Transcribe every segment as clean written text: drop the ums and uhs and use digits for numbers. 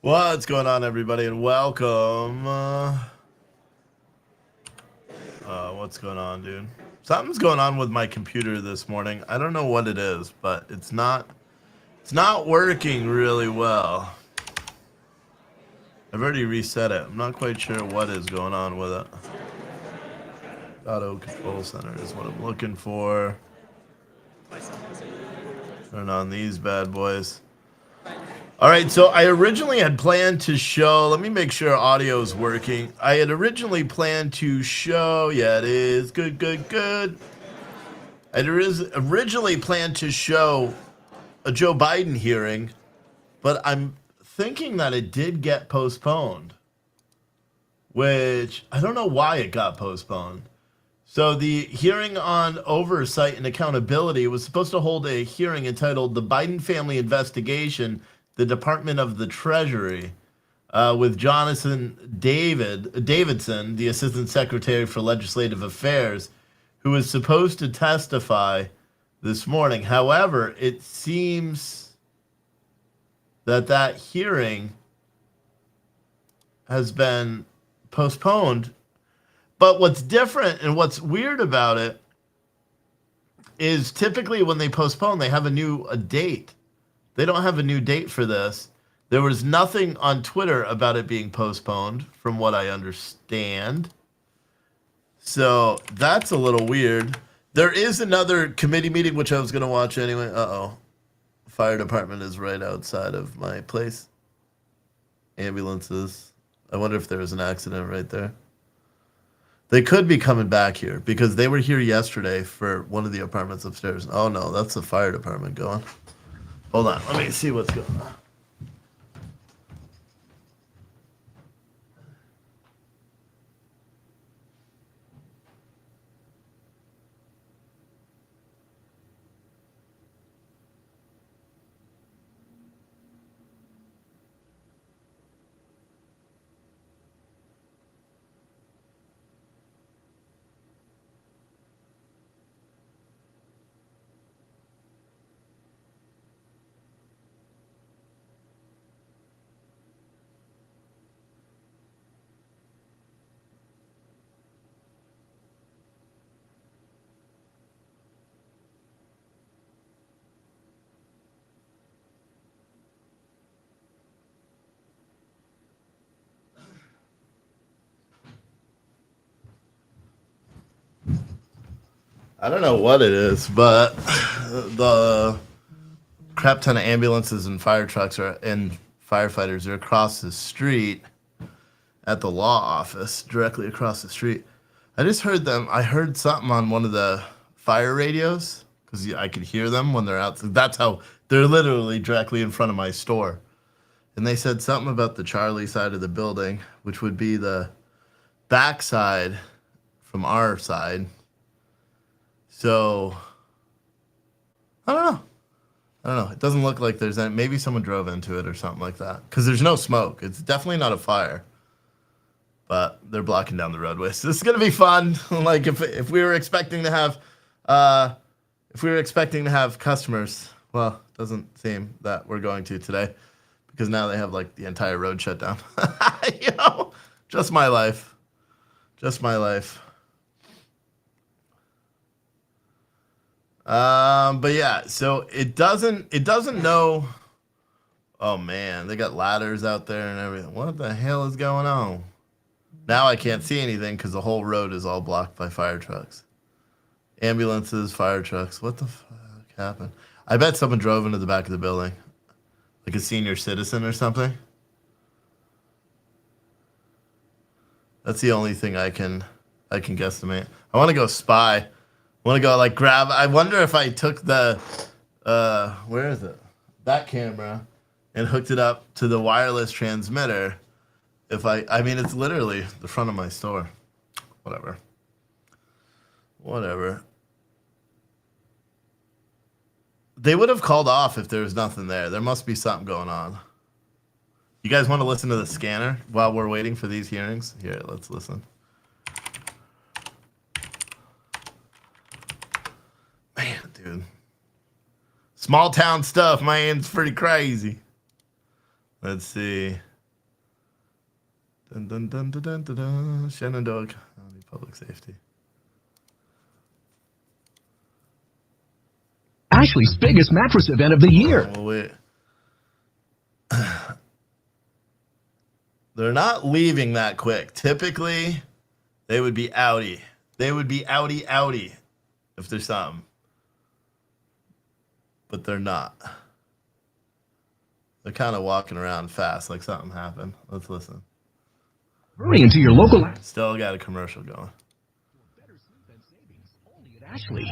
What's going on, everybody, and welcome. What's going on, dude? Something's going on with my computer this morning. I don't know what it is, but it's not working really well. I've already reset it. I'm not quite sure what is going on with it. Auto control center is what I'm looking for. Turn on these bad boys. All right, so I originally had planned to show, let me make sure audio is working. I had originally planned to show, yeah, it is, good. I had originally planned to show a Joe Biden hearing, but I'm thinking that it did get postponed, which I don't know why it got postponed. So the hearing on oversight and accountability was supposed to hold a hearing entitled "The Biden Family Investigation, the Department of the Treasury," with Jonathan Davidson, the Assistant Secretary for Legislative Affairs, who was supposed to testify this morning. However, it seems that hearing has been postponed. But what's different and what's weird about it is typically when they postpone, they have a date. They don't have a new date for this. There was nothing on Twitter about it being postponed, from what I understand. So that's a little weird. There is another committee meeting, which I was going to watch anyway. Fire department is right outside of my place. Ambulances. I wonder if there was an accident right there. They could be coming back here because they were here yesterday for one of the apartments upstairs. Oh no, that's the fire department going. Hold on, let me see what's going on. I don't know what it is, but the crap ton of ambulances and fire trucks and firefighters are across the street at the law office, directly across the street. I just heard them. I heard something on one of the fire radios because I could hear them when they're out. That's how they're literally directly in front of my store. And they said something about the Charlie side of the building, which would be the back side from our side. So, I don't know. It doesn't look like there's any. Maybe someone drove into it or something like that. Because there's no smoke. It's definitely not a fire. But they're blocking down the roadway. So this is gonna be fun. Like if we were expecting to have, customers, well, it doesn't seem that we're going to today, because now they have like the entire road shut down. Just my life. Just my life. But yeah, so it doesn't know. Oh man, they got ladders out there and everything. What the hell is going on? Now I can't see anything because the whole road is all blocked by fire trucks. Ambulances, fire trucks. What the fuck happened? I bet someone drove into the back of the building. Like a senior citizen or something. That's the only thing I can guesstimate. I want to go spy. I want to go like grab. I wonder if I took the where is it? That camera and hooked it up to the wireless transmitter. If I mean, it's literally the front of my store. Whatever. They would have called off if there was nothing there. There must be something going on. You guys want to listen to the scanner while we're waiting for these hearings? Here, let's listen. Man, dude. Small town stuff, man. It's pretty crazy. Let's see. Dun, dun, dun, dun, dun, dun, dun. Shenandoah County Public Safety. Ashley's biggest mattress event of the year. Well, wait. They're not leaving that quick. Typically, they would be outie. They would be outie if there's something. But they're not. They're kind of walking around fast like something happened. Let's listen. Hurry into your local. Still got a commercial going. Better sleep and savings only at Ashley.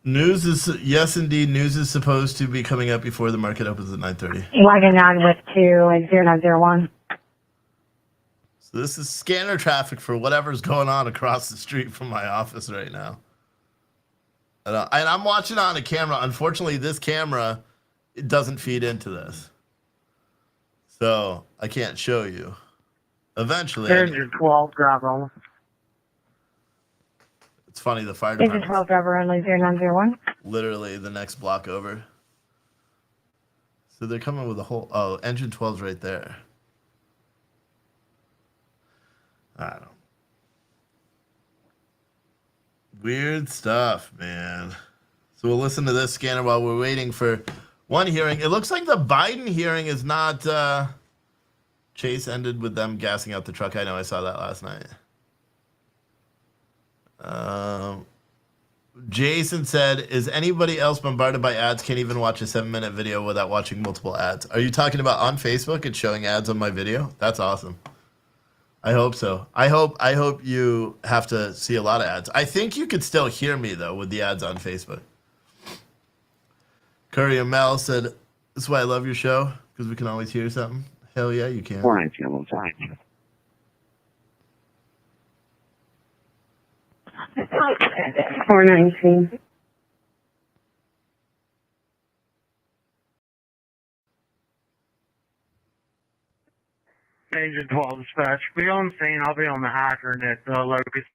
News is, yes, indeed, news is supposed to be coming up before the market opens at 9:30. Wagon 9 with 20901. So this is scanner traffic for whatever's going on across the street from my office right now. And I'm watching on a camera. Unfortunately, this camera, it doesn't feed into this. So I can't show you. Eventually. There's your 12 driver. It's funny, the fire This is department 12 driver only 0901. literally the next block over. So they're coming with a whole, oh, engine 12's right there. I don't know. Weird stuff, man. So we'll listen to this scanner while we're waiting for one hearing. It looks like the Biden hearing is not, Chase ended with them gassing out the truck. I know, I saw that last night. Jason said, is anybody else bombarded by ads can't even watch a 7-minute video without watching multiple ads? Are you talking about on Facebook and showing ads on my video? That's awesome. I hope so. I hope you have to see a lot of ads. I think you could still hear me though with the ads on Facebook. Curry and Mel said, this is why I love your show, because we can always hear something. Hell yeah, you can. 419. 419. Engine 12 dispatch. Be on scene. I'll be on the hydrant at Locust.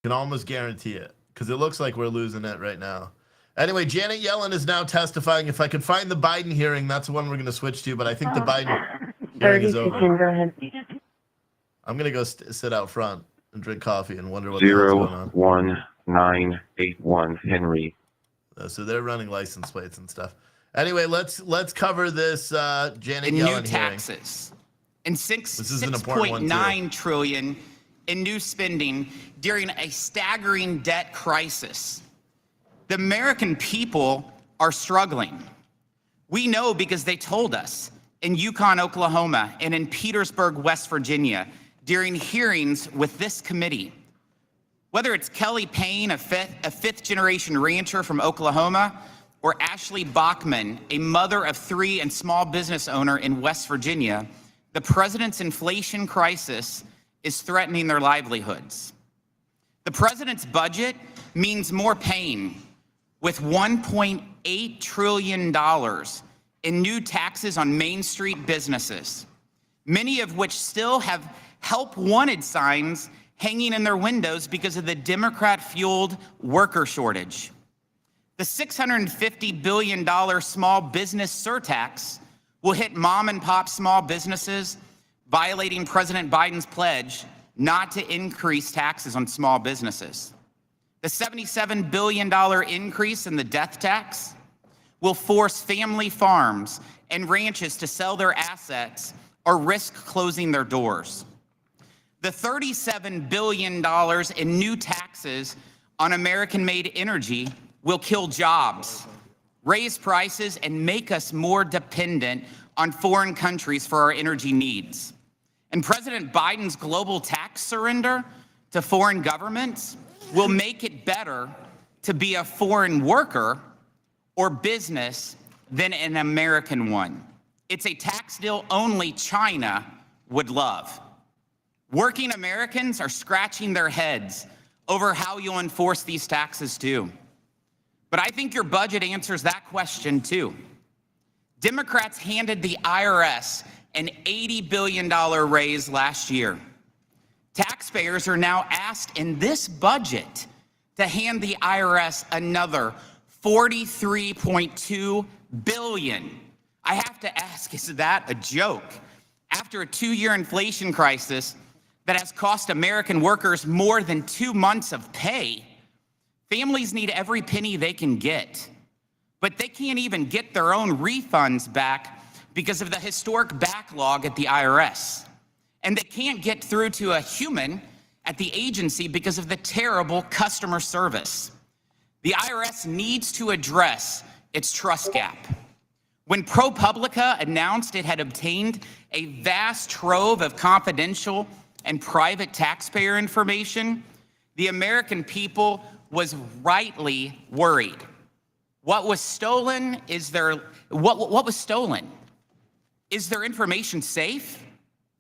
Can almost guarantee it, because it looks like we're losing it right now. Anyway, Janet Yellen is now testifying. If I could find the Biden hearing, that's the one we're going to switch to, but I think the Biden hearing is over. Go ahead. I'm going to go sit out front and drink coffee and wonder what the hell's going on. 01981 Henry. So they're running license plates and stuff. Anyway, let's cover this Janet Yellen new hearing. taxes and This is an important one, too. $6.9 trillion in new spending during a staggering debt crisis. The American people are struggling. We know because they told us in Yukon, Oklahoma, and in Petersburg, West Virginia, during hearings with this committee. Whether it's Kelly Payne, a fifth-generation rancher from Oklahoma, or Ashley Bachman, a mother of 3 and small business owner in West Virginia, the president's inflation crisis is threatening their livelihoods. The president's budget means more pain, with $1.8 trillion in new taxes on Main Street businesses, many of which still have help wanted signs hanging in their windows because of the Democrat-fueled worker shortage. The $650 billion small business surtax will hit mom and pop small businesses, violating President Biden's pledge not to increase taxes on small businesses. The $77 billion increase in the death tax will force family farms and ranches to sell their assets or risk closing their doors. The $37 billion in new taxes on American-made energy will kill jobs, raise prices, and make us more dependent on foreign countries for our energy needs. And President Biden's global tax surrender to foreign governments will make it better to be a foreign worker or business than an American one. It's a tax deal only China would love. Working Americans are scratching their heads over how you'll enforce these taxes too. But I think your budget answers that question too. Democrats handed the IRS an $80 billion raise last year. Taxpayers are now asked in this budget to hand the IRS another $43.2 billion. I have to ask, is that a joke? After a 2-year inflation crisis that has cost American workers more than 2 months of pay, families need every penny they can get. But they can't even get their own refunds back because of the historic backlog at the IRS. And they can't get through to a human at the agency because of the terrible customer service. The IRS needs to address its trust gap. When ProPublica announced it had obtained a vast trove of confidential and private taxpayer information, the American people was rightly worried. What was stolen? What was stolen? Is their information safe?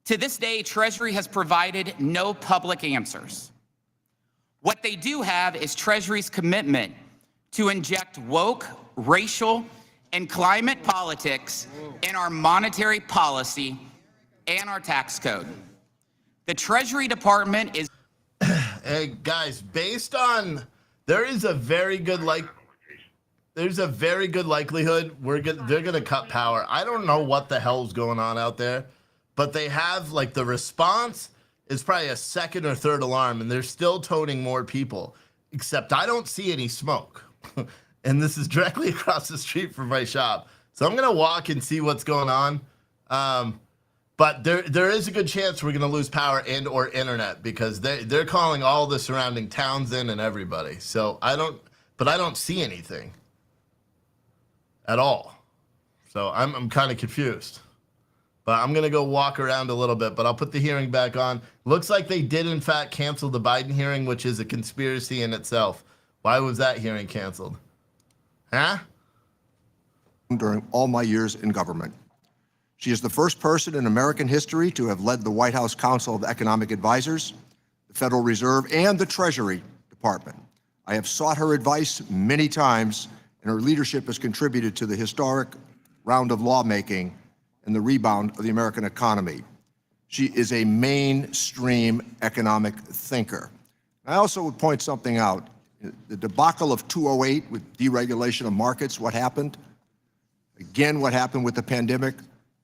To this day, Treasury has provided no public answers. What they do have is Treasury's commitment to inject woke, racial, and climate politics in our monetary policy and our tax code. The Treasury Department is... Hey, guys, based on... There's a very good likelihood they're gonna cut power. I don't know what the hell's going on out there, but they have, like, the response is probably a second or third alarm, and they're still toting more people. Except I don't see any smoke, and this is directly across the street from my shop. So I'm gonna walk and see what's going on. But there is a good chance we're gonna lose power and or internet because they're calling all the surrounding towns in and everybody. So I don't see anything at all. So I'm kind of confused. But I'm gonna go walk around a little bit, but I'll put the hearing back on. Looks like they did in fact cancel the Biden hearing, which is a conspiracy in itself. Why was that hearing canceled? Huh? During all my years in government. She is the first person in American history to have led the White House Council of Economic Advisors, the Federal Reserve, and the Treasury Department. I have sought her advice many times, and her leadership has contributed to the historic round of lawmaking and the rebound of the American economy. She is a mainstream economic thinker. I also would point something out. The debacle of 2008 with deregulation of markets, what happened? Again, what happened with the pandemic?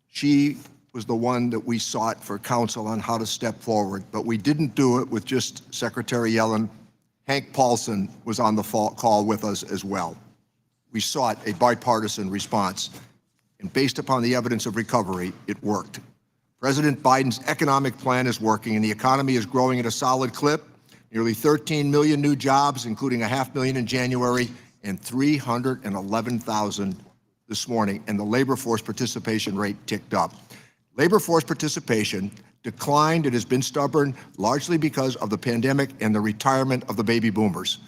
She was the one that we sought for counsel on how to step forward, but we didn't do it with just Secretary Yellen. Hank Paulson was on the call with us as well. We sought a bipartisan response, and based upon the evidence of recovery, it worked. President Biden's economic plan is working, and the economy is growing at a solid clip. Nearly 13 million new jobs, including 500,000 in January, and 311,000 this morning, and the labor force participation rate ticked up. Labor force participation declined. It has been stubborn, largely because of the pandemic and the retirement of the baby boomers.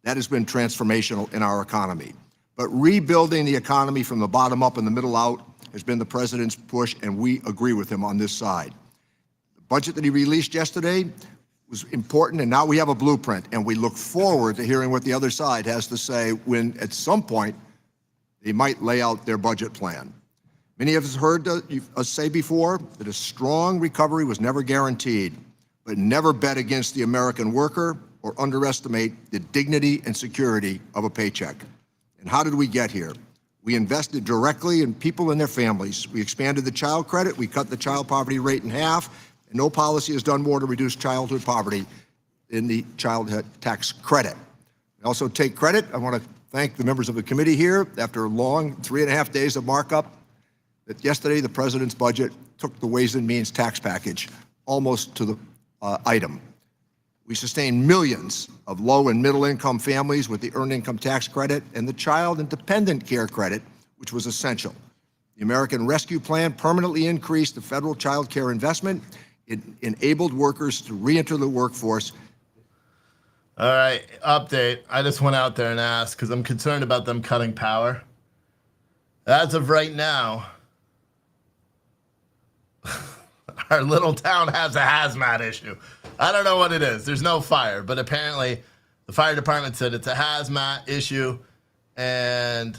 That has been transformational in our economy. But rebuilding the economy from the bottom up and the middle out has been the president's push, and we agree with him on this side. The budget that he released yesterday was important, and now we have a blueprint, and we look forward to hearing what the other side has to say when, at some point, they might lay out their budget plan. Many of us heard us say before that a strong recovery was never guaranteed, but never bet against the American worker or underestimate the dignity and security of a paycheck. And how did we get here? We invested directly in people and their families. We expanded the child credit. We cut the child poverty rate in half. And no policy has done more to reduce childhood poverty than the child tax credit. I also take credit. I want to thank the members of the committee here after a long 3.5 days of markup that yesterday the president's budget took the Ways and Means tax package almost to the item. We sustained millions of low and middle income families with the earned income tax credit and the child and dependent care credit, which was essential. The American Rescue Plan permanently increased the federal child care investment. It enabled workers to re-enter the workforce. All right, update. I just went out there and asked because I'm concerned about them cutting power. As of right now, our little town has a hazmat issue. I don't know what it is. There's no fire, but apparently the fire department said it's a hazmat issue, and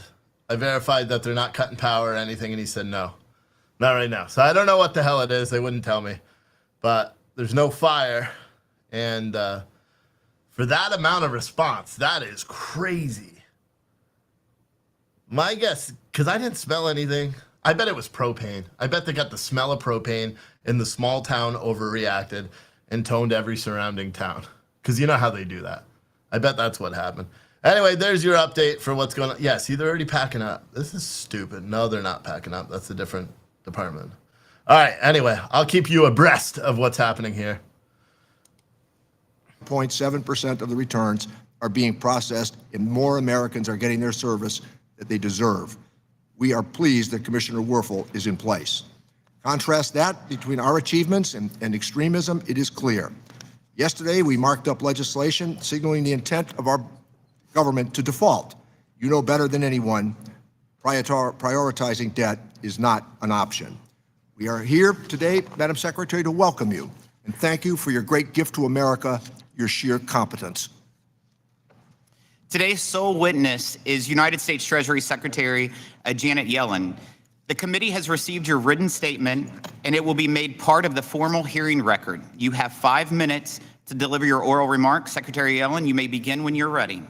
I verified that they're not cutting power or anything, and he said no. Not right now. So I don't know what the hell it is. They wouldn't tell me. But there's no fire. And for that amount of response, that is crazy. My guess, because I didn't smell anything, I bet it was propane. I bet they got the smell of propane and the small town overreacted and toned every surrounding town. Because you know how they do that. I bet that's what happened. Anyway, there's your update for what's going on. Yeah, see, they're already packing up. This is stupid. No, they're not packing up. That's a different department. All right, anyway, I'll keep you abreast of what's happening here. 0.7% of the returns are being processed, and more Americans are getting their service that they deserve. We are pleased that Commissioner Werfel is in place. Contrast that between our achievements and extremism, it is clear. Yesterday, we marked up legislation signaling the intent of our government to default. You know better than anyone, prioritizing debt is not an option. We are here today, Madam Secretary, to welcome you and thank you for your great gift to America, your sheer competence. Today's sole witness is United States Treasury Secretary Janet Yellen. The committee has received your written statement, and it will be made part of the formal hearing record. You have 5 minutes to deliver your oral remarks. Secretary Yellen, you may begin when you're ready.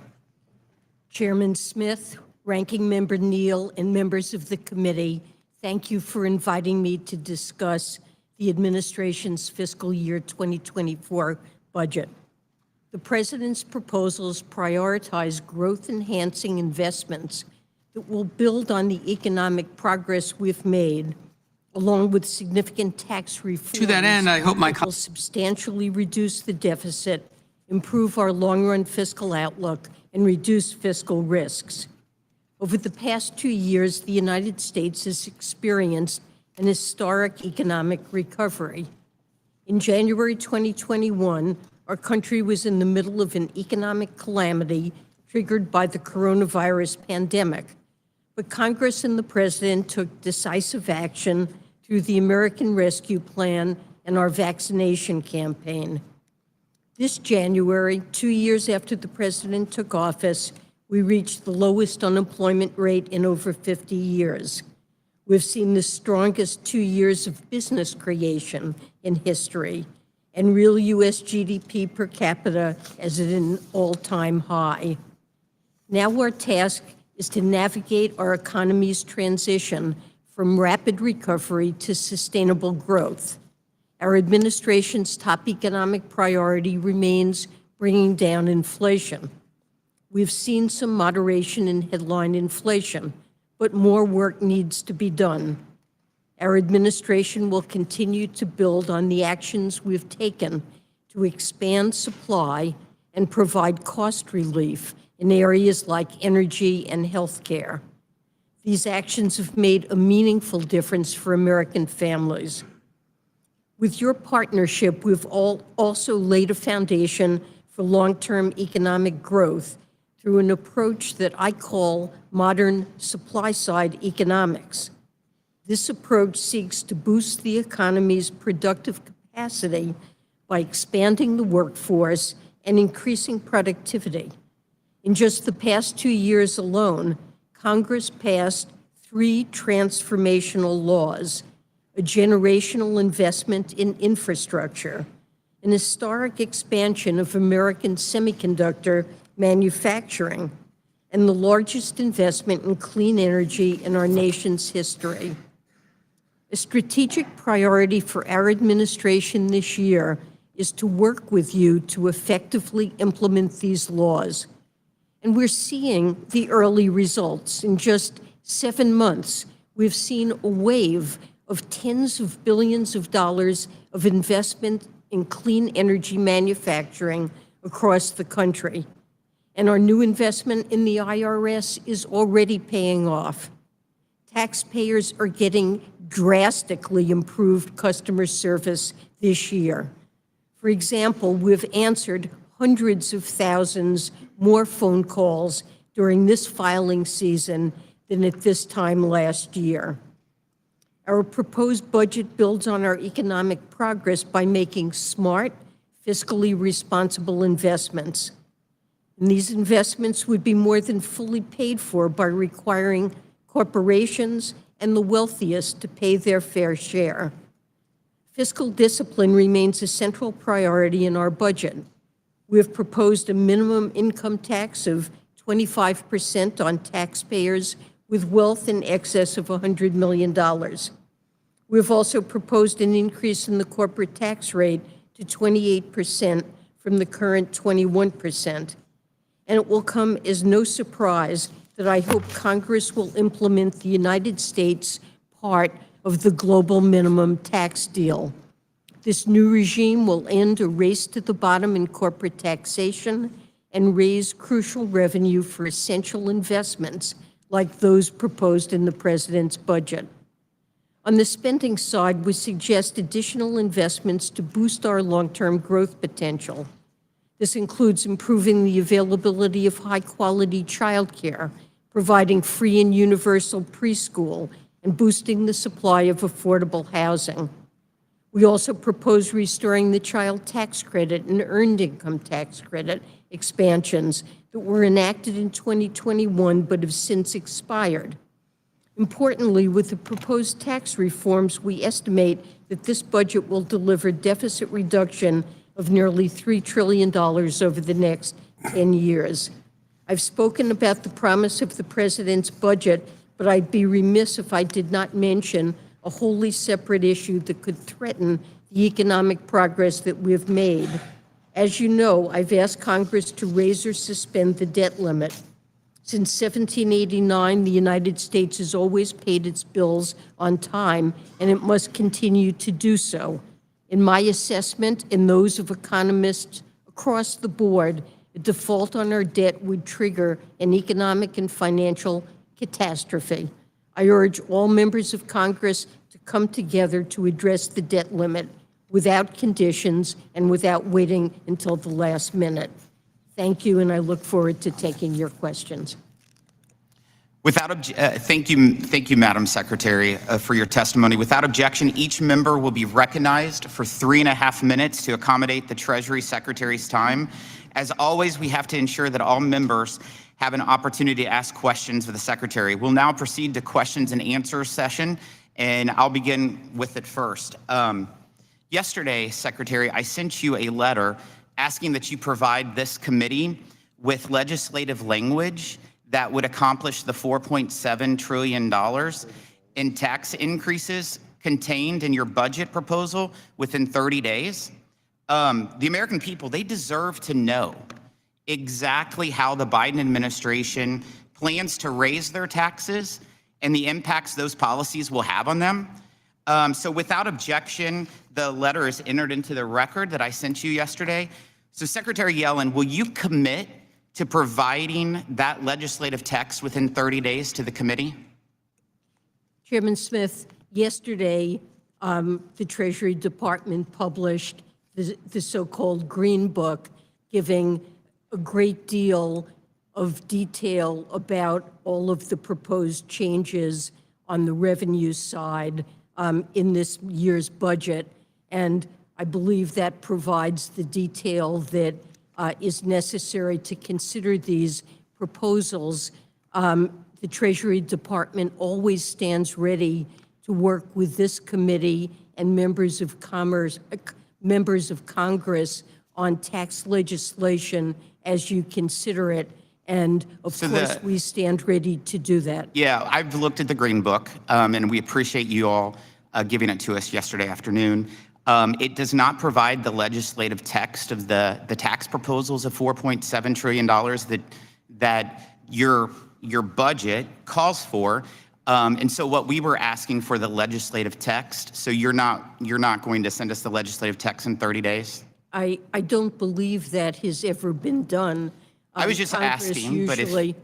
Chairman Smith, Ranking Member Neal, and members of the committee, thank you for inviting me to discuss the administration's fiscal year 2024 budget. The president's proposals prioritize growth-enhancing investments that will build on the economic progress we've made, along with significant tax reforms. To that end, I hope my will substantially reduce the deficit, improve our long-run fiscal outlook, and reduce fiscal risks. Over the past 2 years, the United States has experienced an historic economic recovery. In January 2021, our country was in the middle of an economic calamity triggered by the coronavirus pandemic. But Congress and the President took decisive action through the American Rescue Plan and our vaccination campaign. This January, 2 years after the President took office, we reached the lowest unemployment rate in over 50 years. We've seen the strongest 2 years of business creation in history, and real U.S. GDP per capita is at an all-time high. Now our task is to navigate our economy's transition from rapid recovery to sustainable growth. Our administration's top economic priority remains bringing down inflation. We've seen some moderation in headline inflation, but more work needs to be done. Our administration will continue to build on the actions we've taken to expand supply and provide cost relief in areas like energy and healthcare. These actions have made a meaningful difference for American families. With your partnership, we've also laid a foundation for long-term economic growth through an approach that I call modern supply-side economics. This approach seeks to boost the economy's productive capacity by expanding the workforce and increasing productivity. In just the past 2 years alone, Congress passed 3 transformational laws: a generational investment in infrastructure, an historic expansion of American semiconductor manufacturing, and the largest investment in clean energy in our nation's history. A strategic priority for our administration this year is to work with you to effectively implement these laws. And we're seeing the early results. In just 7 months, we've seen a wave of tens of billions of dollars of investment in clean energy manufacturing across the country. And our new investment in the IRS is already paying off. Taxpayers are getting drastically improved customer service this year. For example, we've answered hundreds of thousands more phone calls during this filing season than at this time last year. Our proposed budget builds on our economic progress by making smart, fiscally responsible investments. And these investments would be more than fully paid for by requiring corporations and the wealthiest to pay their fair share. Fiscal discipline remains a central priority in our budget. We have proposed a minimum income tax of 25% on taxpayers with wealth in excess of $100 million. We have also proposed an increase in the corporate tax rate to 28% from the current 21%. And it will come as no surprise that I hope Congress will implement the United States part of the global minimum tax deal. This new regime will end a race to the bottom in corporate taxation and raise crucial revenue for essential investments like those proposed in the president's budget. On the spending side, we suggest additional investments to boost our long-term growth potential. This includes improving the availability of high-quality childcare, providing free and universal preschool, and boosting the supply of affordable housing. We also propose restoring the child tax credit and earned income tax credit expansions that were enacted in 2021 but have since expired. Importantly, with the proposed tax reforms, we estimate that this budget will deliver deficit reduction of nearly $3 trillion over the next 10 years. I've spoken about the promise of the president's budget, but I'd be remiss if I did not mention a wholly separate issue that could threaten the economic progress that we've made. As you know, I've asked Congress to raise or suspend the debt limit. Since 1789, the United States has always paid its bills on time, and it must continue to do so. In my assessment and those of economists across the board, a default on our debt would trigger an economic and financial catastrophe. I urge all members of Congress to come together to address the debt limit without conditions and without waiting until the last minute. Thank you, and I look forward to taking your questions. Thank you, Madam Secretary, for your testimony. Without objection, each member will be recognized for 3.5 minutes to accommodate the Treasury Secretary's time. As always, we have to ensure that all members have an opportunity to ask questions of the Secretary. We'll now proceed to questions and answers session, and I'll begin with it first. Yesterday, Secretary, I sent you a letter asking that you provide this committee with legislative language that would accomplish the $4.7 trillion in tax increases contained in your budget proposal within 30 days. The American people, they deserve to know exactly how the Biden administration plans to raise their taxes and the impacts those policies will have on them. So without objection, the letter is entered into the record that I sent you yesterday. So Secretary Yellen, will you commit to providing that legislative text within 30 days to the committee? Chairman Smith, yesterday, the Treasury Department published the so-called Green Book, giving a great deal of detail about all of the proposed changes on the revenue side in this year's budget. And I believe that provides the detail that is necessary to consider these proposals. The Treasury Department always stands ready to work with this committee and members of Congress on tax legislation as you consider it. And of course, we stand ready to do that. Yeah, I've looked at the Green Book, and we appreciate you all giving it to us yesterday afternoon. It does not provide the legislative text of the tax proposals of $4.7 trillion that your budget calls for. And so what we were asking for the legislative text, so you're not going to send us the legislative text in 30 days? I don't believe that has ever been done. I was just asking, usually,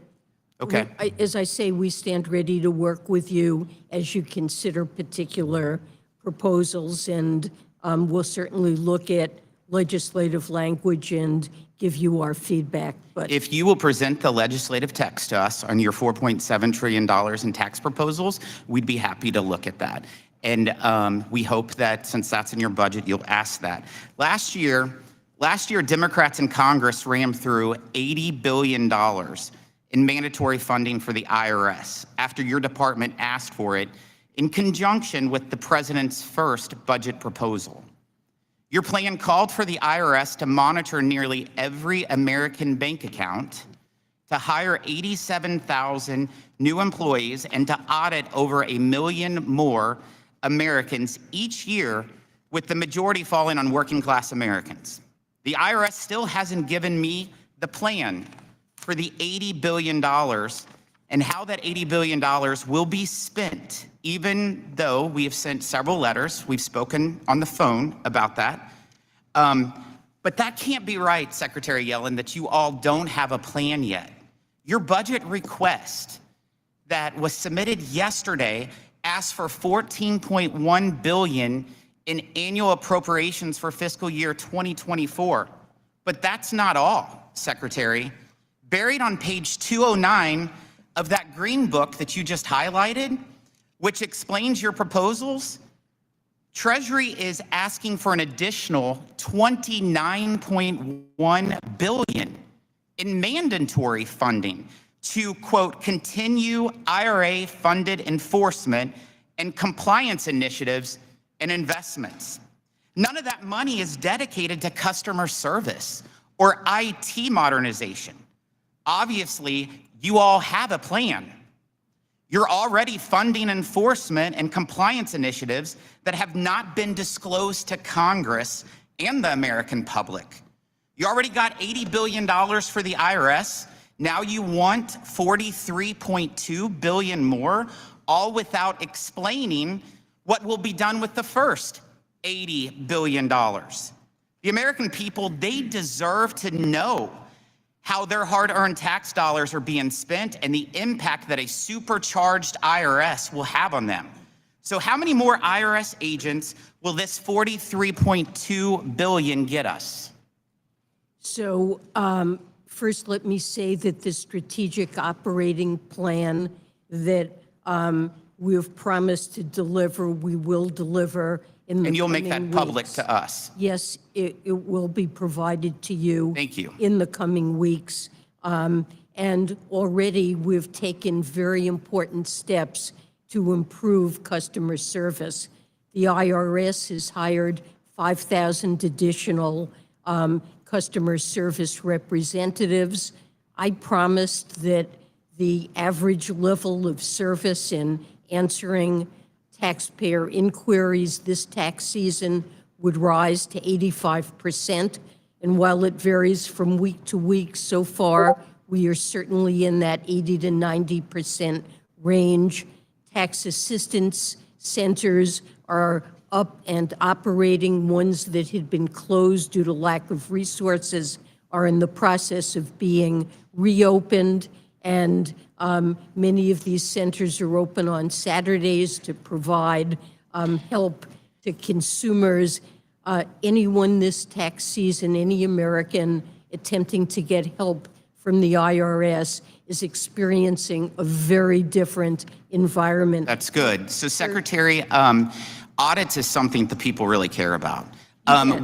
but if, okay. As I say, we stand ready to work with you as you consider particular proposals, and we'll certainly look at legislative language and give you our feedback. But if you will present the legislative text to us on your $4.7 trillion in tax proposals, we'd be happy to look at that. And we hope that since that's in your budget, you'll ask that. Last year, Democrats in Congress rammed through $80 billion in mandatory funding for the IRS after your department asked for it in conjunction with the president's first budget proposal. Your plan called for the IRS to monitor nearly every American bank account, to hire 87,000 new employees, and to audit over 1 million more Americans each year, with the majority falling on working class Americans. The IRS still hasn't given me the plan for the $80 billion and how that $80 billion will be spent, even though we have sent several letters. We've spoken on the phone about that. But that can't be right, Secretary Yellen, that you all don't have a plan yet. Your budget request that was submitted yesterday asked for $14.1 billion in annual appropriations for fiscal year 2024. But that's not all, Secretary. Buried on page 209 of that green book that you just highlighted, which explains your proposals, Treasury is asking for an additional $29.1 billion in mandatory funding to, quote, continue IRA-funded enforcement and compliance initiatives and investments. None of that money is dedicated to customer service or IT modernization. Obviously, you all have a plan. You're already funding enforcement and compliance initiatives that have not been disclosed to Congress and the American public. You already got $80 billion for the IRS. Now you want $43.2 billion more, all without explaining what will be done with the first $80 billion. The American people, they deserve to know how their hard-earned tax dollars are being spent and the impact that a supercharged IRS will have on them. So how many more IRS agents will this $43.2 billion get us? So first, let me say that the strategic operating plan that we have promised to deliver, we will deliver in the And you'll make coming that public weeks. to us. Yes, it will be provided to you. Thank you. In the coming weeks. And already we've taken very important steps to improve customer service. The IRS has hired 5,000 additional customer service representatives. I promised that the average level of service in answering taxpayer inquiries this tax season would rise to 85%. And while it varies from week to week, so far, we are certainly in that 80 to 90% range. Tax assistance centers are up and operating. Ones that had been closed due to lack of resources are in the process of being reopened. And many of these centers are open on Saturdays to provide help to consumers. Anyone this tax season, any American attempting to get help from the IRS is experiencing a very different environment. That's good. So, Secretary, audits is something that people really care about.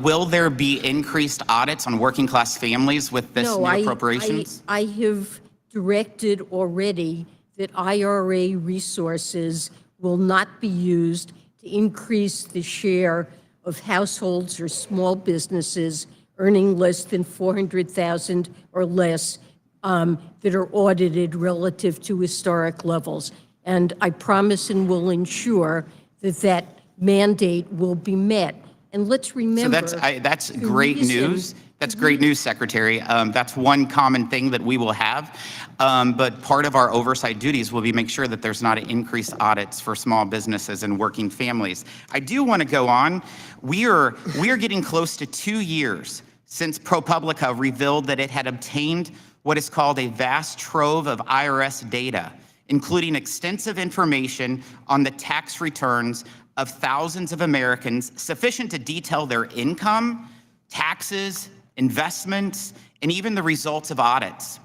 Will there be increased audits on working class families with this new appropriations? I have directed already that IRA resources will not be used to increase the share of households or small businesses earning less than $400,000 or less that are audited relative to historic levels. And I promise and will ensure that that mandate will be met. And let's remember— So that's great news. That's great news, Secretary. That's one common thing that we will have. But part of our oversight duties will be make sure that there's not increased audits for small businesses and working families. I do want to go on. We are getting close to 2 years since ProPublica revealed that it had obtained what is called a vast trove of IRS data, including extensive information on the tax returns of thousands of Americans, sufficient to detail their income, taxes, investments, and even the results of audits.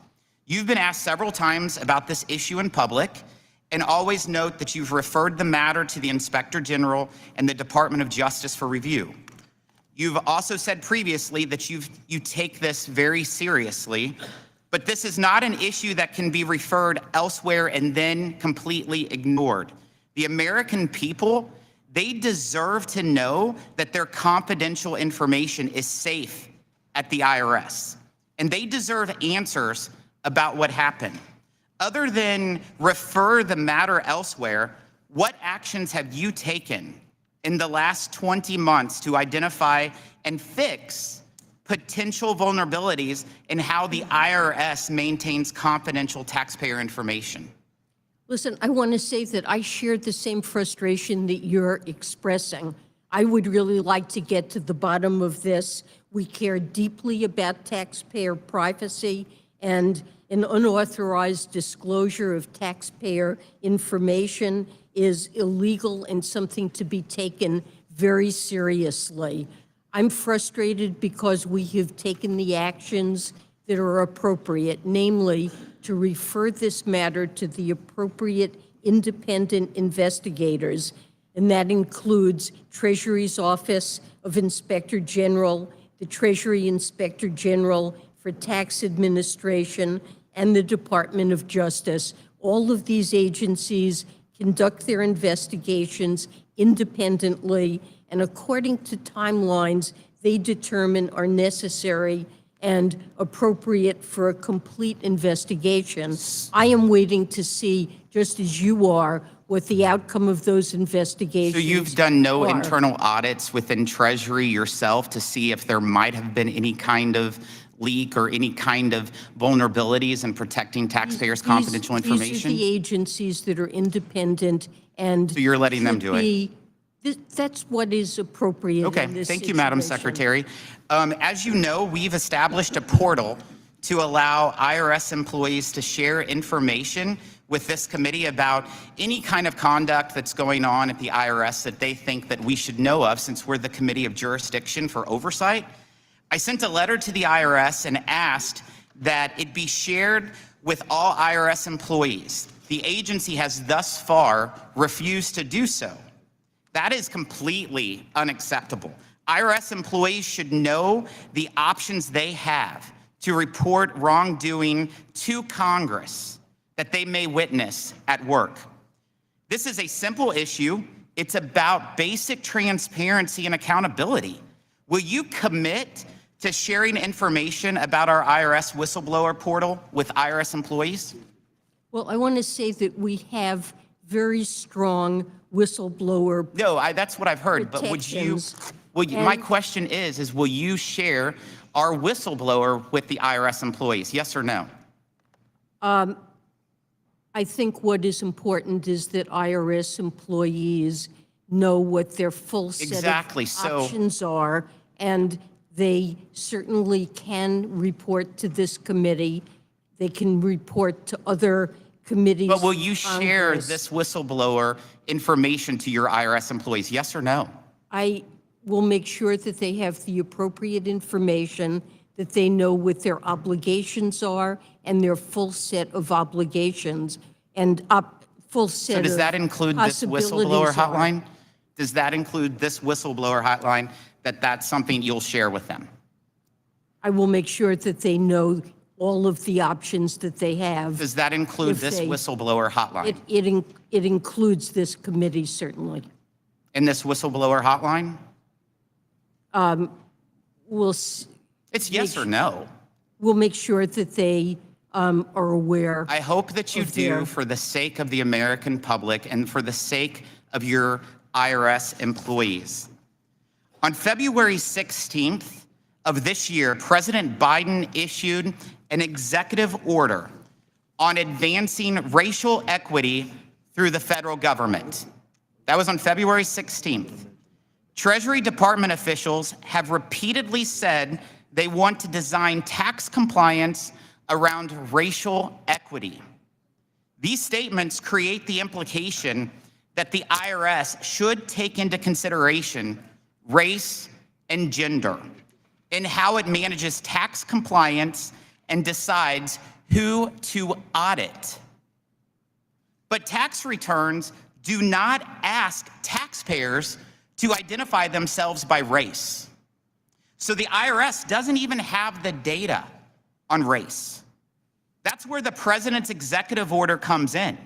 You've been asked several times about this issue in public, and always note that you've referred the matter to the Inspector General and the Department of Justice for review. You've also said previously that you take this very seriously, But this is not an issue that can be referred elsewhere and then completely ignored. The American people, they deserve to know that their confidential information is safe at the IRS. And they deserve answers about what happened. Other than refer the matter elsewhere, what actions have you taken in the last 20 months to identify and fix potential vulnerabilities in how the IRS maintains confidential taxpayer information? Listen, I want to say that I share the same frustration that you're expressing. I would really like to get to the bottom of this. We care deeply about taxpayer privacy, and an unauthorized disclosure of taxpayer information is illegal and something to be taken very seriously. I'm frustrated because we have taken the actions that are appropriate, namely to refer this matter to the appropriate independent investigators, and that includes Treasury's Office of Inspector General, the Treasury Inspector General for Tax Administration, and the Department of Justice. All of these agencies conduct their investigations independently, and according to timelines they determine are necessary and appropriate for a complete investigation. I am waiting to see, just as you are, what the outcome of those investigations So you've done no are. internal audits within Treasury yourself to see if there might have been any kind of leak or any kind of vulnerabilities in protecting taxpayers' confidential information? These are the agencies that are independent, and So you're letting them do it? That's what is appropriate Okay, in this thank you, Madam situation. Secretary. As you know, we've established a portal to allow IRS employees to share information with this committee about any kind of conduct that's going on at the IRS that they think that we should know of, since we're the Committee of Jurisdiction for Oversight. I sent a letter to the IRS and asked that it be shared with all IRS employees. The agency has thus far refused to do so. That is completely unacceptable. IRS employees should know the options they have to report wrongdoing to Congress that they may witness at work. This is a simple issue. It's about basic transparency and accountability. Will you commit to sharing information about our IRS whistleblower portal with IRS employees? Well, I want to say that we have very strong whistleblower. No, that's what I've heard, but would you, my question is will you share our whistleblower with the IRS employees, yes or no? I think what is important is that IRS employees know what their full set of options are, and they certainly can report to this committee. They can report to other committees. But will you share this whistleblower information to your IRS employees, yes or no? I will make sure that they have the appropriate information, that they know what their obligations are and their full set of obligations and full set of So does that include this whistleblower hotline? Does that include this whistleblower hotline, that's something you'll share with them? I will make sure that they know all of the options that they have. Does that include this whistleblower hotline? It includes this committee, certainly. In this whistleblower hotline? It's yes or no. We'll make sure that they are aware. I hope that you do, for the sake of the American public and for the sake of your IRS employees. On February 16th of this year, President Biden issued an executive order on advancing racial equity through the federal government. That was on February 16th. Treasury Department officials have repeatedly said they want to design tax compliance around racial equity. These statements create the implication that the IRS should take into consideration race and gender in how it manages tax compliance and decides who to audit. But tax returns do not ask taxpayers to identify themselves by race. So the IRS doesn't even have the data on race. That's where the president's executive order comes in.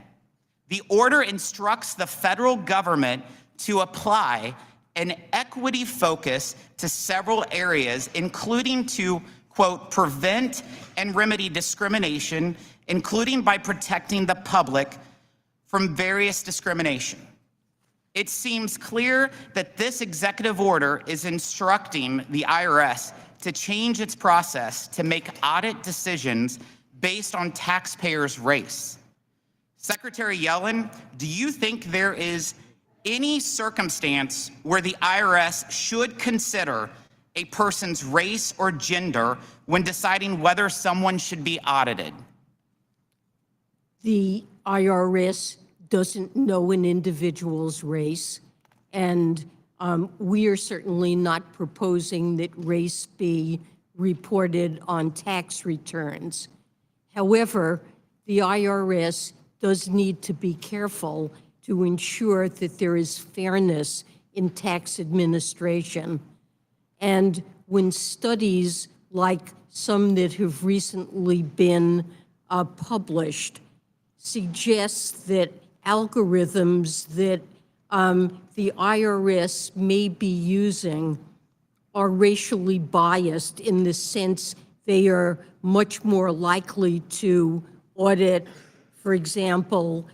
The order instructs the federal government to apply an equity focus to several areas, including to, quote, prevent and remedy discrimination, including by protecting the public from various discrimination. It seems clear that this executive order is instructing the IRS to change its process to make audit decisions based on taxpayers' race. Secretary Yellen, do you think there is any circumstance where the IRS should consider a person's race or gender when deciding whether someone should be audited? The IRS doesn't know an individual's race, and we are certainly not proposing that race be reported on tax returns. However, the IRS does need to be careful to ensure that there is fairness in tax administration. And when studies like some that have recently been published suggest that algorithms that the IRS may be using are racially biased in the sense they are much more likely to audit, for example,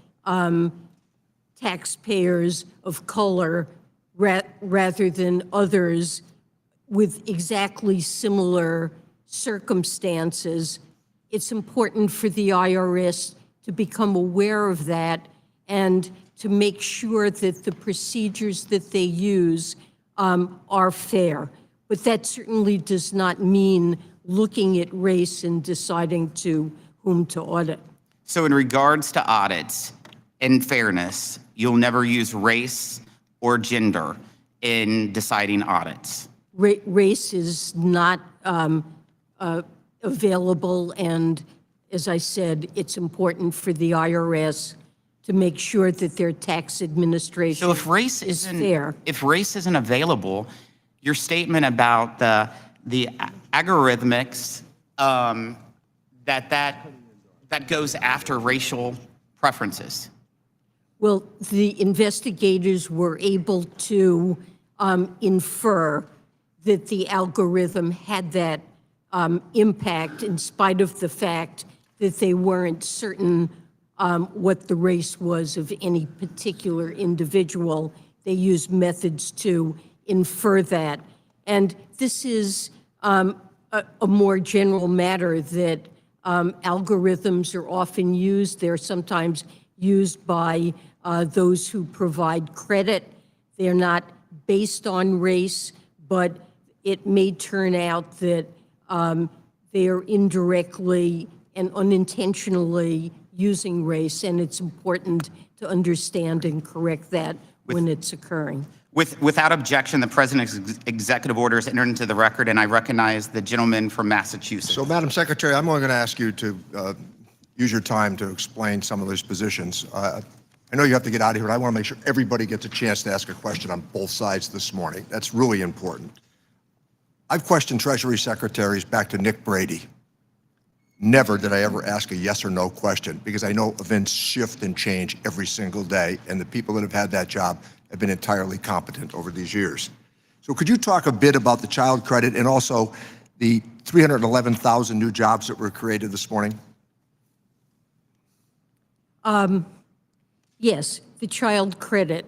taxpayers of color rather than others with exactly similar circumstances. It's important for the IRS to become aware of that and to make sure that the procedures that they use are fair. But that certainly does not mean looking at race and deciding to whom to audit. So in regards to audits and fairness, you'll never use race or gender in deciding audits? Race is not available, and as I said, it's important for the IRS to make sure that their tax administration So if race is isn't fair. if race isn't available, your statement about the algorithmics that goes after racial preferences. Well, the investigators were able to infer that the algorithm had that impact in spite of the fact that they weren't certain what the race was of any particular individual. They used methods to infer that. And this is a more general matter that algorithms are often used. They're sometimes used by those who provide credit. They're not based on race, but it may turn out that they are indirectly and unintentionally using race, and it's important to understand and correct that when it's occurring. Without objection, the president's executive order is entered into the record, and I recognize the gentleman from Massachusetts. So, Madam Secretary, I'm only going to ask you to use your time to explain some of those positions. I know you have to get out of here, but I want to make sure everybody gets a chance to ask a question on both sides this morning. That's really important. I've questioned Treasury Secretaries back to Nick Brady. Never did I ever ask a yes or no question, because I know events shift and change every single day, and the people that have had that job have been entirely competent over these years. So could you talk a bit about the child credit and also the 311,000 new jobs that were created this morning? Yes, the child credit.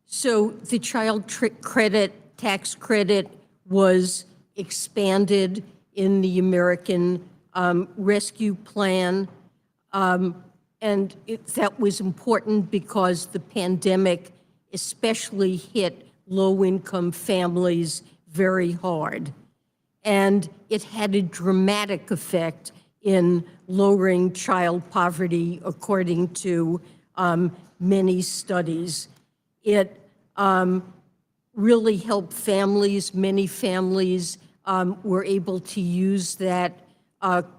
So the child credit, tax credit was expanded in the American Rescue Plan. And that was important because the pandemic especially hit low-income families very hard. And it had a dramatic effect in lowering child poverty, according to many studies. It really helped families. Many families were able to use that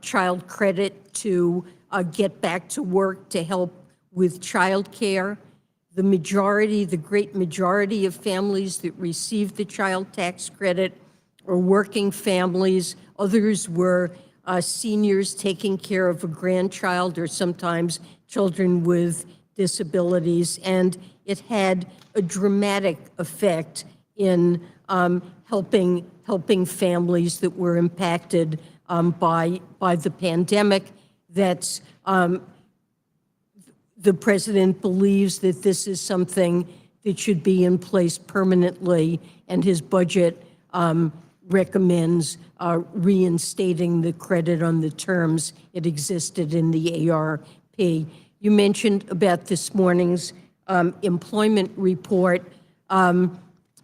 child credit to get back to work to help with childcare. The great majority of families that received the child tax credit are working families. Others were seniors taking care of a grandchild or sometimes children with disabilities, and it had a dramatic effect in helping families that were impacted by the pandemic. That's the president believes that this is something that should be in place permanently, and his budget recommends reinstating the credit on the terms it existed in the ARP. You mentioned about this morning's employment report.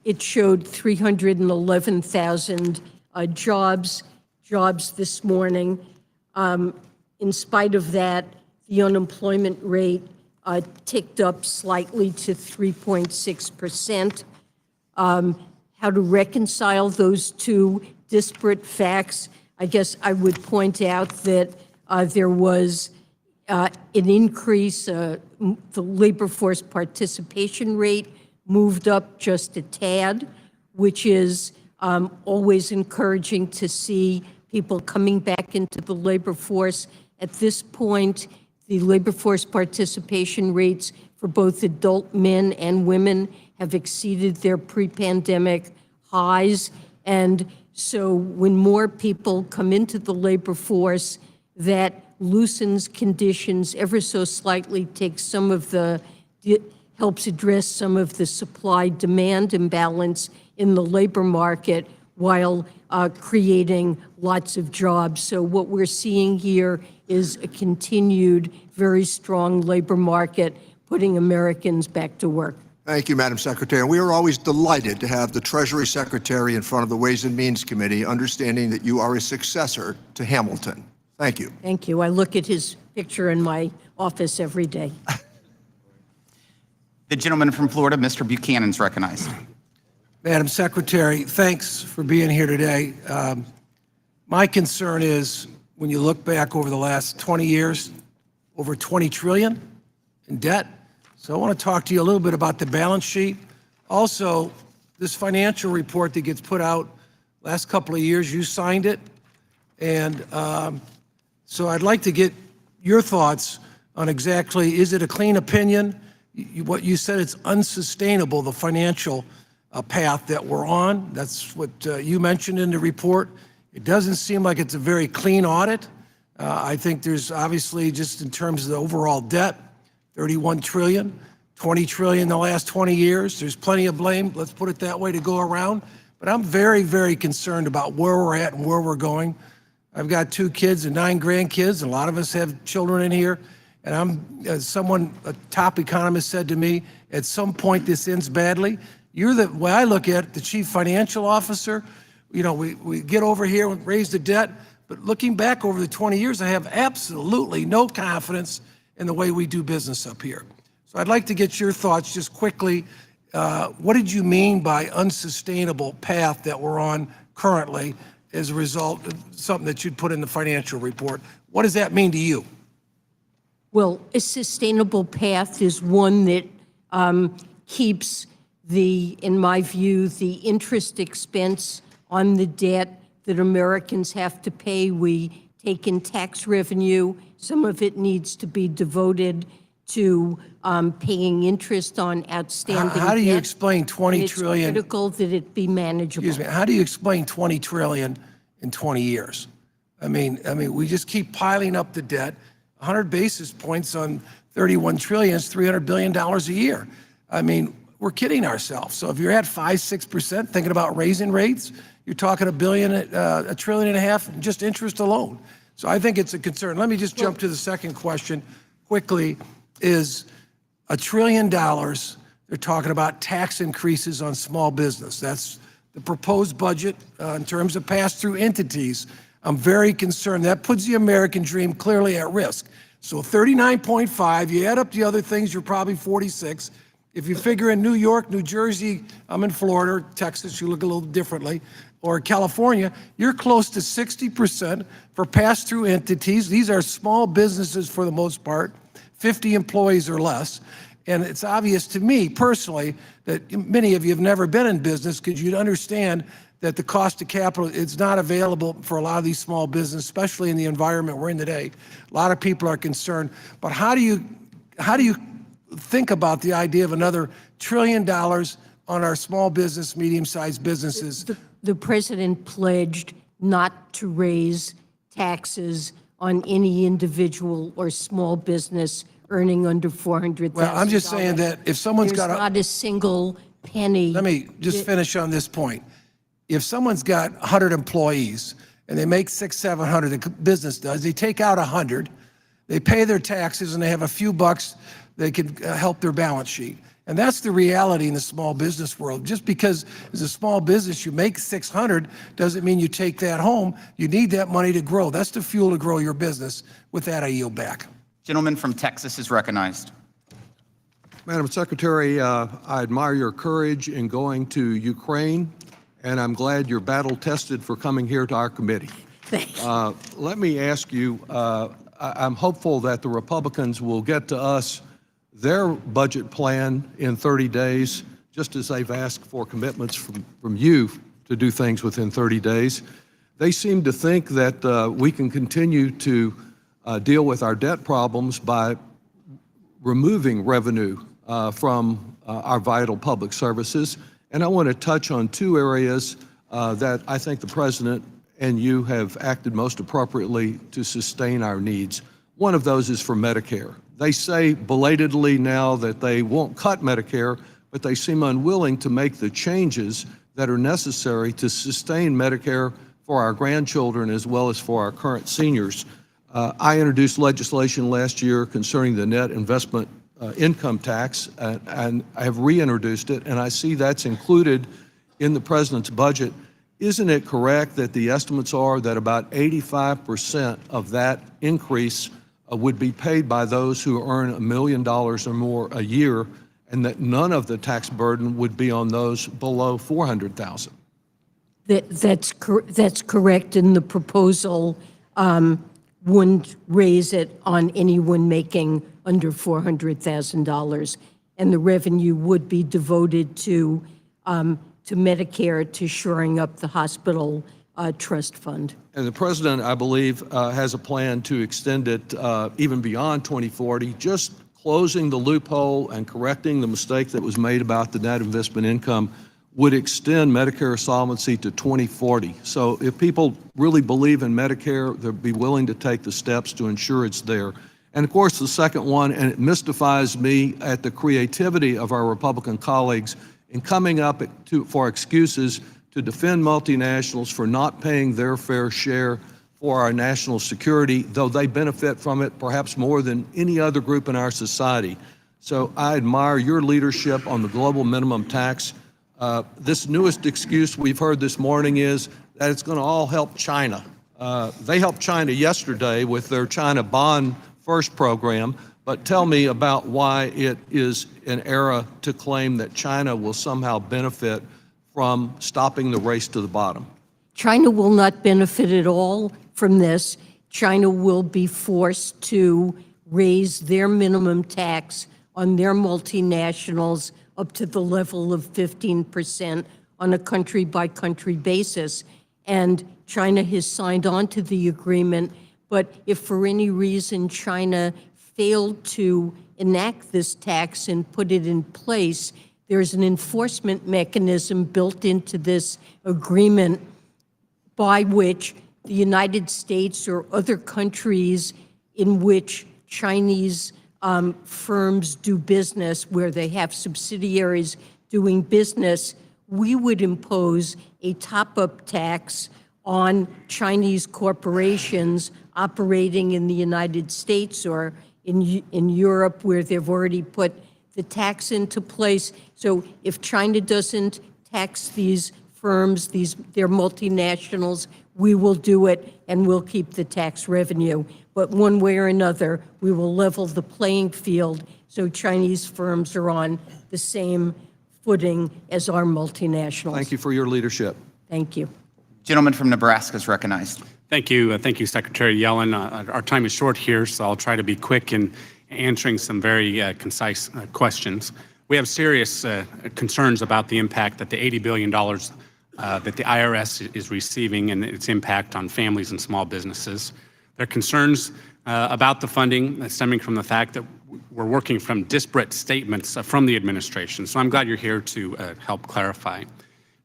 It showed 311,000 jobs this morning. In spite of that, the unemployment rate ticked up slightly to 3.6%. How to reconcile those two disparate facts? I guess I would point out that there was an increase, the labor force participation rate moved up just a tad, which is always encouraging to see people coming back into the labor force. At this point, the labor force participation rates for both adult men and women have exceeded their pre-pandemic highs. And so when more people come into the labor force, that loosens conditions ever so slightly, takes some of the, helps address some of the supply-demand imbalance in the labor market while creating lots of jobs. So what we're seeing here is a continued, very strong labor market, putting Americans back to work. Thank you, Madam Secretary. And we are always delighted to have the Treasury Secretary in front of the Ways and Means Committee, understanding that you are a successor to Hamilton. Thank you. Thank you. I look at his picture in my office every day. The gentleman from Florida, Mr. Buchanan's recognized. Madam Secretary, thanks for being here today. My concern is when you look back over the last 20 years, over $20 trillion in debt. So I want to talk to you a little bit about the balance sheet. Also, this financial report that gets put out last couple of years, you signed it. And so I'd like to get your thoughts on exactly, is it a clean opinion? What you said, it's unsustainable, the financial path that we're on. That's what you mentioned in the report. It doesn't seem like it's a very clean audit. I think there's obviously, just in terms of the overall debt, 31 trillion, 20 trillion in the last 20 years. There's plenty of blame, let's put it that way, to go around. But I'm very, very concerned about where we're at and where we're going. I've got 2 kids and 9 grandkids, and a lot of us have children in here. And a top economist said to me, at some point this ends badly. You're the way I look at it, the chief financial officer. You know, we get over here and raise the debt, but looking back over the 20 years, I have absolutely no confidence in the way we do business up here. So I'd like to get your thoughts just quickly. What did you mean by unsustainable path that we're on currently as a result of something that you'd put in the financial report? What does that mean to you? Well, a sustainable path is one that keeps in my view, the interest expense on the debt that Americans have to pay. We take in tax revenue. Some of it needs to be devoted to paying interest on outstanding debt. How do you explain 20 trillion? It's critical that it be manageable. Excuse me. How do you explain 20 trillion in 20 years? I mean, we just keep piling up the debt. 100 basis points on 31 trillion is $300 billion a year. I mean, we're kidding ourselves. So if you're at 5-6%, thinking about raising rates, you're talking $1 trillion and a half in just interest alone. So I think it's a concern. Let me just jump to the second question quickly. Is $1 trillion, they're talking about tax increases on small business. That's the proposed budget in terms of pass-through entities. I'm very concerned. That puts the American dream clearly at risk. So 39.5, you add up the other things, you're probably 46. If you figure in New York, New Jersey, I'm in Florida, Texas, you look a little differently, or California, you're close to 60% for pass-through entities. These are small businesses for the most part, 50 employees or less. And it's obvious to me personally that many of you have never been in business because you'd understand that the cost of capital is not available for a lot of these small businesses, especially in the environment we're in today. A lot of people are concerned. But how do you think about the idea of another $1 trillion on our small business, medium-sized businesses? The president pledged not to raise taxes on any individual or small business earning under $400,000. Well, I'm just saying that if someone's got There's not a single penny. Let me just finish on this point. If someone's got 100 employees and they make 600-700, the business does, they take out 100, they pay their taxes, and they have a few bucks, they can help their balance sheet. And that's the reality in the small business world. Just because as a small business you make 600 doesn't mean you take that home. You need that money to grow. That's the fuel to grow your business. With that, I yield back. Gentleman from Texas is recognized. Madam Secretary, I admire your courage in going to Ukraine, and I'm glad you're battle-tested for coming here to our committee. Let me ask you, I'm hopeful that the Republicans will get to us their budget plan in 30 days, just as they've asked for commitments from you to do things within 30 days. They seem to think that we can continue to deal with our debt problems by removing revenue from our vital public services. And I want to touch on two areas that I think the President and you have acted most appropriately to sustain our needs. One of those is for Medicare. They say belatedly now that they won't cut Medicare, but they seem unwilling to make the changes that are necessary to sustain Medicare for our grandchildren as well as for our current seniors. I introduced legislation last year concerning the net investment income tax, and I have reintroduced it, and I see that's included in the President's budget. Isn't it correct that the estimates are that about 85% of that increase would be paid by those who earn $1 million or more a year, and that none of the tax burden would be on those below $400,000? That's correct, and the proposal wouldn't raise it on anyone making under $400,000, and the revenue would be devoted to Medicare, to shoring up the hospital trust fund. And the President, I believe, has a plan to extend it even beyond 2040, just closing the loophole and correcting the mistake that was made about the net investment income would extend Medicare solvency to 2040. So if people really believe in Medicare, they'll be willing to take the steps to ensure it's there. And of course, the second one, and it mystifies me at the creativity of our Republican colleagues in coming up for excuses to defend multinationals for not paying their fair share for our national security, though they benefit from it perhaps more than any other group in our society. So I admire your leadership on the global minimum tax. This newest excuse we've heard this morning is that it's going to all help China. They helped China yesterday with their China Bond First program, but tell me about why it is an error to claim that China will somehow benefit from stopping the race to the bottom. China will not benefit at all from this. China will be forced to raise their minimum tax on their multinationals up to the level of 15% on a country-by-country basis. And China has signed on to the agreement, but if for any reason China failed to enact this tax and put it in place, there's an enforcement mechanism built into this agreement by which the United States or other countries in which Chinese firms do business, where they have subsidiaries doing business, we would impose a top-up tax on Chinese corporations operating in the United States or in Europe, where they've already put the tax into place. So if China doesn't tax these firms, their multinationals, we will do it and we'll keep the tax revenue. But one way or another, we will level the playing field so Chinese firms are on the same footing as our multinationals. Thank you for your leadership. Thank you. Gentleman from Nebraska is recognized. Thank you. Thank you, Secretary Yellen. Our time is short here, so I'll try to be quick and answering some very concise questions. We have serious concerns about the impact that the $80 billion that the IRS is receiving and its impact on families and small businesses. There are concerns about the funding stemming from the fact that we're working from disparate statements from the administration. So I'm glad you're here to help clarify.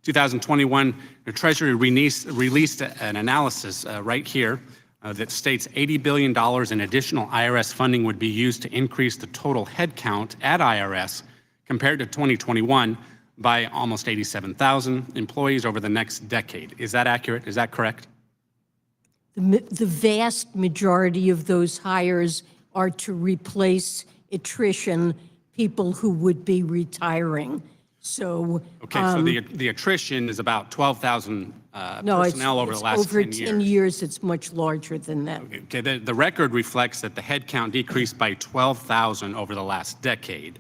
2021, the Treasury released an analysis right here that states $80 billion in additional IRS funding would be used to increase the total headcount at IRS compared to 2021 by almost 87,000 employees over the next decade. Is that accurate? Is that correct? The vast majority of those hires are to replace attrition, people who would be retiring. So okay, so the attrition is about 12,000 no, personnel over the last 10 years. Over 10 years, it's much larger than that. Okay, the record reflects that the headcount decreased by 12,000 over the last decade.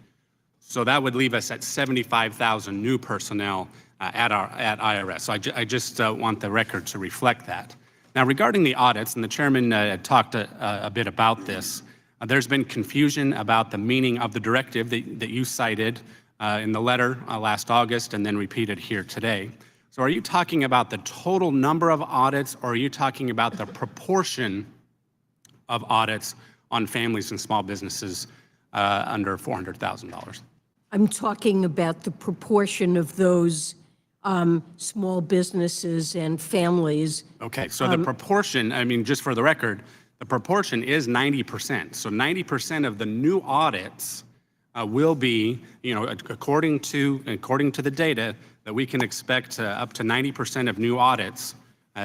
So that would leave us at 75,000 new personnel at IRS. So I just want the record to reflect that. Now, regarding the audits, and the chairman talked a bit about this, there's been confusion about the meaning of the directive that you cited in the letter last August and then repeated here today. So are you talking about the total number of audits, or are you talking about the proportion of audits on families and small businesses under $400,000? I'm talking about the proportion of those small businesses and families. Okay, so the proportion, I mean, just for the record, the proportion is 90%. So 90% of the new audits will be, according to the data, that we can expect up to 90% of new audits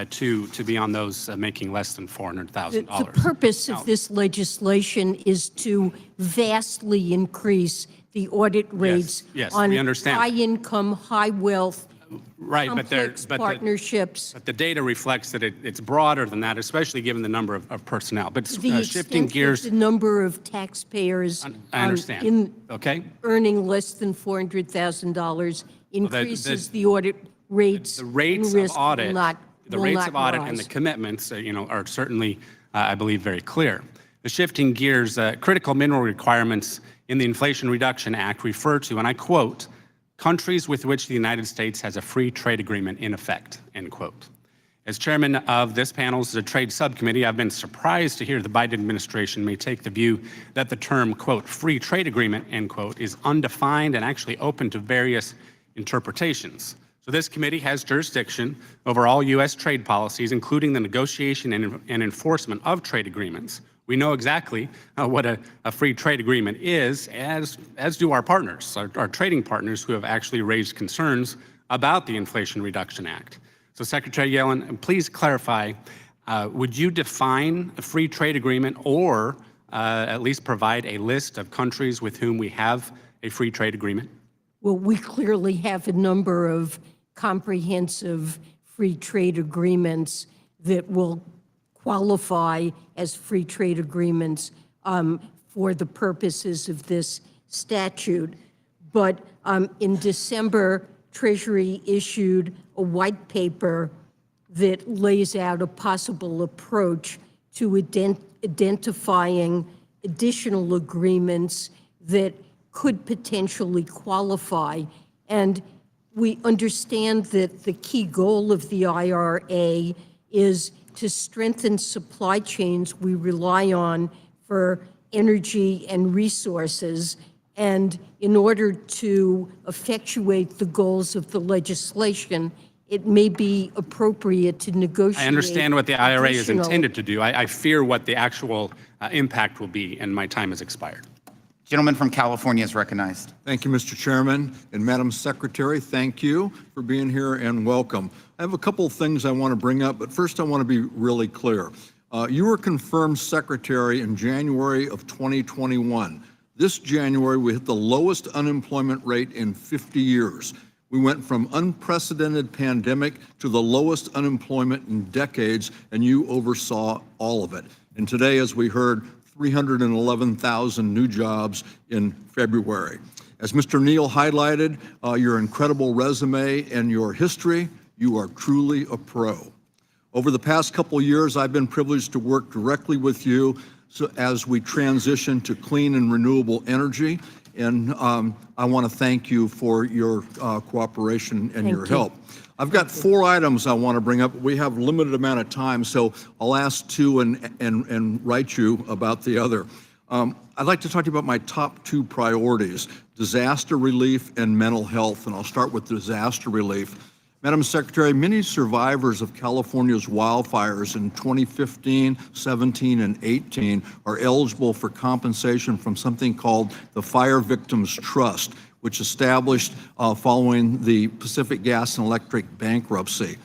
to be on those making less than $400,000. The purpose of this legislation is to vastly increase the audit rates on we understand. high income, high wealth, right, complex partnerships. But the data reflects that it's broader than that, especially given the number of personnel. But The shifting extent gears, that the number of taxpayers I understand. Okay, earning less than $400,000 increases the audit rates. the rates and of risk audit, will not and the rise. commitments, are certainly, I believe, very clear. The shifting gears, critical mineral requirements in the Inflation Reduction Act refer to, and I quote, countries with which the United States has a free trade agreement in effect, end quote. As chairman of this panel's trade subcommittee, I've been surprised to hear the Biden administration may take the view that the term, quote, free trade agreement, end quote, is undefined and actually open to various interpretations. So this committee has jurisdiction over all U.S. trade policies, including the negotiation and enforcement of trade agreements. We know exactly what a free trade agreement is, as do our partners, our trading partners, who have actually raised concerns about the Inflation Reduction Act. So Secretary Yellen, please clarify, would you define a free trade agreement, or at least provide a list of countries with whom we have a free trade agreement? Well, we clearly have a number of comprehensive free trade agreements that will qualify as free trade agreements for the purposes of this statute. But in December, Treasury issued a white paper that lays out a possible approach to identifying additional agreements that could potentially qualify. And we understand that the key goal of the IRA is to strengthen supply chains we rely on for energy and resources. And in order to effectuate the goals of the legislation, it may be appropriate to negotiate. I understand what the IRA is additional- intended to do. I fear what the actual impact will be, and my time has expired. Gentleman from California is recognized. Thank you, Mr. Chairman. And Madam Secretary, thank you for being here and welcome. I have a couple of things I want to bring up, but first I want to be really clear. You were confirmed Secretary in January of 2021. This January, we hit the lowest unemployment rate in 50 years. We went from unprecedented pandemic to the lowest unemployment in decades, and you oversaw all of it. And today, as we heard, 311,000 new jobs in February. As Mr. Neal highlighted, your incredible resume and your history, you are truly a pro. Over the past couple years, I've been privileged to work directly with you so as we transition to clean and renewable energy. And I want to thank you for your cooperation and your help. I've got 4 items I want to bring up. We have a limited amount of time, so I'll ask 2 and write you about the other. I'd like to talk to you about my top 2 priorities, disaster relief and mental health, and I'll start with disaster relief. Madam Secretary, many survivors of California's wildfires in 2015, 17, and 18 are eligible for compensation from something called the Fire Victims Trust, which established following the Pacific Gas and Electric bankruptcy.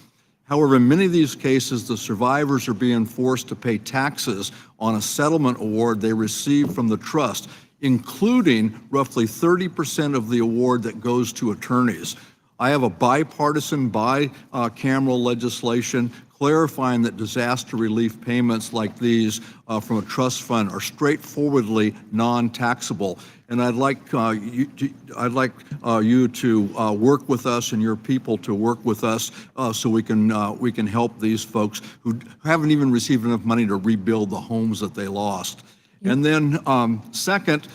However, in many of these cases, the survivors are being forced to pay taxes on a settlement award they received from the trust, including roughly 30% of the award that goes to attorneys. I have a bipartisan, bicameral legislation clarifying that disaster relief payments like these from a trust fund are straightforwardly non-taxable. And I'd like you to work with us and your people to work with us so we can help these folks who haven't even received enough money to rebuild the homes that they lost. And then second,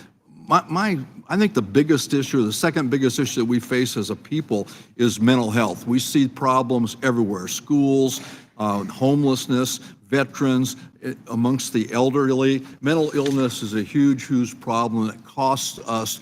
I think the biggest issue, the second biggest issue that we face as a people is mental health. We see problems everywhere, schools, homelessness, veterans, amongst the elderly. Mental illness is a huge problem that costs us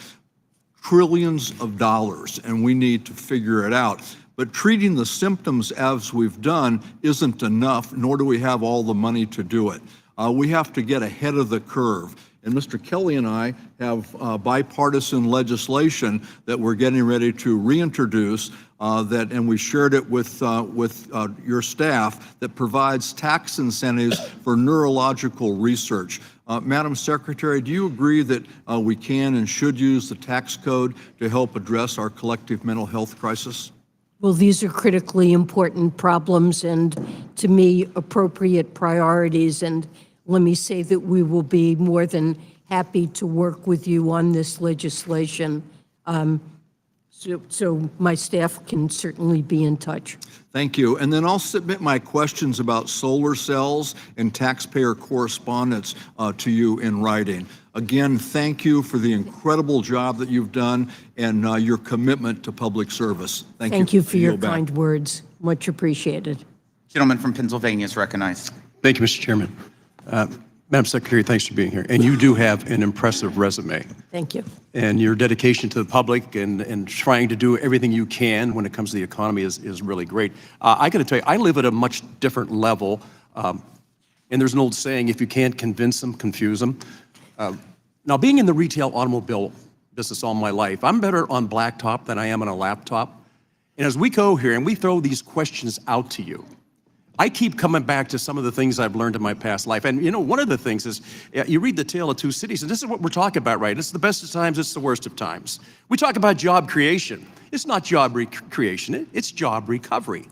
trillions of dollars, and we need to figure it out. But treating the symptoms as we've done isn't enough, nor do we have all the money to do it. We have to get ahead of the curve. And Mr. Kelly and I have bipartisan legislation that we're getting ready to reintroduce and we shared it with your staff, that provides tax incentives for neurological research. Madam Secretary, do you agree that we can and should use the tax code to help address our collective mental health crisis? Well, these are critically important problems and, to me, appropriate priorities. And let me say that we will be more than happy to work with you on this legislation. So my staff can certainly be in touch. Thank you. And then I'll submit my questions about solar cells and taxpayer correspondence to you in writing. Again, thank you for the incredible job that you've done and your commitment to public service. Thank you for your kind words. Much appreciated. Gentleman from Pennsylvania is recognized. Thank you, Mr. Chairman. Madam Secretary, thanks for being here. And you do have an impressive resume. Thank you. And your dedication to the public and trying to do everything you can when it comes to the economy is really great. I got to tell you, I live at a much different level. And there's an old saying, if you can't convince them, confuse them. Now, being in the retail automobile business all my life, I'm better on blacktop than I am on a laptop. And as we go here and we throw these questions out to you, I keep coming back to some of the things I've learned in my past life. And you know, one of the things is, you read The Tale of Two Cities, and this is what we're talking about, right? It's the best of times, it's the worst of times. We talk about job creation. It's not job creation, it's job recovery.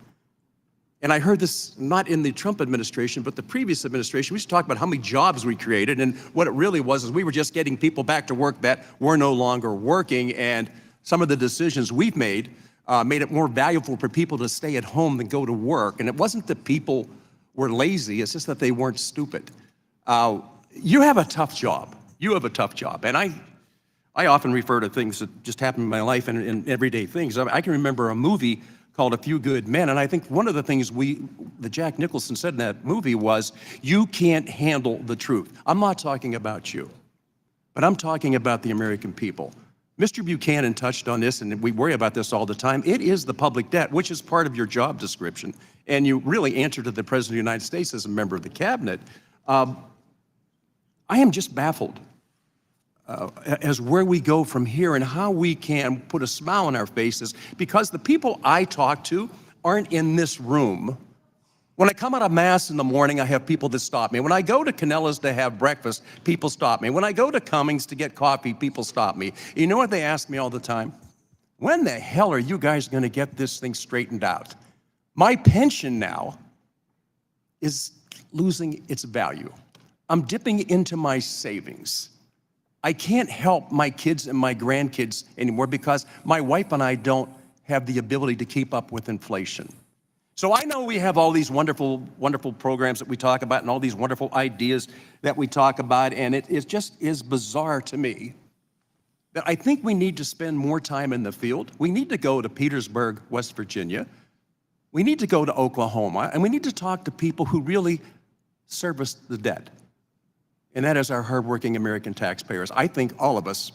And I heard this not in the Trump administration, but the previous administration. We used to talk about how many jobs we created, and what it really was is we were just getting people back to work that were no longer working, and some of the decisions we've made it more valuable for people to stay at home than go to work. And it wasn't that people were lazy, it's just that they weren't stupid. You have a tough job. You have a tough job. And I often refer to things that just happened in my life and everyday things. I can remember a movie called A Few Good Men, and I think one of the things that Jack Nicholson said in that movie was, you can't handle the truth. I'm not talking about you, but I'm talking about the American people. Mr. Buchanan touched on this, and we worry about this all the time. It is the public debt, which is part of your job description. And you really answer to the President of the United States as a member of the cabinet. I am just baffled as where we go from here and how we can put a smile on our faces, because the people I talk to aren't in this room. When I come out of Mass in the morning, I have people that stop me. When I go to Canella's to have breakfast, people stop me. When I go to Cummings to get coffee, people stop me. You know what they ask me all the time? When the hell are you guys going to get this thing straightened out? My pension now is losing its value. I'm dipping into my savings. I can't help my kids and my grandkids anymore because my wife and I don't have the ability to keep up with inflation. So I know we have all these wonderful, wonderful programs that we talk about and all these wonderful ideas that we talk about, and it just is bizarre to me that I think we need to spend more time in the field. We need to go to Petersburg, West Virginia. We need to go to Oklahoma, and we need to talk to people who really service the debt. And that is our hardworking American taxpayers. I think all of us,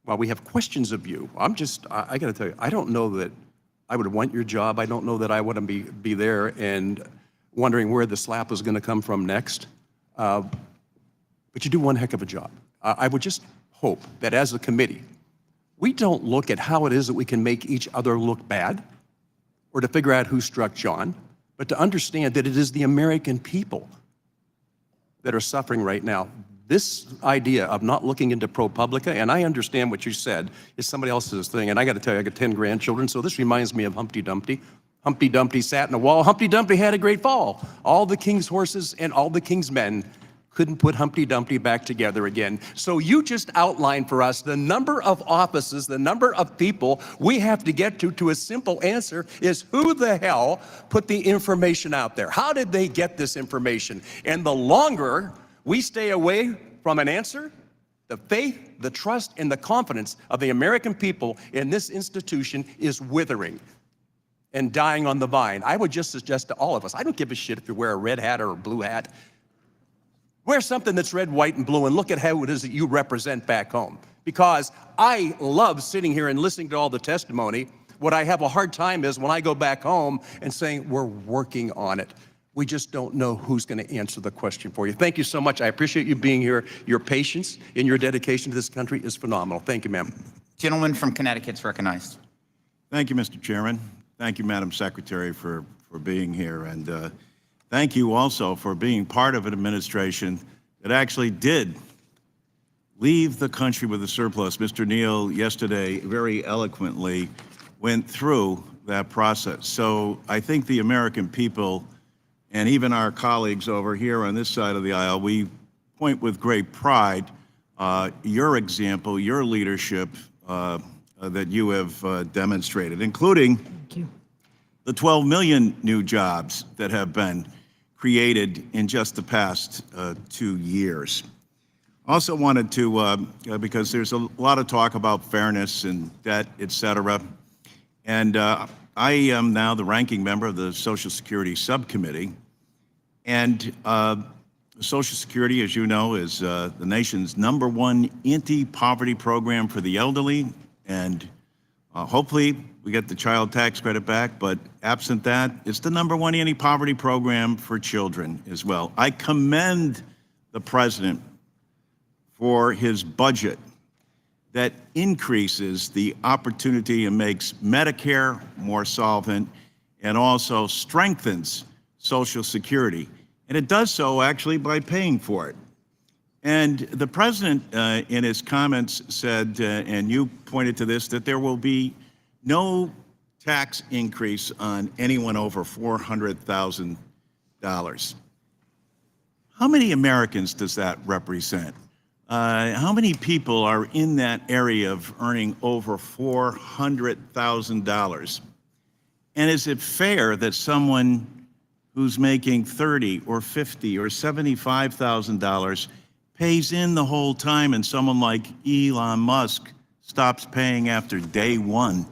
while we have questions of you, I got to tell you, I don't know that I would want your job. I don't know that I wouldn't be there and wondering where the slap is going to come from next. But you do one heck of a job. I would just hope that as a committee, we don't look at how it is that we can make each other look bad or to figure out who struck John, but to understand that it is the American people that are suffering right now. This idea of not looking into ProPublica, and I understand what you said, is somebody else's thing, and I got to tell you, I got 10 grandchildren, so this reminds me of Humpty Dumpty. Humpty Dumpty sat in a wall. Humpty Dumpty had a great fall. All the king's horses and all the king's men couldn't put Humpty Dumpty back together again. So you just outlined for us the number of offices, the number of people we have to get to a simple answer is who the hell put the information out there? How did they get this information? And the longer we stay away from an answer, the faith, the trust, and the confidence of the American people in this institution is withering and dying on the vine. I would just suggest to all of us, I don't give a shit if you wear a red hat or a blue hat. Wear something that's red, white, and blue and look at how it is that you represent back home. Because I love sitting here and listening to all the testimony. What I have a hard time is when I go back home and saying, we're working on it. We just don't know who's going to answer the question for you. Thank you so much. I appreciate you being here. Your patience and your dedication to this country is phenomenal. Thank you, ma'am. Gentleman from Connecticut's recognized. Thank you, Mr. Chairman. Thank you, Madam Secretary, for being here. And thank you also for being part of an administration that actually did leave the country with a surplus. Mr. Neal yesterday very eloquently went through that process. So I think the American people and even our colleagues over here on this side of the aisle, we point with great pride your example, your leadership that you have demonstrated, including the 12 million new jobs that have been created in just the past 2 years. Also wanted to, because there's a lot of talk about fairness and debt, et cetera, and I am now the ranking member of the Social Security Subcommittee, and Social Security, as you know, is the nation's #1 anti-poverty program for the elderly, and hopefully we get the child tax credit back, but absent that, it's the #1 anti-poverty program for children as well. I commend the president for his budget that increases the opportunity and makes Medicare more solvent and also strengthens Social Security. And it does so actually by paying for it. And the president in his comments said, and you pointed to this, that there will be no tax increase on anyone over $400,000. How many Americans does that represent? How many people are in that area of earning over $400,000? And is it fair that someone who's making $30,000 or $50,000 or $75,000 pays in the whole time, and someone like Elon Musk stops paying after day one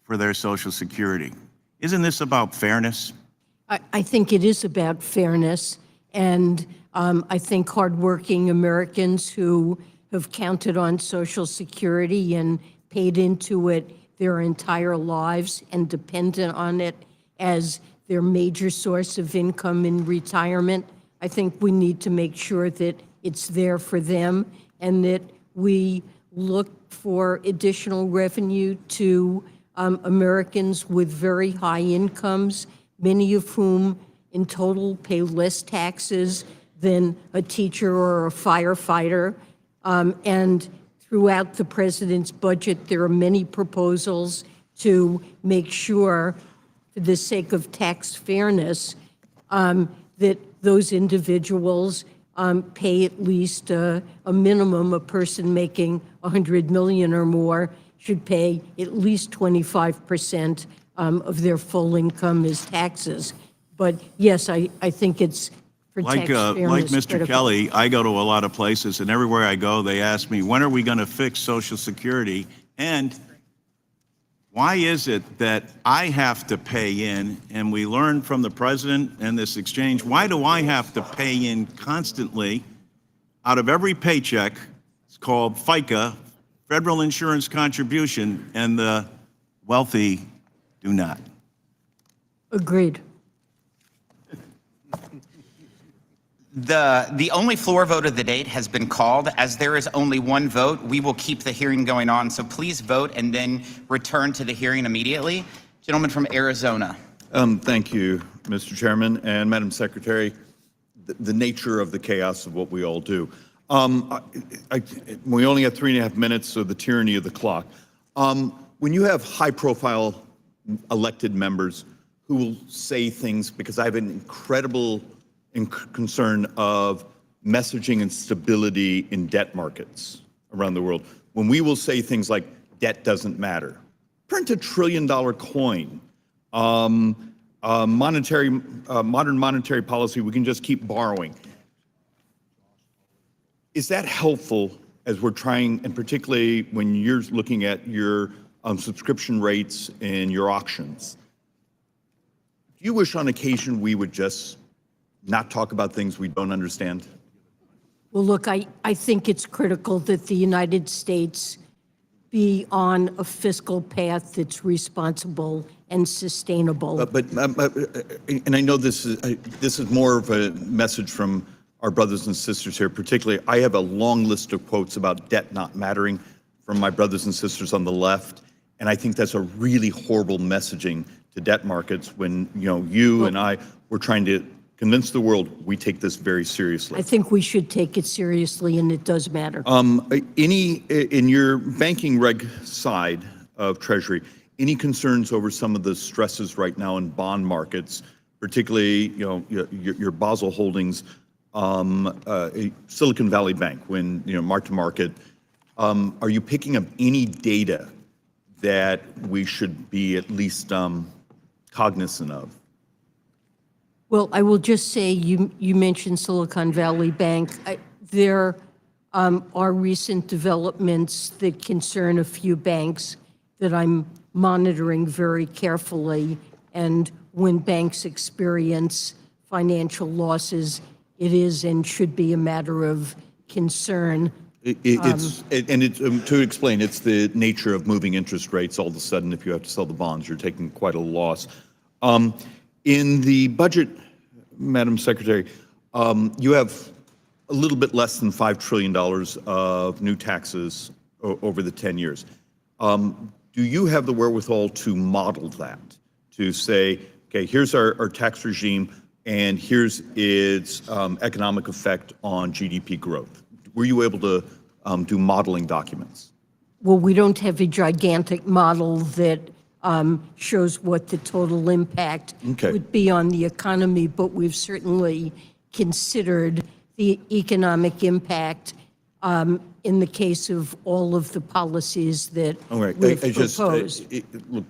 for their Social Security? Isn't this about fairness? I think it is about fairness, and I think hardworking Americans who have counted on Social Security and paid into it their entire lives and dependent on it as their major source of income in retirement, I think we need to make sure that it's there for them and that we look for additional revenue to Americans with very high incomes, many of whom in total pay less taxes than a teacher or a firefighter. And throughout the president's budget, there are many proposals to make sure, for the sake of tax fairness, that those individuals pay at least a minimum. A person making $100 million or more should pay at least 25% of their full income as taxes. But yes, I think it's for Like taxpayers Mr. critical. Kelly, I go to a lot of places, and everywhere I go, they ask me, when are we going to fix Social Security? And why is it that I have to pay in, and we learned from the president and this exchange, why do I have to pay in constantly out of every paycheck? It's called FICA, Federal Insurance Contribution, and the wealthy do not. Agreed. The only floor vote of the date has been called. As there is only one vote, we will keep the hearing going on. So please vote and then return to the hearing immediately. Gentleman from Arizona. Thank you, Mr. Chairman and Madam Secretary. The nature of the chaos of what we all do. We only have 3.5 minutes, so the tyranny of the clock. When you have high-profile elected members who will say things, because I have an incredible concern of messaging and stability in debt markets around the world. When we will say things like, debt doesn't matter, print $1 trillion coin, modern monetary policy, we can just keep borrowing. Is that helpful as we're trying, and particularly when you're looking at your subscription rates and your auctions? Do you wish on occasion we would just not talk about things we don't understand? Well, look, I think it's critical that the United States be on a fiscal path that's responsible and sustainable. And I know this is more of a message from our brothers and sisters here. Particularly, I have a long list of quotes about debt not mattering from my brothers and sisters on the left, and I think that's a really horrible messaging to debt markets when you and I were trying to convince the world we take this very seriously. I think we should take it seriously, and it does matter. In your banking reg side of Treasury, any concerns over some of the stresses right now in bond markets, particularly your Basel holdings, Silicon Valley Bank, when mark to market? Are you picking up any data that we should be at least cognizant of? Well, I will just say you mentioned Silicon Valley Bank. There are recent developments that concern a few banks that I'm monitoring very carefully. And when banks experience financial losses, it is and should be a matter of concern. To explain, it's the nature of moving interest rates. All of a sudden, if you have to sell the bonds, you're taking quite a loss. In the budget, Madam Secretary, you have a little bit less than $5 trillion of new taxes over the 10 years. Do you have the wherewithal to model that, to say, okay, here's our tax regime, and here's its economic effect on GDP growth? Were you able to do modeling documents? Well, we don't have a gigantic model that shows what the total impact would be on the economy, but we've certainly considered the economic impact in the case of all of the policies that we've proposed. Look,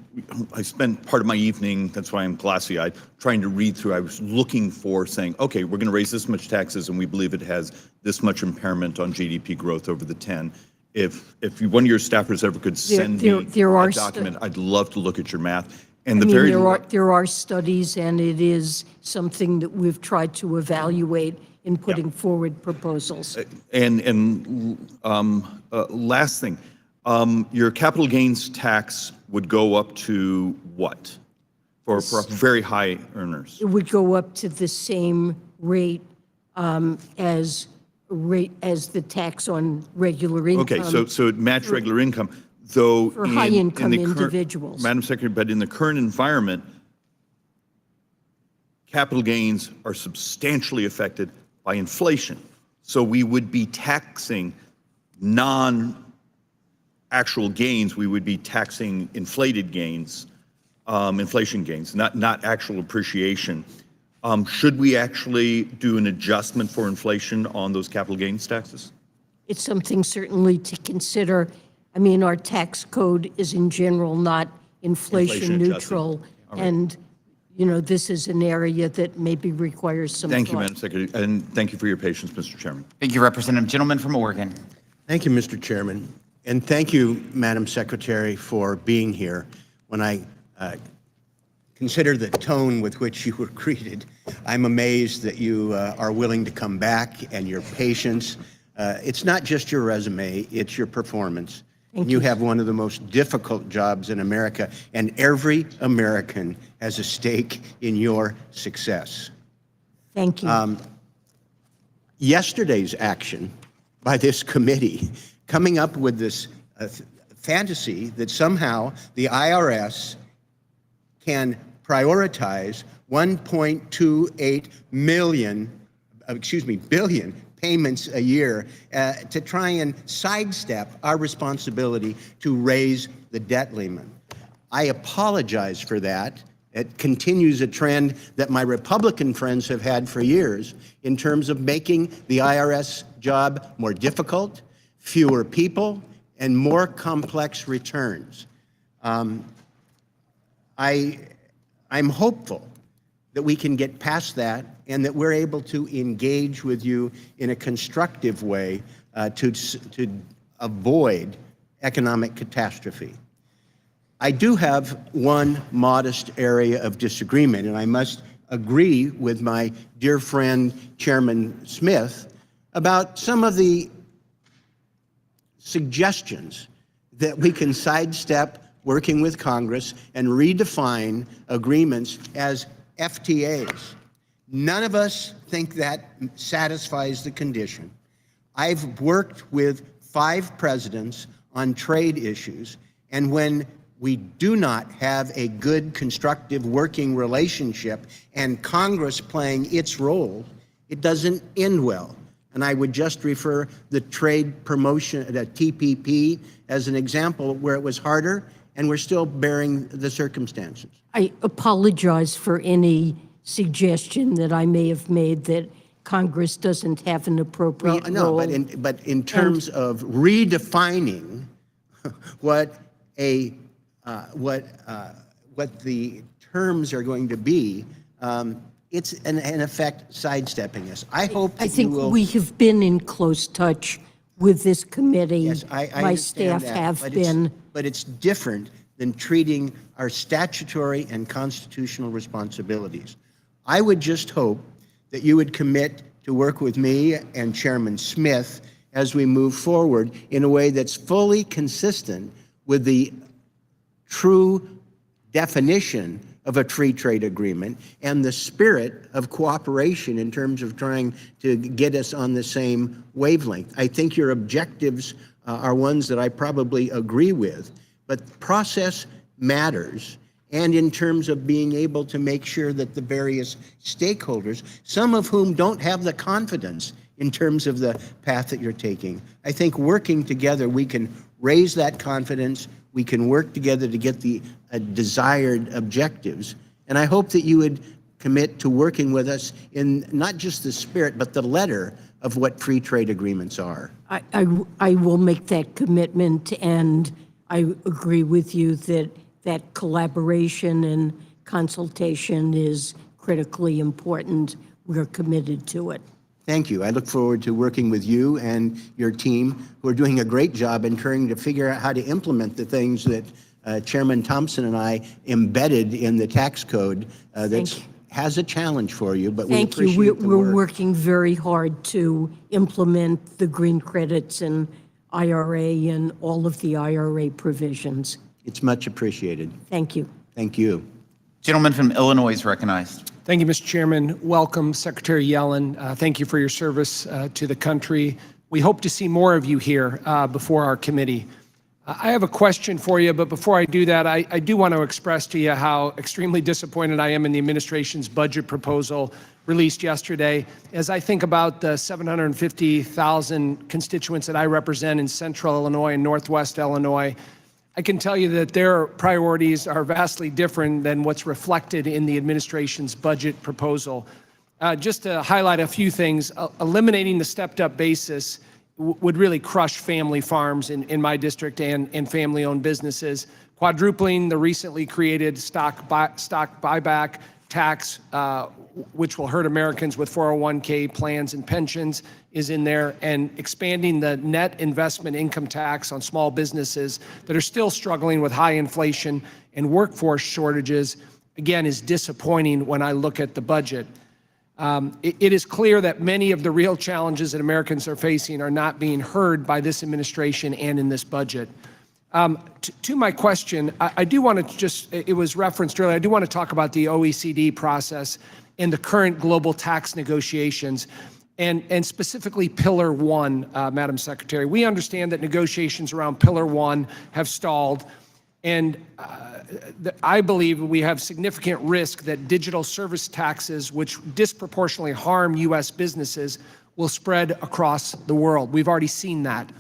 I spent part of my evening, that's why I'm glassy-eyed, trying to read through. I was looking for saying, okay, we're going to raise this much taxes, and we believe it has this much impairment on GDP growth over the 10. If one of your staffers ever could send me a document, I'd love to look at your math. And there are studies, and it is something that we've tried to evaluate in putting forward proposals. Last thing, your capital gains tax would go up to what for very high earners? It would go up to the same rate as the tax on regular income. Okay, so it match regular income, though for high-income individuals. Madam Secretary, but in the current environment, capital gains are substantially affected by inflation. So we would be taxing non-actual gains. We would be taxing inflated gains, inflation gains, not actual appreciation. Should we actually do an adjustment for inflation on those capital gains taxes? It's something certainly to consider. I mean, our tax code is in general not inflation adjusted. neutral. All right. And, you know, this is an area that maybe requires some Thank you, thought. Madam Secretary, and thank you for your patience, Mr. Chairman. Thank you, Representative. Gentleman from Oregon. Thank you, Mr. Chairman. And thank you, Madam Secretary, for being here. When I consider the tone with which you were greeted, I'm amazed that you are willing to come back and your patience. It's not just your resume, it's your performance. You have one of the most difficult jobs in America, and every American has a stake in your success. Thank you. Yesterday's action by this committee, coming up with this fantasy that somehow the IRS can prioritize 1.28 billion payments a year to try and sidestep our responsibility to raise the debt limit. I apologize for that. It continues a trend that my Republican friends have had for years in terms of making the IRS job more difficult, fewer people, and more complex returns. I'm hopeful that we can get past that and that we're able to engage with you in a constructive way to avoid economic catastrophe. I do have one modest area of disagreement, and I must agree with my dear friend, Chairman Smith, about some of the suggestions that we can sidestep working with Congress and redefine agreements as FTAs. None of us think that satisfies the condition. I've worked with 5 presidents on trade issues, and when we do not have a good, constructive working relationship and Congress playing its role, it doesn't end well. And I would just refer the trade promotion, the TPP, as an example where it was harder, and we're still bearing the circumstances. I apologize for any suggestion that I may have made that Congress doesn't have an appropriate role. But in terms of redefining what the terms are going to be, it's in effect sidestepping us. I hope that I think you will. we have been in close touch with this committee. Yes, I My understand staff that, have but been. But it's different than treating our statutory and constitutional responsibilities. I would just hope that you would commit to work with me and Chairman Smith as we move forward in a way that's fully consistent with the true definition of a free trade agreement and the spirit of cooperation in terms of trying to get us on the same wavelength. I think your objectives are ones that I probably agree with, but process matters. And in terms of being able to make sure that the various stakeholders, some of whom don't have the confidence in terms of the path that you're taking, I think working together we can raise that confidence. We can work together to get the desired objectives. And I hope that you would commit to working with us in not just the spirit, but the letter of what free trade agreements are. I will make that commitment, and I agree with you that collaboration and consultation is critically important. We're committed to it. Thank you. I look forward to working with you and your team, who are doing a great job in trying to figure out how to implement the things that Chairman Thompson and I embedded in the tax code that has a challenge for you, but we appreciate the work. We're working very hard to implement the green credits and IRA and all of the IRA provisions. It's much appreciated. Thank you. Thank you. Gentleman from Illinois is recognized. Thank you, Mr. Chairman. Welcome, Secretary Yellen. Thank you for your service to the country. We hope to see more of you here before our committee. I have a question for you, but before I do that, I do want to express to you how extremely disappointed I am in the administration's budget proposal released yesterday. As I think about the 750,000 constituents that I represent in Central Illinois and Northwest Illinois, I can tell you that their priorities are vastly different than what's reflected in the administration's budget proposal. Just to highlight a few things, eliminating the stepped-up basis would really crush family farms in my district and family-owned businesses. quadrupling the recently created stock buyback tax, which will hurt Americans with 401k plans and pensions, is in there, and expanding the net investment income tax on small businesses that are still struggling with high inflation and workforce shortages, again, is disappointing when I look at the budget. It is clear that many of the real challenges that Americans are facing are not being heard by this administration and in this budget. To my question, I do want to just, it was referenced earlier, I do want to talk about the OECD process and the current global tax negotiations, and specifically Pillar 1, Madam Secretary. We understand that negotiations around Pillar 1 have stalled, and I believe we have significant risk that digital service taxes, which disproportionately harm U.S. businesses, will spread across the world. We've already seen that.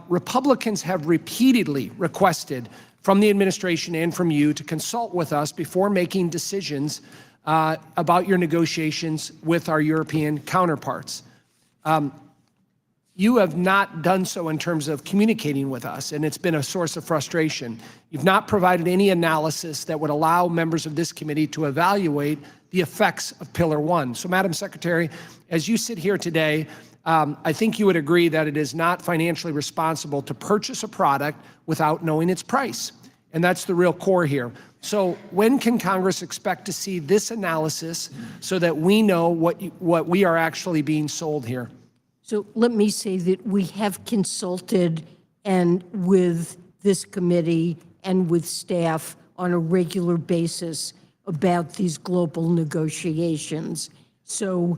Republicans have repeatedly requested from the administration and from you to consult with us before making decisions about your negotiations with our European counterparts. You have not done so in terms of communicating with us, and it's been a source of frustration. You've not provided any analysis that would allow members of this committee to evaluate the effects of Pillar 1. So, Madam Secretary, as you sit here today, I think you would agree that it is not financially responsible to purchase a product without knowing its price. And that's the real core here. So when can Congress expect to see this analysis so that we know what we are actually being sold here? So let me say that we have consulted and with this committee and with staff on a regular basis about these global negotiations. So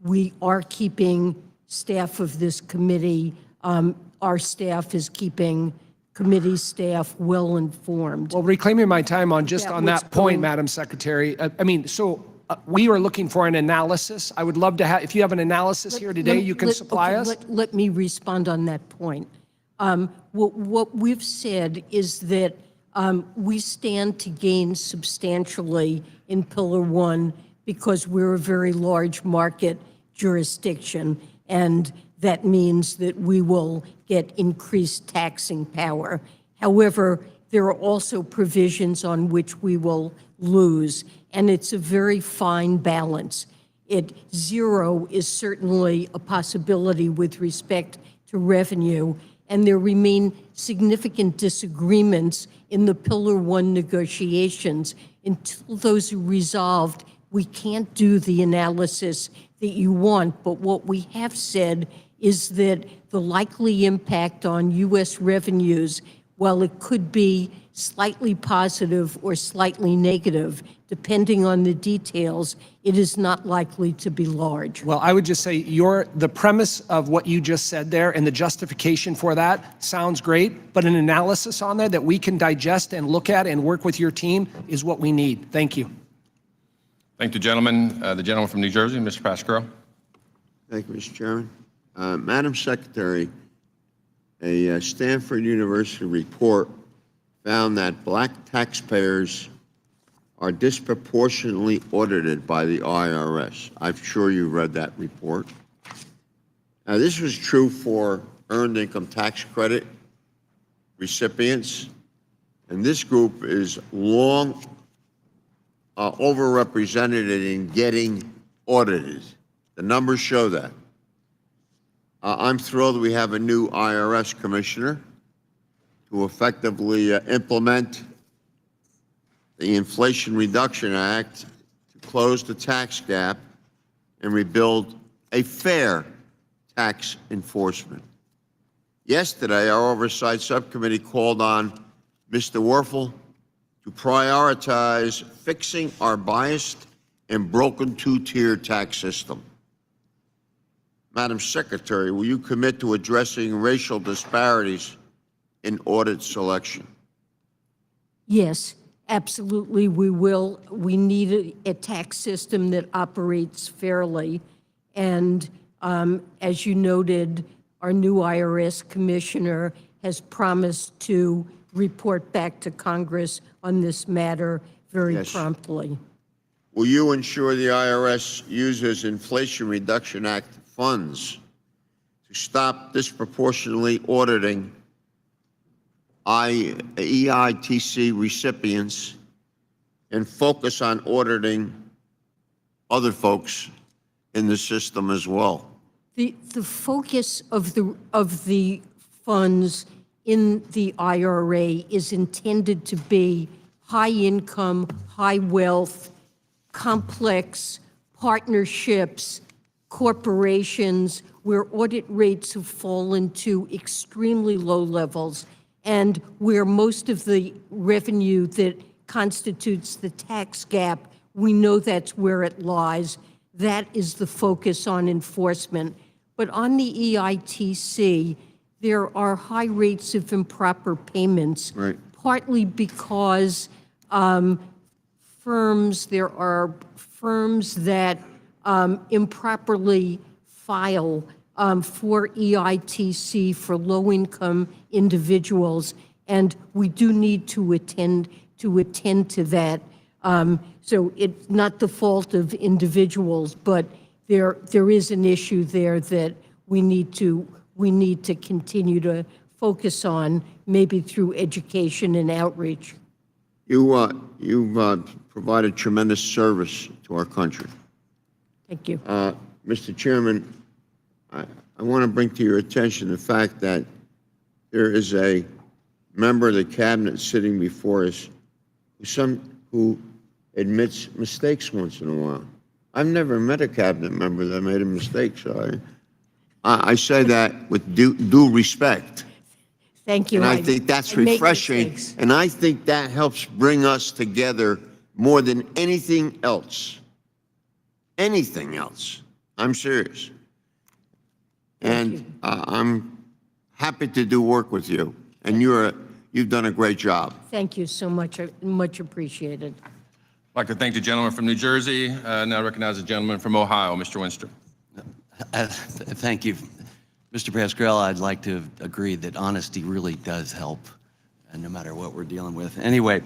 we are keeping staff of this committee, our staff is keeping committee staff well informed. Well, reclaiming my time on just on that point, Madam Secretary, we are looking for an analysis. I would love to have, if you have an analysis here today, you can supply us. Let me respond on that point. What we've said is that we stand to gain substantially in Pillar 1 because we're a very large market jurisdiction, and that means that we will get increased taxing power. However, there are also provisions on which we will lose, and it's a very fine balance. Zero is certainly a possibility with respect to revenue, and there remain significant disagreements in the Pillar 1 negotiations. Until those are resolved, we can't do the analysis that you want, but what we have said is that the likely impact on U.S. revenues, while it could be slightly positive or slightly negative, depending on the details, it is not likely to be large. Well, I would just say the premise of what you just said there and the justification for that sounds great, but an analysis on that we can digest and look at and work with your team is what we need. Thank you. Thank the gentleman. The gentleman from New Jersey, Mr. Pascaro. Thank you, Mr. Chairman. Madam Secretary, a Stanford University report found that black taxpayers are disproportionately audited by the IRS. I'm sure you read that report. Now, this was true for earned income tax credit recipients, and this group is long overrepresented in getting audited. The numbers show that. I'm thrilled we have a new IRS commissioner to effectively implement the Inflation Reduction Act to close the tax gap and rebuild a fair tax enforcement. Yesterday, our Oversight Subcommittee called on Mr. Werfel to prioritize fixing our biased and broken two-tier tax system. Madam Secretary, will you commit to addressing racial disparities in audit selection? Yes, absolutely, we will. We need a tax system that operates fairly. And as you noted, our new IRS commissioner has promised to report back to Congress on this matter very promptly. Will you ensure the IRS uses Inflation Reduction Act funds to stop disproportionately auditing EITC recipients and focus on auditing other folks in the system as well? The focus of the funds in the IRA is intended to be high income, high wealth, complex partnerships, corporations where audit rates have fallen to extremely low levels, and where most of the revenue that constitutes the tax gap, we know that's where it lies. That is the focus on enforcement. But on the EITC, there are high rates of improper payments, Right. partly because there are firms that improperly file for EITC for low-income individuals, and we do need to attend to that. So it's not the fault of individuals, but there is an issue there that we need to continue to focus on, maybe through education and outreach. You've provided tremendous service to our country. Thank you. Mr. Chairman, I want to bring to your attention the fact that there is a member of the cabinet sitting before us who admits mistakes once in a while. I've never met a cabinet member that made a mistake, so I say that with due respect. Thank you. And I think that's I make refreshing, mistakes. and I think that helps bring us together more than anything else. Anything else. I'm serious. And I'm happy to do work with you, and you've done a great job. Thank you so much. Much appreciated. I'd like to thank the gentleman from New Jersey. Now recognize the gentleman from Ohio, Mr. Winster. Thank you. Mr. Pascrell, I'd like to agree that honesty really does help, and no matter what we're dealing with. Anyway,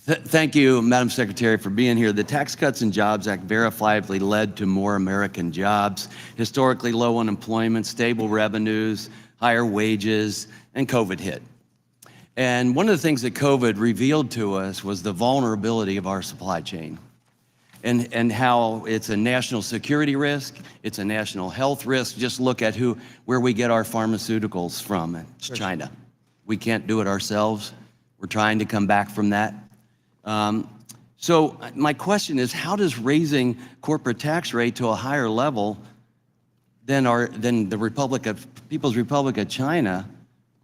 thank you, Madam Secretary, for being here. The Tax Cuts and Jobs Act verifiably led to more American jobs, historically low unemployment, stable revenues, higher wages, and COVID hit. And one of the things that COVID revealed to us was the vulnerability of our supply chain, and how it's a national security risk, it's a national health risk. Just look at where we get our pharmaceuticals from. It's China. We can't do it ourselves. We're trying to come back from that. So my question is, how does raising corporate tax rate to a higher level than the People's Republic of China,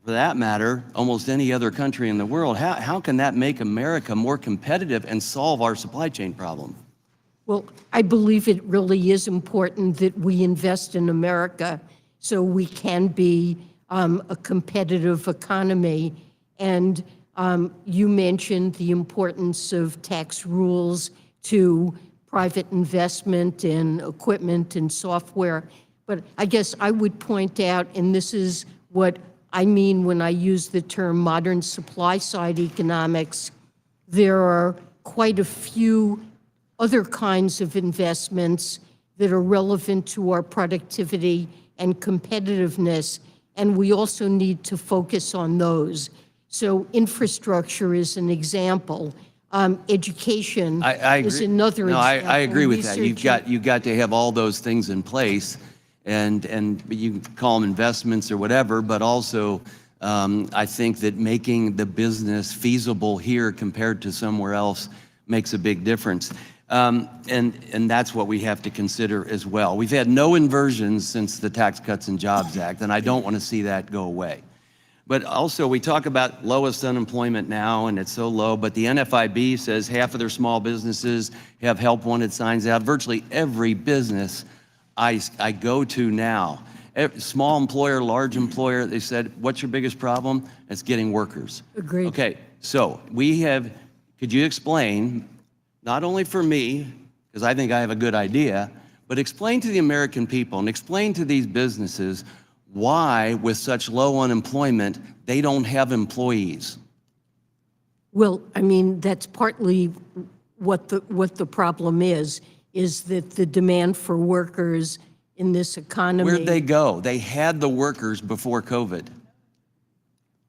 for that matter, almost any other country in the world, how can that make America more competitive and solve our supply chain problem? Well, I believe it really is important that we invest in America so we can be a competitive economy. And you mentioned the importance of tax rules to private investment in equipment and software. But I guess I would point out, and this is what I mean when I use the term modern supply side economics, there are quite a few other kinds of investments that are relevant to our productivity and competitiveness, and we also need to focus on those. So infrastructure is an example. Education is another example. I agree with that. You've got to have all those things in place, and you can call them investments or whatever, but also I think that making the business feasible here compared to somewhere else makes a big difference. And that's what we have to consider as well. We've had no inversions since the Tax Cuts and Jobs Act, and I don't want to see that go away. But also, we talk about lowest unemployment now, and it's so low, but the NFIB says half of their small businesses have help wanted signs out. Virtually every business I go to now, small employer, large employer, they said, what's your biggest problem? It's getting workers. Agreed. Okay, so could you explain, not only for me, because I think I have a good idea, but explain to the American people and explain to these businesses why, with such low unemployment, they don't have employees. Well, I mean, that's partly what the problem is that the demand for workers in this economy. Where'd they go? They had the workers before COVID.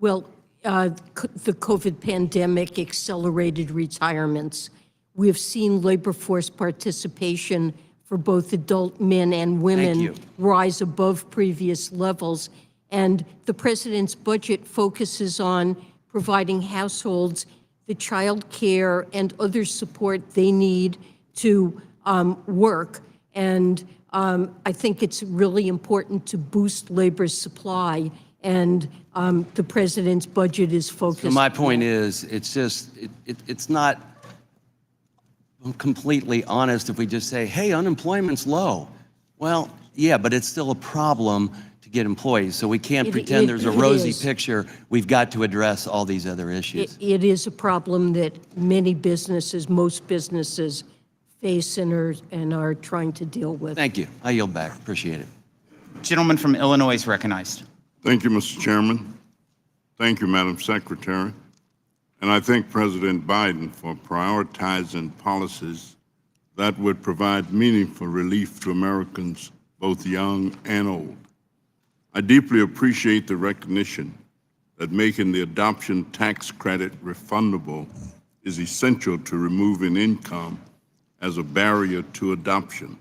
Well, the COVID pandemic accelerated retirements. We have seen labor force participation for both adult men and women rise above previous levels. And the president's budget focuses on providing households the child care and other support they need to work. And I think it's really important to boost labor supply. And the president's budget is focused. So my point is, it's just, it's not completely honest if we just say, hey, unemployment's low. Well, yeah, but it's still a problem to get employees. So we can't pretend there's a rosy picture. We've got to address all these other issues. It is a problem that many businesses, most businesses face and are trying to deal with. Thank you. I yield back. Appreciate it. Gentleman from Illinois is recognized. Thank you, Mr. Chairman. Thank you, Madam Secretary. And I thank President Biden for prioritizing policies that would provide meaningful relief to Americans, both young and old. I deeply appreciate the recognition that making the adoption tax credit refundable is essential to removing income as a barrier to adoption.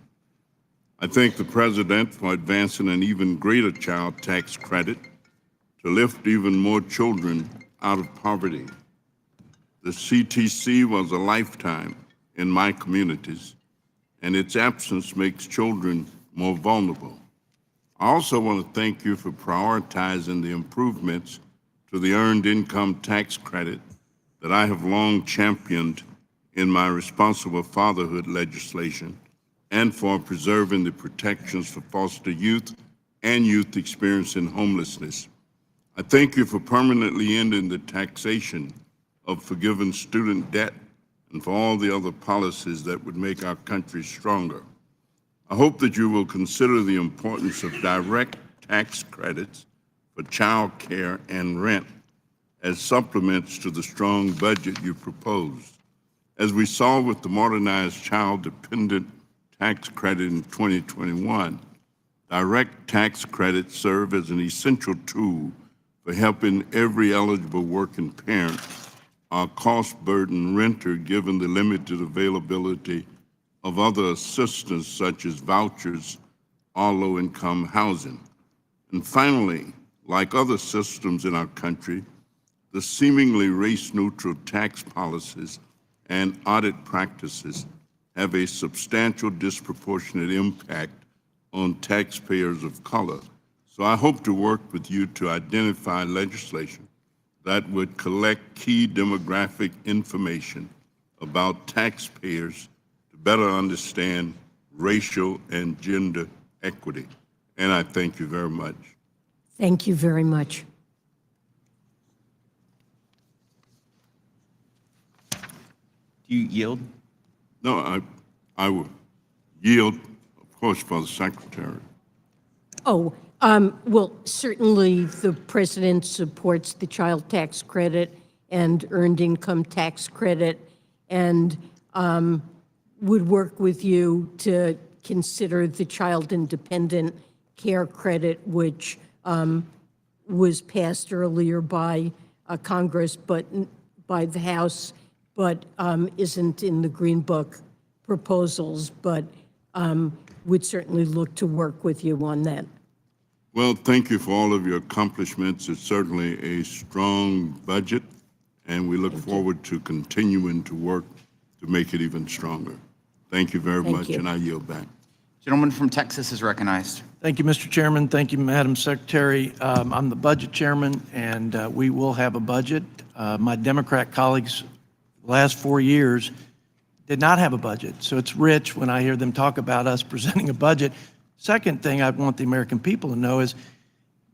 I thank the President for advancing an even greater child tax credit to lift even more children out of poverty. The CTC was a lifetime in my communities, and its absence makes children more vulnerable. I also want to thank you for prioritizing the improvements to the Earned Income Tax Credit that I have long championed in my responsible fatherhood legislation, and for preserving the protections for foster youth and youth experiencing homelessness. I thank you for permanently ending the taxation of forgiven student debt and for all the other policies that would make our country stronger. I hope that you will consider the importance of direct tax credits for child care and rent as supplements to the strong budget you proposed. As we saw with the modernized child-dependent tax credit in 2021, direct tax credits serve as an essential tool for helping every eligible working parent or cost-burdened renter given the limited availability of other assistance such as vouchers or low-income housing. And finally, like other systems in our country, the seemingly race-neutral tax policies and audit practices have a substantial disproportionate impact on taxpayers of color. So I hope to work with you to identify legislation that would collect key demographic information about taxpayers to better understand racial and gender equity. And I thank you very much. Thank you very much. Do you yield? No, I will yield, of course, for the Secretary. Oh, well, certainly the president supports the child tax credit and earned income tax credit, and would work with you to consider the child independent care credit, which was passed earlier by Congress, but by the House, but isn't in the Green Book proposals, but would certainly look to work with you on that. Well, thank you for all of your accomplishments. It's certainly a strong budget, and we look forward to continuing to work to make it even stronger. Thank you very much, and I yield back. Gentleman from Texas is recognized. Thank you, Mr. Chairman. Thank you, Madam Secretary. I'm the budget chairman, and we will have a budget. My Democrat colleagues, the last 4 years, did not have a budget. So it's rich when I hear them talk about us presenting a budget. Second thing I want the American people to know is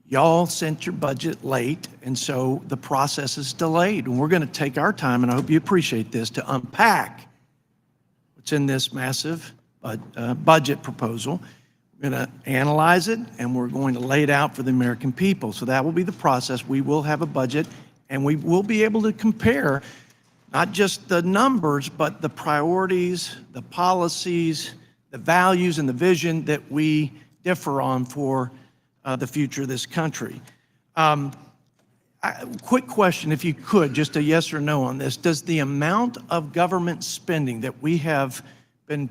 y'all sent your budget late, and so the process is delayed. And we're going to take our time, and I hope you appreciate this, to unpack what's in this massive budget proposal. We're going to analyze it, and we're going to lay it out for the American people. So that will be the process. We will have a budget, and we will be able to compare not just the numbers, but the priorities, the policies, the values, and the vision that we differ on for the future of this country. Quick question, if you could, just a yes or no on this. Does the amount of government spending that we have been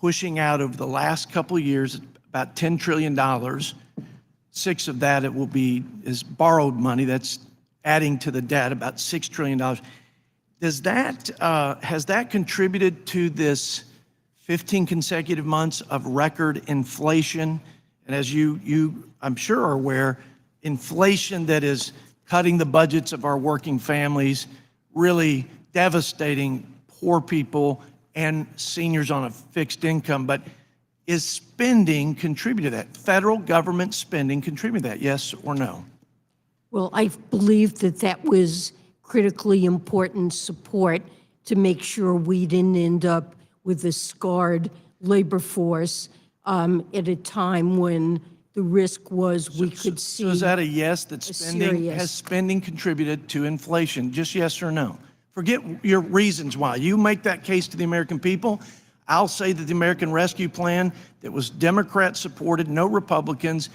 pushing out over the last couple of years, about $10 trillion, six of that is borrowed money, that's adding to the debt, about $6 trillion. Does that, has that contributed to this 15 consecutive months of record inflation? And as you I'm sure are aware, inflation that is cutting the budgets of our working families, really devastating poor people and seniors on a fixed income. But is spending contributed to that? Federal government spending contributed to that, yes or no? Well, I believe that was critically important support to make sure we didn't end up with a scarred labor force at a time when the risk was we could see. So is that a yes, that has spending contributed to inflation? Just yes or no? Forget your reasons why. You make that case to the American people. I'll say that the American Rescue Plan that was Democrat supported, no Republicans,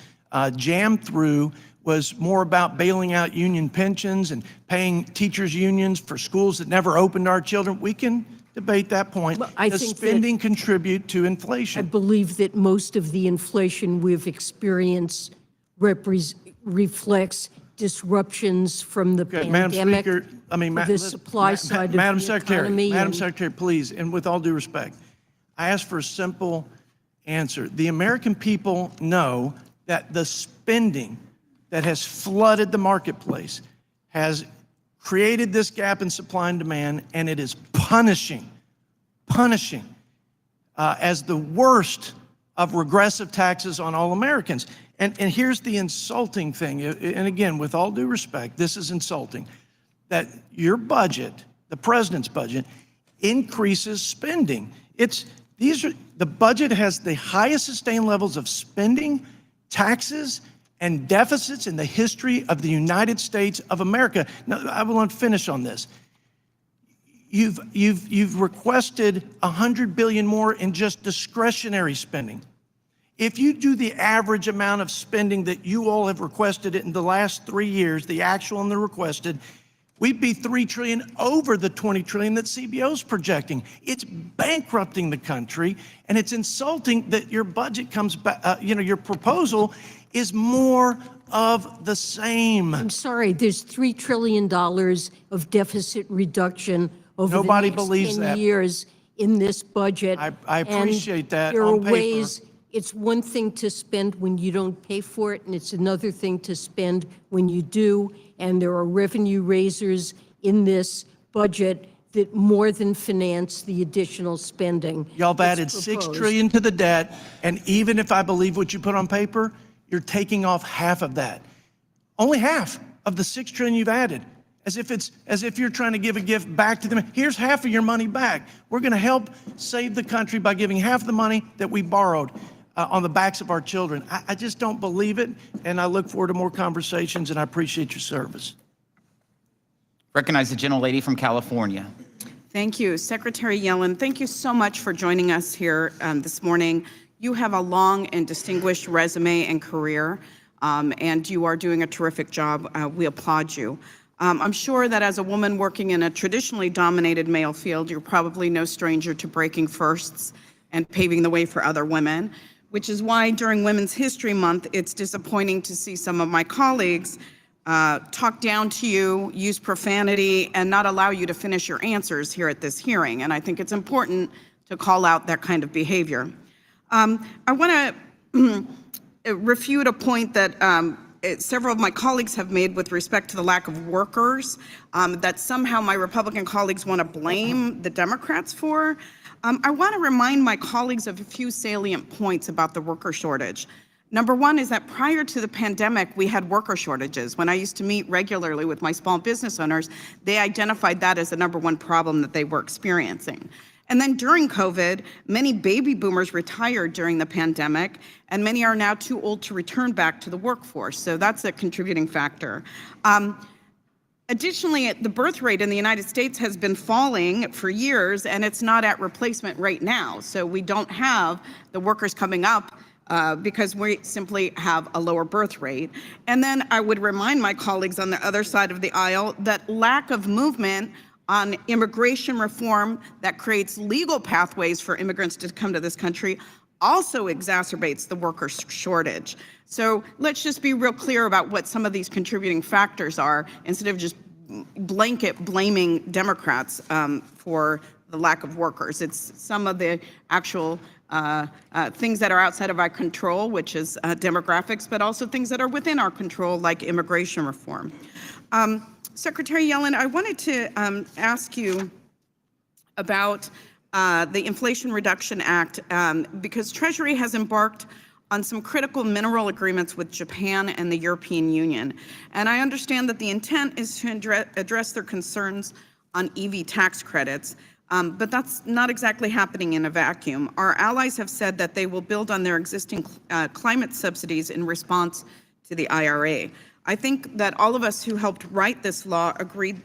jammed through, was more about bailing out union pensions and paying teachers' unions for schools that never opened to our children. We can debate that point. Well, I Does think spending contribute to inflation? I believe that most of the inflation we've experienced reflects disruptions from the pandemic, the supply side of the economy. Madam Secretary, please, and with all due respect, I ask for a simple answer. The American people know that the spending that has flooded the marketplace has created this gap in supply and demand, and it is punishing as the worst of regressive taxes on all Americans. And here's the insulting thing, and again, with all due respect, this is insulting, that your budget, the president's budget, increases spending. The budget has the highest sustained levels of spending, taxes, and deficits in the history of the United States of America. Now, I will finish on this. You've requested $100 billion more in just discretionary spending. If you do the average amount of spending that you all have requested in the last 3 years, the actual and the requested, we'd be $3 trillion over the $20 trillion that CBO's projecting. It's bankrupting the country, and it's insulting that your budget comes back, your proposal is more of the same. I'm sorry, there's $3 trillion of deficit reduction over Nobody the next believes 10 that. years in this budget. I appreciate that There on are paper. ways, it's one thing to spend when you don't pay for it, and it's another thing to spend when you do, and there are revenue raisers in this budget that more than finance the additional spending. Y'all have that's added $6 proposed. trillion to the debt, and even if I believe what you put on paper, you're taking off half of that. Only half of the $6 trillion you've added, as if you're trying to give a gift back to them. Here's half of your money back. We're going to help save the country by giving half the money that we borrowed on the backs of our children. I just don't believe it, and I look forward to more conversations, and I appreciate your service. Recognize the gentlelady from California. Thank you. Secretary Yellen, thank you so much for joining us here this morning. You have a long and distinguished resume and career, and you are doing a terrific job. We applaud you. I'm sure that as a woman working in a traditionally dominated male field, you're probably no stranger to breaking firsts and paving the way for other women, which is why during Women's History Month, it's disappointing to see some of my colleagues talk down to you, use profanity, and not allow you to finish your answers here at this hearing. And I think it's important to call out that kind of behavior. I want to refute a point that several of my colleagues have made with respect to the lack of workers, that somehow my Republican colleagues want to blame the Democrats for. I want to remind my colleagues of a few salient points about the worker shortage. Number one is that prior to the pandemic, we had worker shortages. When I used to meet regularly with my small business owners, they identified that as the number one problem that they were experiencing. And then during COVID, many baby boomers retired during the pandemic, and many are now too old to return back to the workforce. So that's a contributing factor. Additionally, the birth rate in the United States has been falling for years, and it's not at replacement rate now. So we don't have the workers coming up because we simply have a lower birth rate. And then I would remind my colleagues on the other side of the aisle that lack of movement on immigration reform that creates legal pathways for immigrants to come to this country also exacerbates the worker shortage. So let's just be real clear about what some of these contributing factors are instead of just blanket blaming Democrats for the lack of workers. It's some of the actual things that are outside of our control, which is demographics, but also things that are within our control, like immigration reform. Secretary Yellen, I wanted to ask you about the Inflation Reduction Act, because Treasury has embarked on some critical mineral agreements with Japan and the European Union. And I understand that the intent is to address their concerns on EV tax credits, but that's not exactly happening in a vacuum. Our allies have said that they will build on their existing climate subsidies in response to the IRA. I think that all of us who helped write this law agree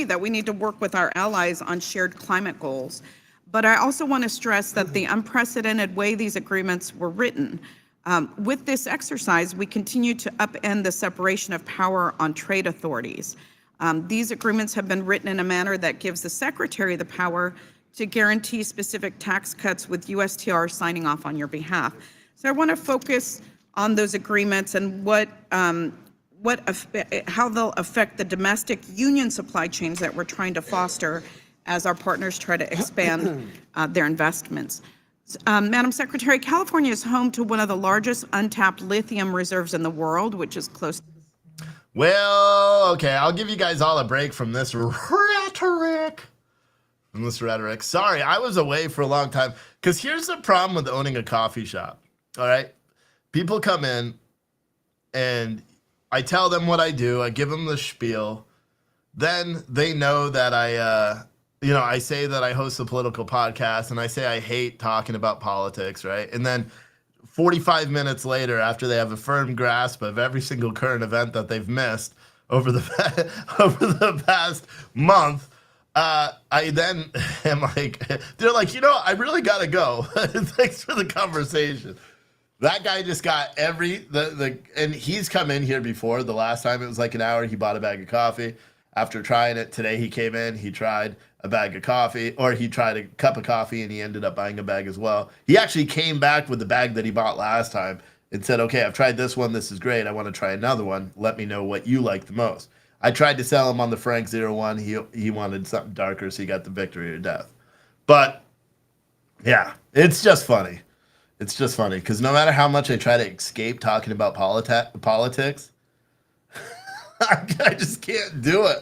that we need to work with our allies on shared climate goals. But I also want to stress that the unprecedented way these agreements were written, with this exercise, we continue to upend the separation of power on trade authorities. These agreements have been written in a manner that gives the Secretary the power to guarantee specific tax cuts with USTR signing off on your behalf. So I want to focus on those agreements and how they'll affect the domestic union supply chains that we're trying to foster as our partners try to expand their investments. Madam Secretary, California is home to one of the largest untapped lithium reserves in the world, which is close to... Well, okay, I'll give you guys all a break from this rhetoric. Sorry, I was away for a long time. Because here's the problem with owning a coffee shop, all right? People come in, and I tell them what I do. I give them the spiel. Then they know that I say that I host a political podcast, and I say I hate talking about politics, right? And then 45 minutes later, after they have a firm grasp of every single current event that they've missed over the past month, I then am like, they're like, I really got to go. Thanks for the conversation. That guy just got and he's come in here before. The last time it was like an hour, he bought a bag of coffee. After trying it today, he came in, he tried a bag of coffee, or he tried a cup of coffee, and he ended up buying a bag as well. He actually came back with the bag that he bought last time and said, okay, I've tried this one. This is great. I want to try another one. Let me know what you like the most. I tried to sell him on the Frank 01. He wanted something darker, so he got the victory or death. But, yeah, it's just funny. It's just funny because no matter how much I try to escape talking about politics, I just can't do it.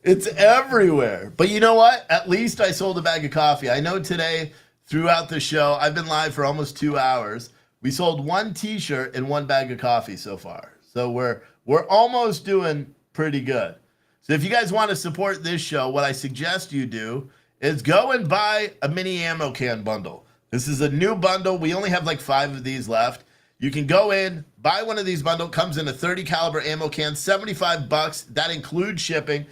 It's everywhere. But you know what? At least I sold a bag of coffee. I know today, throughout the show, I've been live for almost 2 hours. We sold one T-shirt and one bag of coffee so far. So we're almost doing pretty good. So if you guys want to support this show, what I suggest you do is go and buy a mini ammo can bundle. This is a new bundle. We only have like 5 of these left. You can go in, buy one of these bundles. Comes in a 30 caliber ammo can, $75. That includes shipping.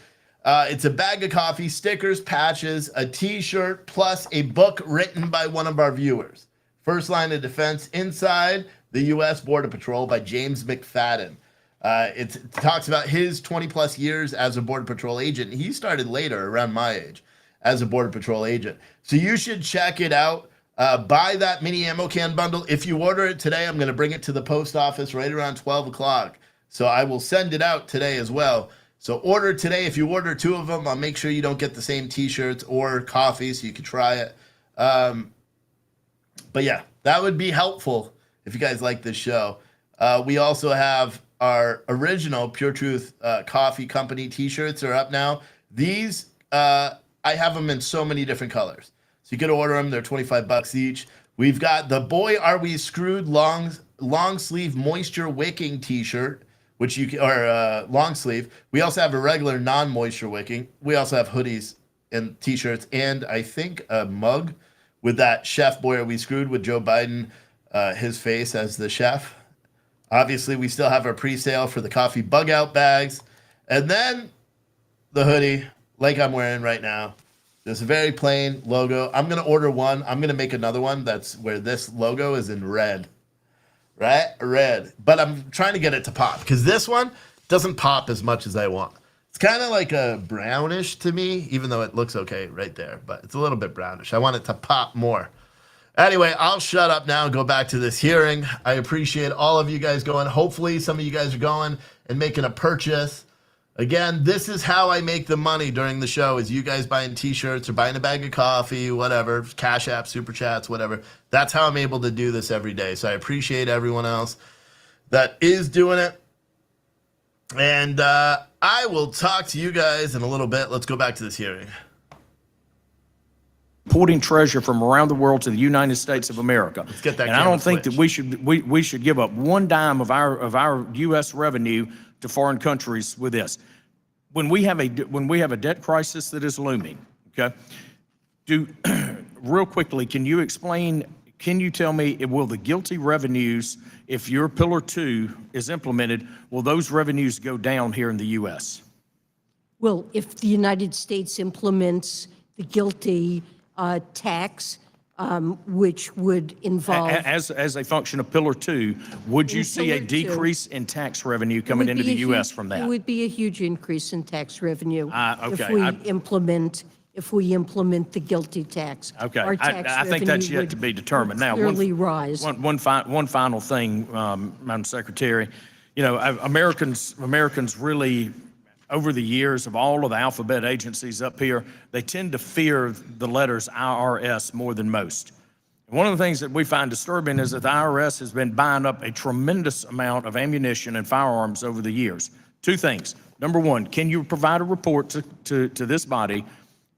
It's a bag of coffee, stickers, patches, a T-shirt, plus a book written by one of our viewers. First Line of Defense Inside the U.S. Border Patrol by James McFadden. It talks about his 20-plus years as a Border Patrol agent. He started later, around my age, as a Border Patrol agent. So you should check it out. Buy that mini ammo can bundle. If you order it today, I'm going to bring it to the post office right around 12 o'clock. So I will send it out today as well. So order today. If you order 2 of them, I'll make sure you don't get the same T-shirts or coffee so you can try it. But yeah, that would be helpful if you guys like this show. We also have our original Pure Truth Coffee Company T-shirts are up now. These, I have them in so many different colors. So you can order them. They're $25 each. We've got the Boy Are We Screwed long sleeve moisture wicking T-shirt, which you can, or long sleeve. We also have a regular non-moisture wicking. We also have hoodies and T-shirts, and I think a mug with that chef Boy Are We Screwed with Joe Biden, his face as the chef. Obviously, we still have our pre-sale for the coffee bug out bags, and then the hoodie, like I'm wearing right now. This very plain logo. I'm gonna order one. I'm gonna make another one that's where this logo is in red. right? Red. But I'm trying to get it to pop because this one doesn't pop as much as I want. It's kind of like a brownish to me, even though it looks okay right there, but it's a little bit brownish. I want it to pop more. Anyway, I'll shut up now and go back to this hearing. I appreciate all of you guys going. Hopefully some of you guys are going and making a purchase. Again, this is how I make the money during the show, is you guys buying t-shirts or buying a bag of coffee, whatever, Cash App, Super Chats, whatever. That's how I'm able to do this every day. So I appreciate everyone else that is doing it. And I will talk to you guys in a little bit. Let's go back to this hearing. Importing treasure from around the world to the United States of America. Let's get that. And I don't think that we should give up one dime of our U.S. revenue to foreign countries with this. When we have a debt crisis that is looming, okay? Real quickly, can you tell me, will the guilty revenues, if your Pillar 2 is implemented, will those revenues go down here in the U.S.? Well, if the United States implements the guilty tax, which would involve... As a function of Pillar 2, would you see a decrease in tax revenue coming into the U.S. from that? It would be a huge increase in tax revenue okay. if we implement the guilty tax. Okay, Our tax I think that's revenue yet to be determined. Now, clearly rise. One final thing, Madam Secretary. You know, Americans really, over the years of all of the alphabet agencies up here, they tend to fear the letters IRS more than most. And one of the things that we find disturbing is that the IRS has been buying up a tremendous amount of ammunition and firearms over the years. Two things. Number one, can you provide a report to this body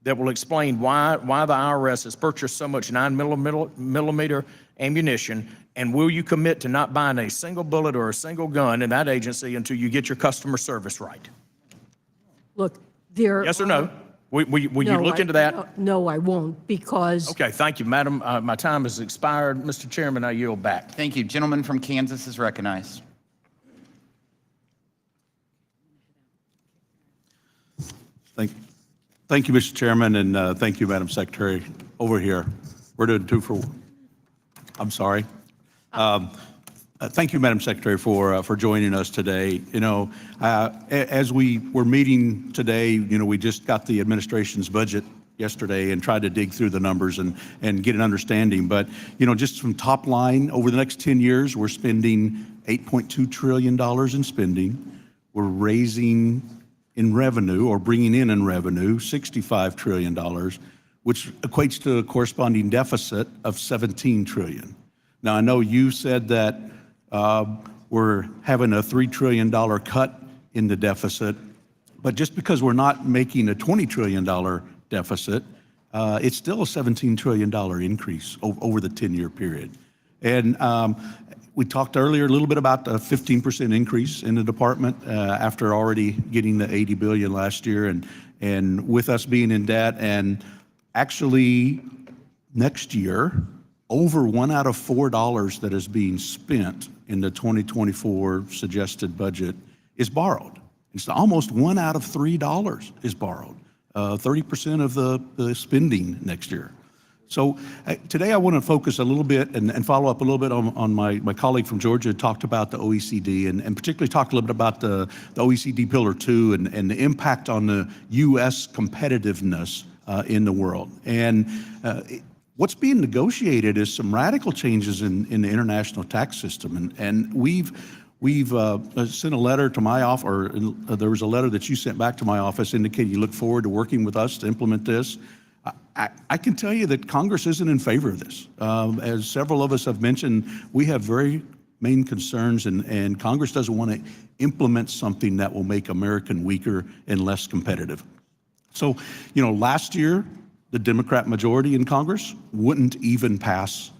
that will explain why the IRS has purchased so much 9mm ammunition, and will you commit to not buying a single bullet or a single gun in that agency until you get your customer service right? Look, there... Yes or no? Will you look into that? No, I won't, because... Okay, thank you, Madam. My time has expired. Mr. Chairman, I yield back. Thank you. Gentleman from Kansas is recognized. Thank you, Mr. Chairman, and thank you, Madam Secretary. Over here, we're doing 2 for 1. I'm sorry. Thank you, Madam Secretary, for joining us today. You know, as we were meeting today, you know, we just got the administration's budget yesterday and tried to dig through the numbers and get an understanding. But, you know, just from top line, over the next 10 years, we're spending $8.2 trillion in spending. We're raising in revenue, or bringing in revenue, $65 trillion, which equates to a corresponding deficit of $17 trillion. Now, I know you said that we're having a $3 trillion cut in the deficit, but just because we're not making a $20 trillion deficit, it's still a $17 trillion increase over the 10-year period. And we talked earlier a little bit about the 15% increase in the department after already getting the $80 billion last year, and with us being in debt, and actually next year, over 1 out of $4 that is being spent in the 2024 suggested budget is borrowed. It's almost 1 out of $3 is borrowed, 30% of the spending next year. So today I want to focus a little bit and follow up a little bit on my colleague from Georgia who talked about the OECD and particularly talked a little bit about the OECD Pillar 2 and the impact on the U.S. competitiveness in the world. And what's being negotiated is some radical changes in the international tax system. And we've sent a letter to my office, or there was a letter that you sent back to my office indicating you look forward to working with us to implement this. I can tell you that Congress isn't in favor of this. As several of us have mentioned, we have very main concerns, and Congress doesn't want to implement something that will make America weaker and less competitive. So, you know, last year, the Democrat majority in Congress wouldn't even pass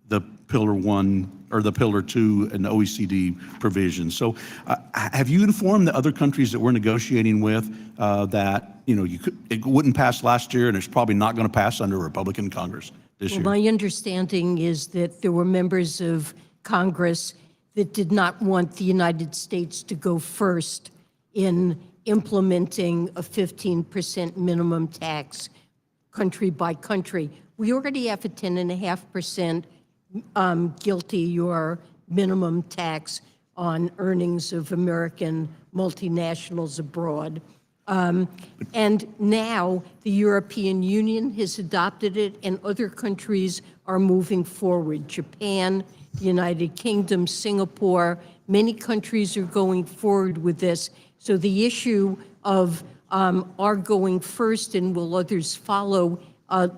the Pillar 1 or the Pillar 2 and the OECD provisions. So have you informed the other countries that we're negotiating with that, you know, it wouldn't pass last year and it's probably not going to pass under a Republican Congress this year? My understanding is that there were members of Congress that did not want the United States to go first in implementing a 15% minimum tax country by country. We already have a 10.5% guilty or minimum tax on earnings of American multinationals abroad. And now the European Union has adopted it, and other countries are moving forward. Japan, the United Kingdom, Singapore, many countries are going forward with this. So the issue of our going first and will others follow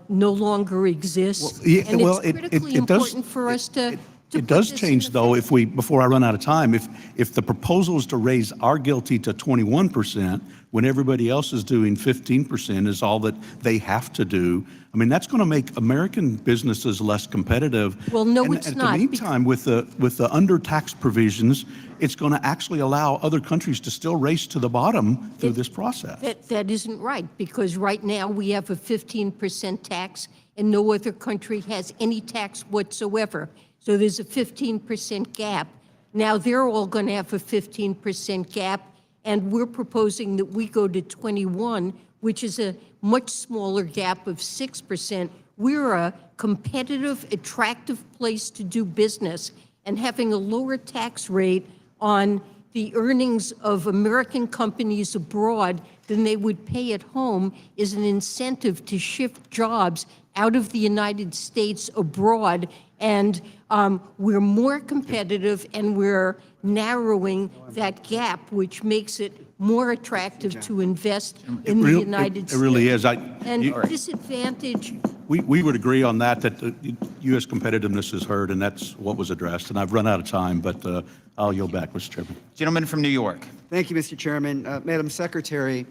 no longer exists. And it's critically important for us to It does change, though, if we, before I run out of time, if the proposal is to raise our GILTI to 21%, when everybody else is doing 15% is all that they have to do, I mean, that's going to make American businesses less competitive. Well, no, And it's at not. the meantime, with the under-tax provisions, it's going to actually allow other countries to still race to the bottom through this process. That isn't right, because right now we have a 15% tax and no other country has any tax whatsoever. So there's a 15% gap. Now they're all going to have a 15% gap, and we're proposing that we go to 21, which is a much smaller gap of 6%. We're a competitive, attractive place to do business, and having a lower tax rate on the earnings of American companies abroad than they would pay at home is an incentive to shift jobs out of the United States abroad. And we're more competitive, and we're narrowing that gap, which makes it more attractive to invest in the United States. It really is. And disadvantage. We would agree on that the U.S. competitiveness is hurt, and that's what was addressed. And I've run out of time, but I'll yield back, Mr. Chairman. Gentleman from New York. Thank you, Mr. Chairman. Madam Secretary,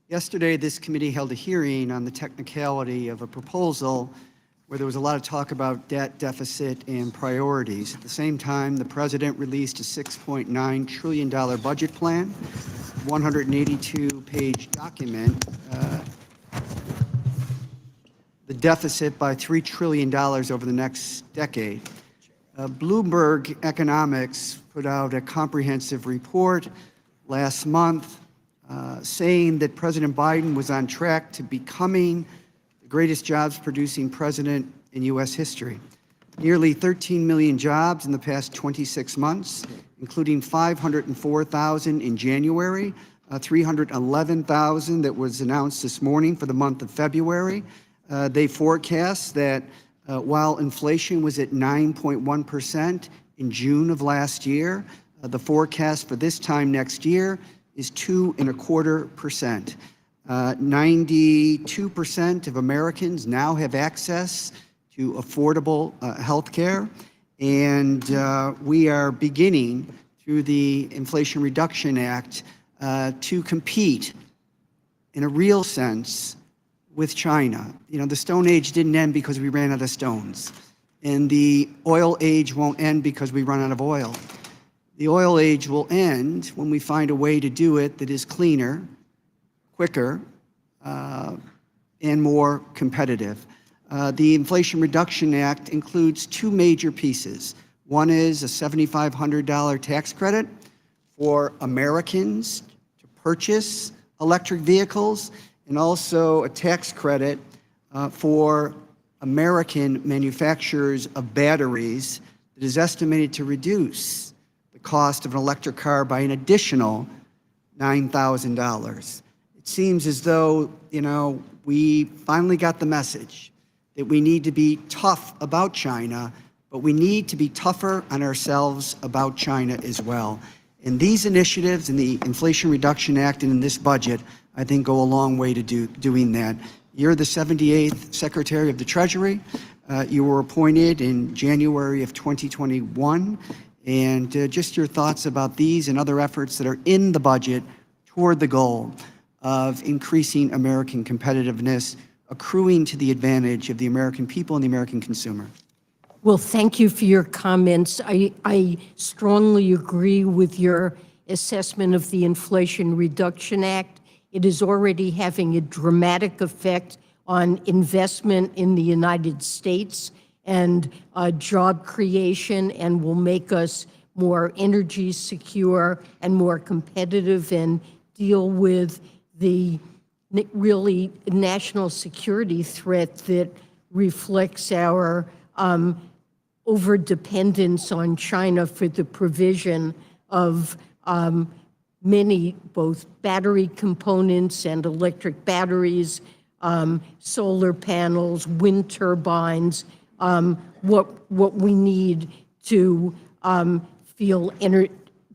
yesterday this committee held a hearing on the technicality of a proposal where there was a lot of talk about debt, deficit, and priorities. At the same time, the president released a $6.9 trillion budget plan, 182-page document, the deficit by $3 trillion over the next decade. Bloomberg Economics put out a comprehensive report last month saying that President Biden was on track to becoming the greatest jobs-producing president in U.S. history. Nearly 13 million jobs in the past 26 months, including 504,000 in January, 311,000 that was announced this morning for the month of February. They forecast that while inflation was at 9.1% in June of last year, the forecast for this time next year is 2.25%. 92% of Americans now have access to affordable health care, and we are beginning through the Inflation Reduction Act to compete in a real sense with China. You know, the Stone Age didn't end because we ran out of stones, and the oil age won't end because we run out of oil. The oil age will end when we find a way to do it that is cleaner, quicker, and more competitive. The Inflation Reduction Act includes two major pieces. One is a $7,500 tax credit for Americans to purchase electric vehicles, and also a tax credit for American manufacturers of batteries that is estimated to reduce the cost of an electric car by an additional $9,000. It seems as though, we finally got the message that we need to be tough about China, but we need to be tougher on ourselves about China as well. And these initiatives in the Inflation Reduction Act and in this budget, I think, go a long way to doing that. You're the 78th Secretary of the Treasury. You were appointed in January of 2021. And just your thoughts about these and other efforts that are in the budget toward the goal of increasing American competitiveness, accruing to the advantage of the American people and the American consumer. Well, thank you for your comments. I strongly agree with your assessment of the Inflation Reduction Act. It is already having a dramatic effect on investment in the United States and job creation, and will make us more energy secure and more competitive and deal with the really national security threat that reflects our overdependence on China for the provision of many, both battery components and electric batteries, solar panels, wind turbines, what we need to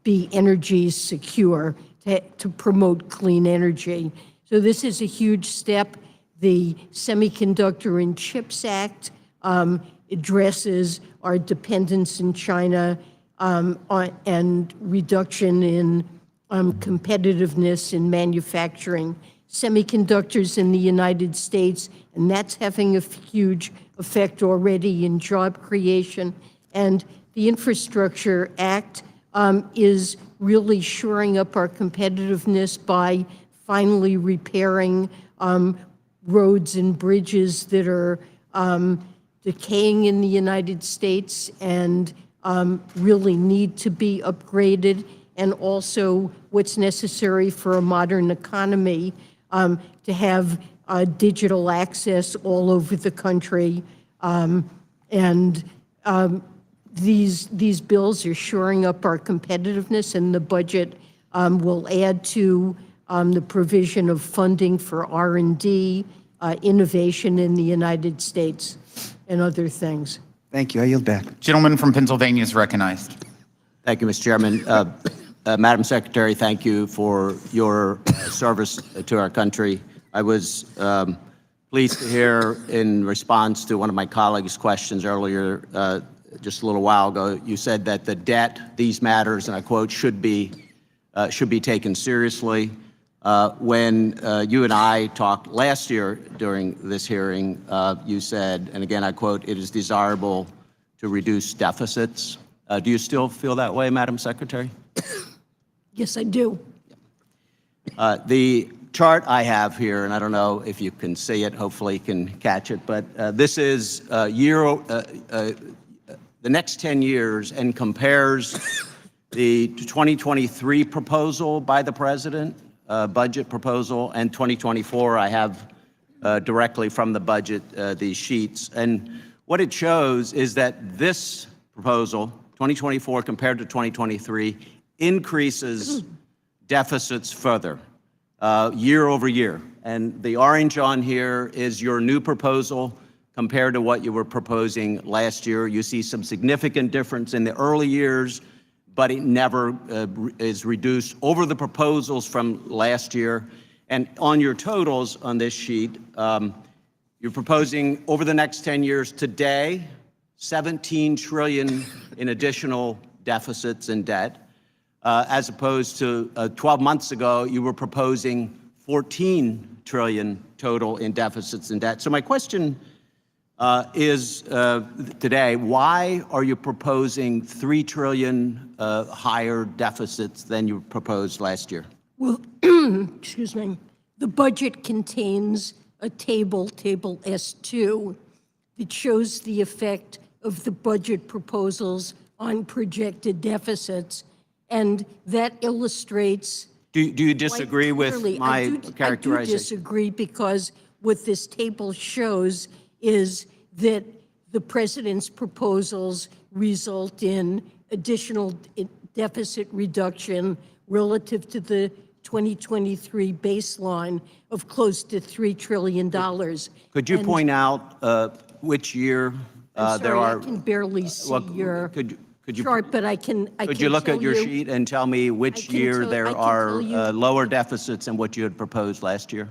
be energy secure, to promote clean energy. So this is a huge step. The Semiconductor and Chips Act addresses our dependence in China and reduction in competitiveness in manufacturing semiconductors in the United States, and that's having a huge effect already in job creation. And the Infrastructure Act is really shoring up our competitiveness by finally repairing roads and bridges that are decaying in the United States and really need to be upgraded, and also what's necessary for a modern economy to have digital access all over the country. These bills are shoring up our competitiveness, and the budget will add to the provision of funding for R&D, innovation in the United States, and other things. Thank you. I yield back. Gentleman from Pennsylvania is recognized. Thank you, Mr. Chairman. Madam Secretary, thank you for your service to our country. I was pleased to hear, in response to one of my colleagues' questions earlier, just a little while ago, you said that the debt, these matters, and I quote, should be taken seriously. When you and I talked last year during this hearing, you said, and again I quote, "It is desirable to reduce deficits." Do you still feel that way, Madam Secretary? Yes, I do. The chart I have here, and I don't know if you can see it, hopefully you can catch it, but this is the next 10 years and compares the 2023 proposal by the President, budget proposal, and 2024. I have directly from the budget these sheets. And what it shows is that this proposal, 2024 compared to 2023, increases deficits further year over year. And the orange on here is your new proposal compared to what you were proposing last year. You see some significant difference in the early years, but it never is reduced over the proposals from last year. And on your totals on this sheet, you're proposing over the next 10 years today, $17 trillion in additional deficits and debt, as opposed to 12 months ago, you were proposing $14 trillion total in deficits and debt. So my question is today, why are you proposing $3 trillion higher deficits than you proposed last year? Well, excuse me, the budget contains a table S2, that shows the effect of the budget proposals on projected deficits, and that illustrates. Do you disagree with my characterization? I do disagree, because what this table shows is that the President's proposals result in additional deficit reduction relative to the 2023 baseline of close to $3 trillion. Could you point out which year there are? I can barely see your could you, chart, but I can Could you look at your sheet and tell me which year there are lower deficits than what you had proposed last year?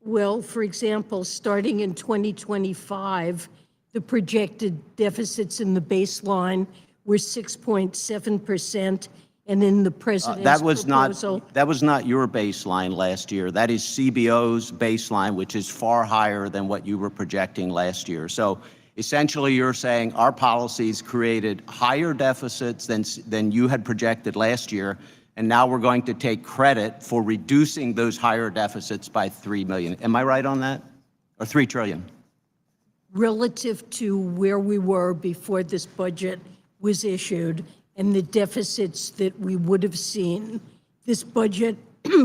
Well, for example, starting in 2025, the projected deficits in the baseline were 6.7%, and in the President's proposal. That was not your baseline last year. That is CBO's baseline, which is far higher than what you were projecting last year. So essentially, you're saying our policies created higher deficits than you had projected last year, and now we're going to take credit for reducing those higher deficits by $3 million. Am I right on that? Or $3 trillion? Relative to where we were before this budget was issued and the deficits that we would have seen, this budget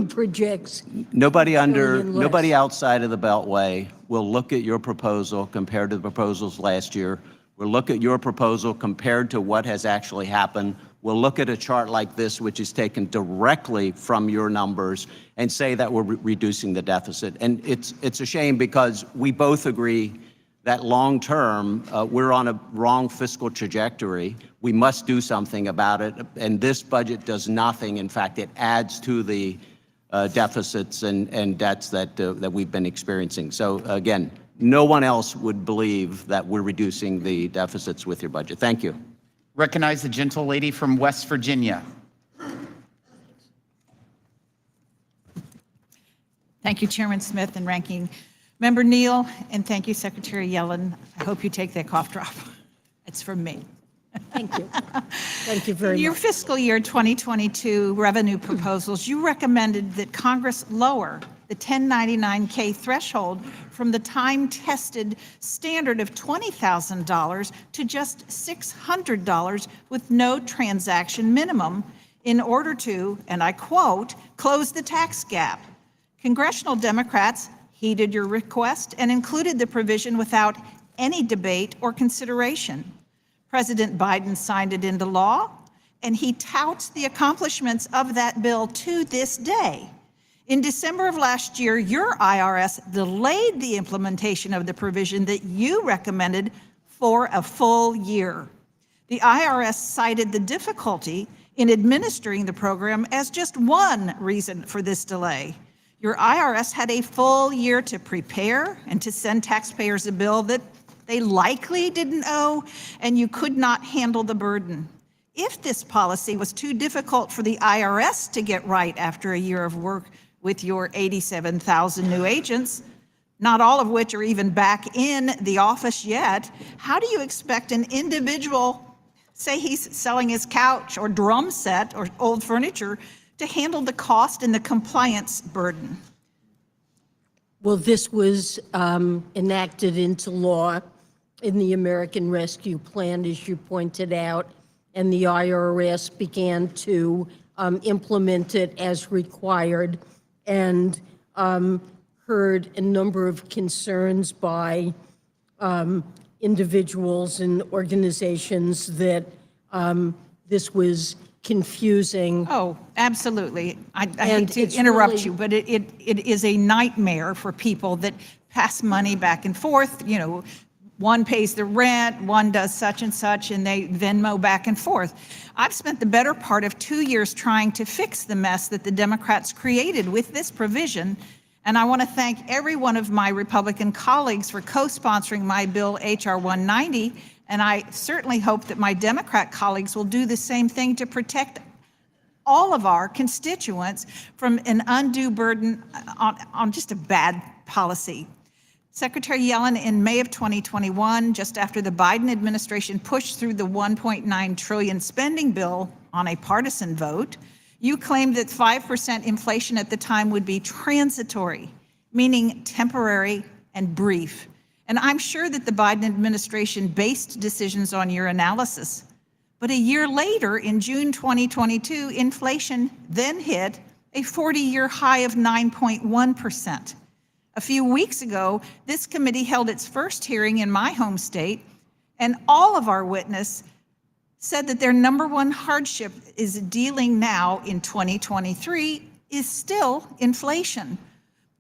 projects Nobody trillion less. outside of the Beltway will look at your proposal compared to the proposals last year. We'll look at your proposal compared to what has actually happened. We'll look at a chart like this, which is taken directly from your numbers, and say that we're reducing the deficit. And it's a shame because we both agree that long term, we're on a wrong fiscal trajectory. We must do something about it. And this budget does nothing. In fact, it adds to the deficits and debts that we've been experiencing. So again, no one else would believe that we're reducing the deficits with your budget. Thank you. Recognize the gentle lady from West Virginia. Thank you, Chairman Smith and Ranking Member Neal, and thank you, Secretary Yellen. I hope you take that cough drop. It's from me. Thank you. Thank you very In your much. fiscal year 2022 revenue proposals, you recommended that Congress lower the 1099K threshold from the time-tested standard of $20,000 to just $600 with no transaction minimum in order to, and I quote, close the tax gap. Congressional Democrats heeded your request and included the provision without any debate or consideration. President Biden signed it into law, and he touts the accomplishments of that bill to this day. In December of last year, your IRS delayed the implementation of the provision that you recommended for a full year. The IRS cited the difficulty in administering the program as just one reason for this delay. Your IRS had a full year to prepare and to send taxpayers a bill that they likely didn't owe, and you could not handle the burden. If this policy was too difficult for the IRS to get right after a year of work with your 87,000 new agents, not all of which are even back in the office yet, how do you expect an individual, say he's selling his couch or drum set or old furniture, to handle the cost and the compliance burden? Well, this was enacted into law in the American Rescue Plan, as you pointed out, and the IRS began to implement it as required, and heard a number of concerns by individuals and organizations that this was confusing. Oh, absolutely. I hate to interrupt you, but it is a nightmare for people that pass money back and forth. You know, one pays the rent, one does such and such, and they Venmo back and forth. I've spent the better part of 2 years trying to fix the mess that the Democrats created with this provision, and I want to thank every one of my Republican colleagues for co-sponsoring my bill, H.R. 190, and I certainly hope that my Democrat colleagues will do the same thing to protect all of our constituents from an undue burden on just a bad policy. Secretary Yellen, in May of 2021, just after the Biden administration pushed through the $1.9 trillion spending bill on a partisan vote, you claimed that 5% inflation at the time would be transitory, meaning temporary and brief. And I'm sure that the Biden administration based decisions on your analysis. But a year later, in June 2022, inflation then hit a 40-year high of 9.1%. A few weeks ago, this committee held its first hearing in my home state, and all of our witnesses said that their number one hardship is dealing now in 2023 is still inflation,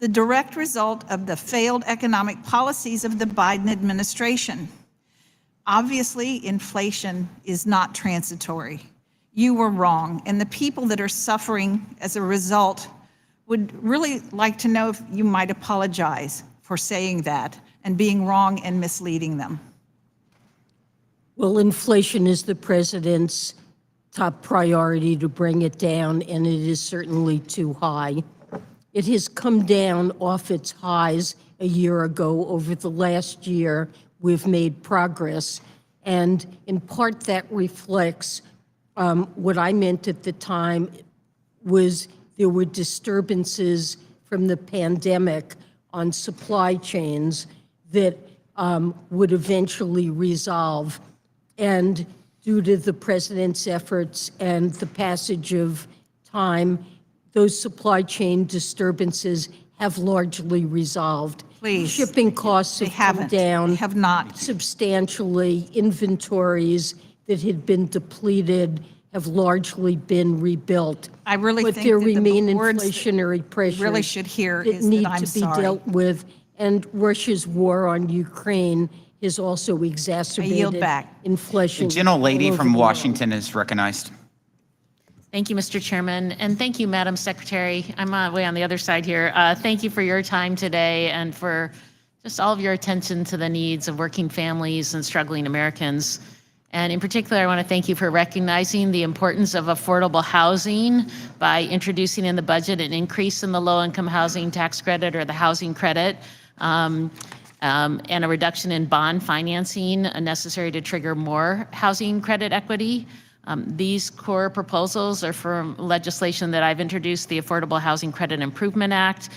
the direct result of the failed economic policies of the Biden administration. Obviously, inflation is not transitory. You were wrong, and the people that are suffering as a result would really like to know if you might apologize for saying that and being wrong and misleading them. Well, inflation is the president's top priority to bring it down, and it is certainly too high. It has come down off its highs a year ago. Over the last year, we've made progress, and in part that reflects what I meant at the time was there were disturbances from the pandemic on supply chains that would eventually resolve. And due to the president's efforts and the passage of time, those supply chain disturbances have largely resolved. Please. Shipping costs They have come haven't. down. They have not. Substantially. Inventories that had been depleted have largely been rebuilt. I really but think there that the remain words that inflationary pressures really should hear that is that need I'm to be sorry. dealt with, and Russia's war on Ukraine has also exacerbated back. inflation. The gentlelady all over from the world. Washington is recognized. Thank you, Mr. Chairman, and thank you, Madam Secretary. I'm way on the other side here. Thank you for your time today and for just all of your attention to the needs of working families and struggling Americans. And in particular, I want to thank you for recognizing the importance of affordable housing by introducing in the budget an increase in the low-income housing tax credit or the housing credit, and a reduction in bond financing necessary to trigger more housing credit equity. These core proposals are from legislation that I've introduced, the Affordable Housing Credit Improvement Act,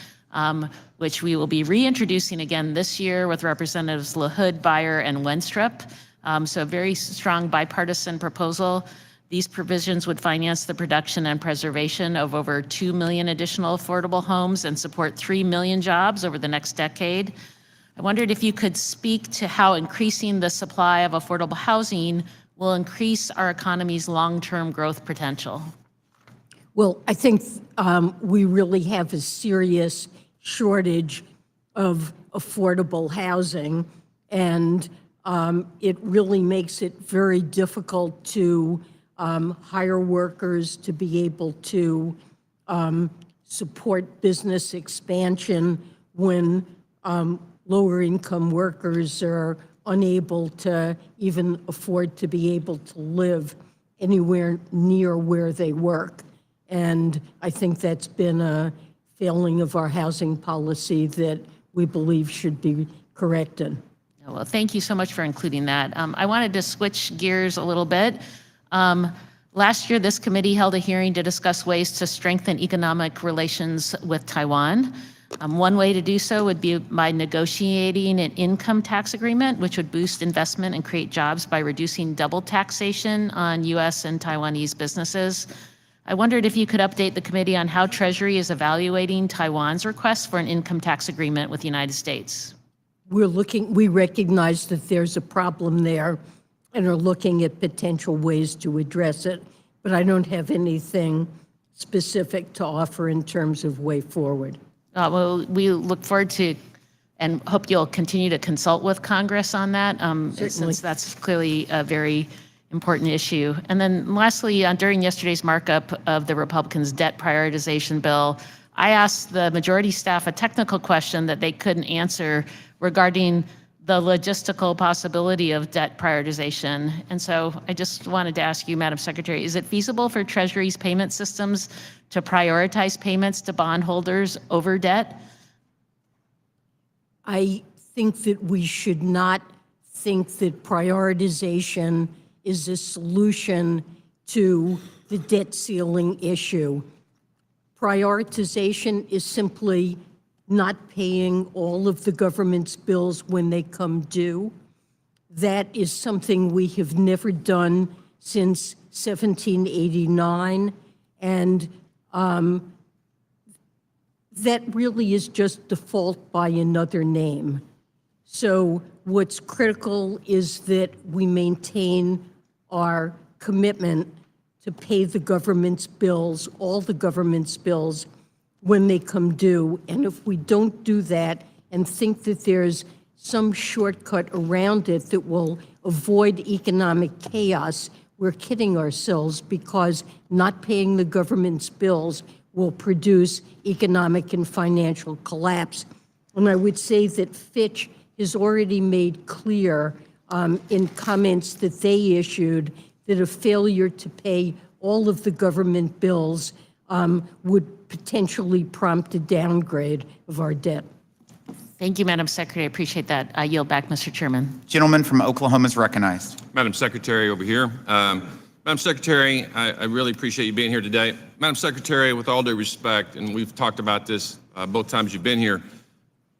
which we will be reintroducing again this year with Representatives LaHood, Beyer, and Wenstrup. So a very strong bipartisan proposal. These provisions would finance the production and preservation of over 2 million additional affordable homes and support 3 million jobs over the next decade. I wondered if you could speak to how increasing the supply of affordable housing will increase our economy's long-term growth potential. Well, I think we really have a serious shortage of affordable housing, and it really makes it very difficult to hire workers, to be able to support business expansion when lower income workers are unable to even afford to be able to live anywhere near where they work. And I think that's been a failing of our housing policy that we believe should be corrected. Well, thank you so much for including that. I wanted to switch gears a little bit. Last year, this committee held a hearing to discuss ways to strengthen economic relations with Taiwan. One way to do so would be by negotiating an income tax agreement, which would boost investment and create jobs by reducing double taxation on U.S. and Taiwanese businesses. I wondered if you could update the committee on how Treasury is evaluating Taiwan's request for an income tax agreement with the United States. We recognize that there's a problem there and are looking at potential ways to address it, but I don't have anything specific to offer in terms of way forward. Well, we look forward to and hope you'll continue to consult with Congress on that, since that's clearly a very important issue. And then lastly, during yesterday's markup of the Republicans' debt prioritization bill, I asked the majority staff a technical question that they couldn't answer regarding the logistical possibility of debt prioritization. And so I just wanted to ask you, Madam Secretary, is it feasible for Treasury's payment systems to prioritize payments to bondholders over debt? I think that we should not think that prioritization is a solution to the debt ceiling issue. Prioritization is simply not paying all of the government's bills when they come due. That is something we have never done since 1789, and that really is just default by another name. So what's critical is that we maintain our commitment to pay the government's bills, all the government's bills, when they come due. And if we don't do that and think that there's some shortcut around it that will avoid economic chaos, we're kidding ourselves, because not paying the government's bills will produce economic and financial collapse. And I would say that Fitch has already made clear in comments that they issued that a failure to pay all of the government bills would potentially prompt a downgrade of our debt. Thank you, Madam Secretary. I appreciate that. I yield back, Mr. Chairman. Gentleman from Oklahoma is recognized. Madam Secretary, over here. Madam Secretary, I really appreciate you being here today. Madam Secretary, with all due respect, and we've talked about this both times you've been here,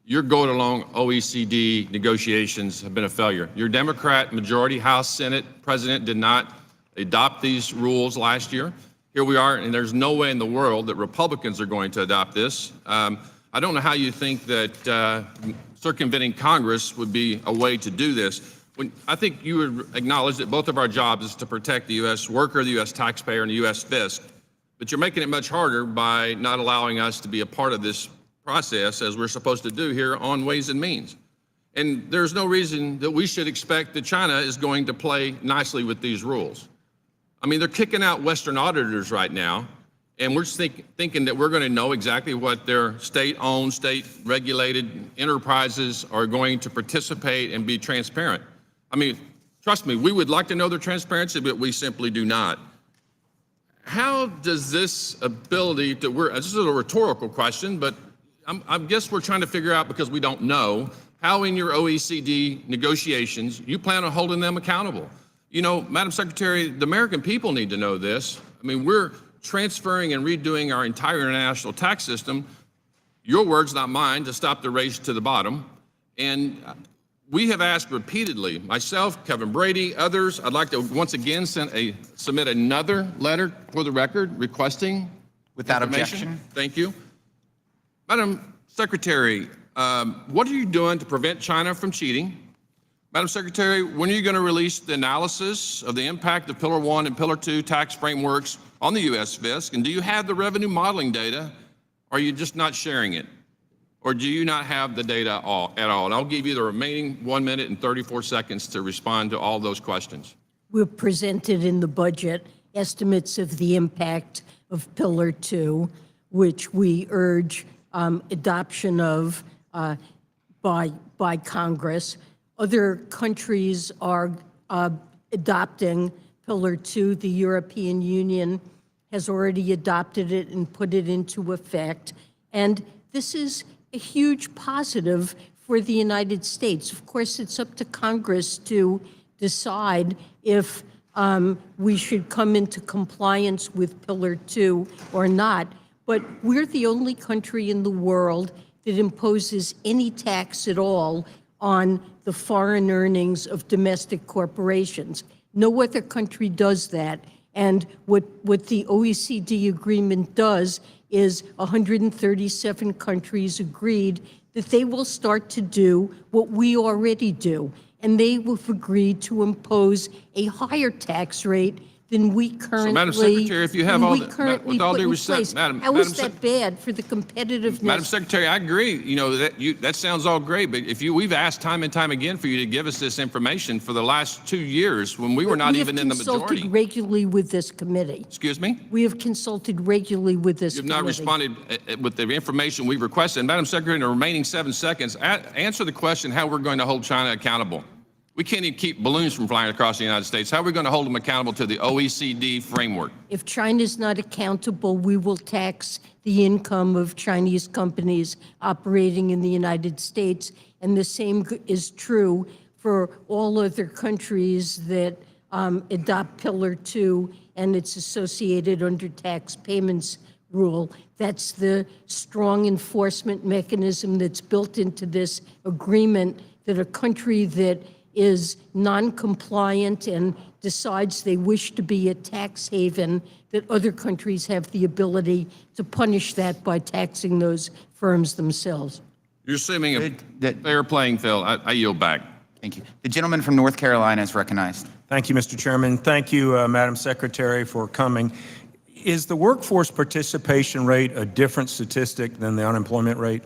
your go-along OECD negotiations have been a failure. Your Democrat majority House Senate president did not adopt these rules last year. here we are, and there's no way in the world that Republicans are going to adopt this. I don't know how you think that circumventing Congress would be a way to do this. I think you would acknowledge that both of our jobs is to protect the U.S. worker, the U.S. taxpayer, and the U.S. fisc. But you're making it much harder by not allowing us to be a part of this process as we're supposed to do here on Ways and Means. And there's no reason that we should expect that China is going to play nicely with these rules. I mean, they're kicking out Western auditors right now, and we're thinking that we're going to know exactly what their state-owned, state-regulated enterprises are going to participate and be transparent. I mean, trust me, we would like to know their transparency, but we simply do not. How does this ability to, this is a rhetorical question, but I guess we're trying to figure out, because we don't know, how in your OECD negotiations you plan on holding them accountable. You know, Madam Secretary, the American people need to know this. I mean, we're transferring and redoing our entire international tax system, your words, not mine, to stop the race to the bottom. And we have asked repeatedly, myself, Kevin Brady, others, I'd like to once again submit another letter for the record requesting Without information. objection. Thank you. Madam Secretary, what are you doing to prevent China from cheating? Madam Secretary, when are you going to release the analysis of the impact of Pillar 1 and Pillar 2 tax frameworks on the U.S. fisc? And do you have the revenue modeling data? Or are you just not sharing it? Or do you not have the data at all? And I'll give you the remaining 1 minute and 34 seconds to respond to all those questions. We've presented in the budget estimates of the impact of Pillar 2, which we urge adoption of by Congress. Other countries are adopting Pillar 2. The European Union has already adopted it and put it into effect. And this is a huge positive for the United States. Of course, it's up to Congress to decide if we should come into compliance with Pillar 2 or not. But we're the only country in the world that imposes any tax at all on the foreign earnings of domestic corporations. No other country does that. And what the OECD agreement does is 137 countries agreed that they will start to do what we already do. And they have agreed to impose a higher tax rate than we currently, Madam Secretary, if you have all that, with all due respect, how is that bad for the competitiveness? Madam Secretary, I agree. You know that sounds all great, but we've asked time and time again for you to give us this information for the last 2 years when we were not even in the majority. We have consulted regularly with this committee. Excuse me? We have consulted regularly with this committee. You've not responded with the information we've requested. Madam Secretary, in the remaining 7 seconds, answer the question how we're going to hold China accountable. We can't even keep balloons from flying across the United States. How are we going to hold them accountable to the OECD framework? If China's not accountable, we will tax the income of Chinese companies operating in the United States. And the same is true for all other countries that adopt Pillar 2 and its associated under tax payments rule. That's the strong enforcement mechanism that's built into this agreement, that a country that is non-compliant and decides they wish to be a tax haven, that other countries have the ability to punish that by taxing those firms themselves. You're assuming a fair playing field. I yield back. Thank you. The gentleman from North Carolina is recognized. Thank you, Mr. Chairman. Thank you, Madam Secretary, for coming. Is the workforce participation rate a different statistic than the unemployment rate?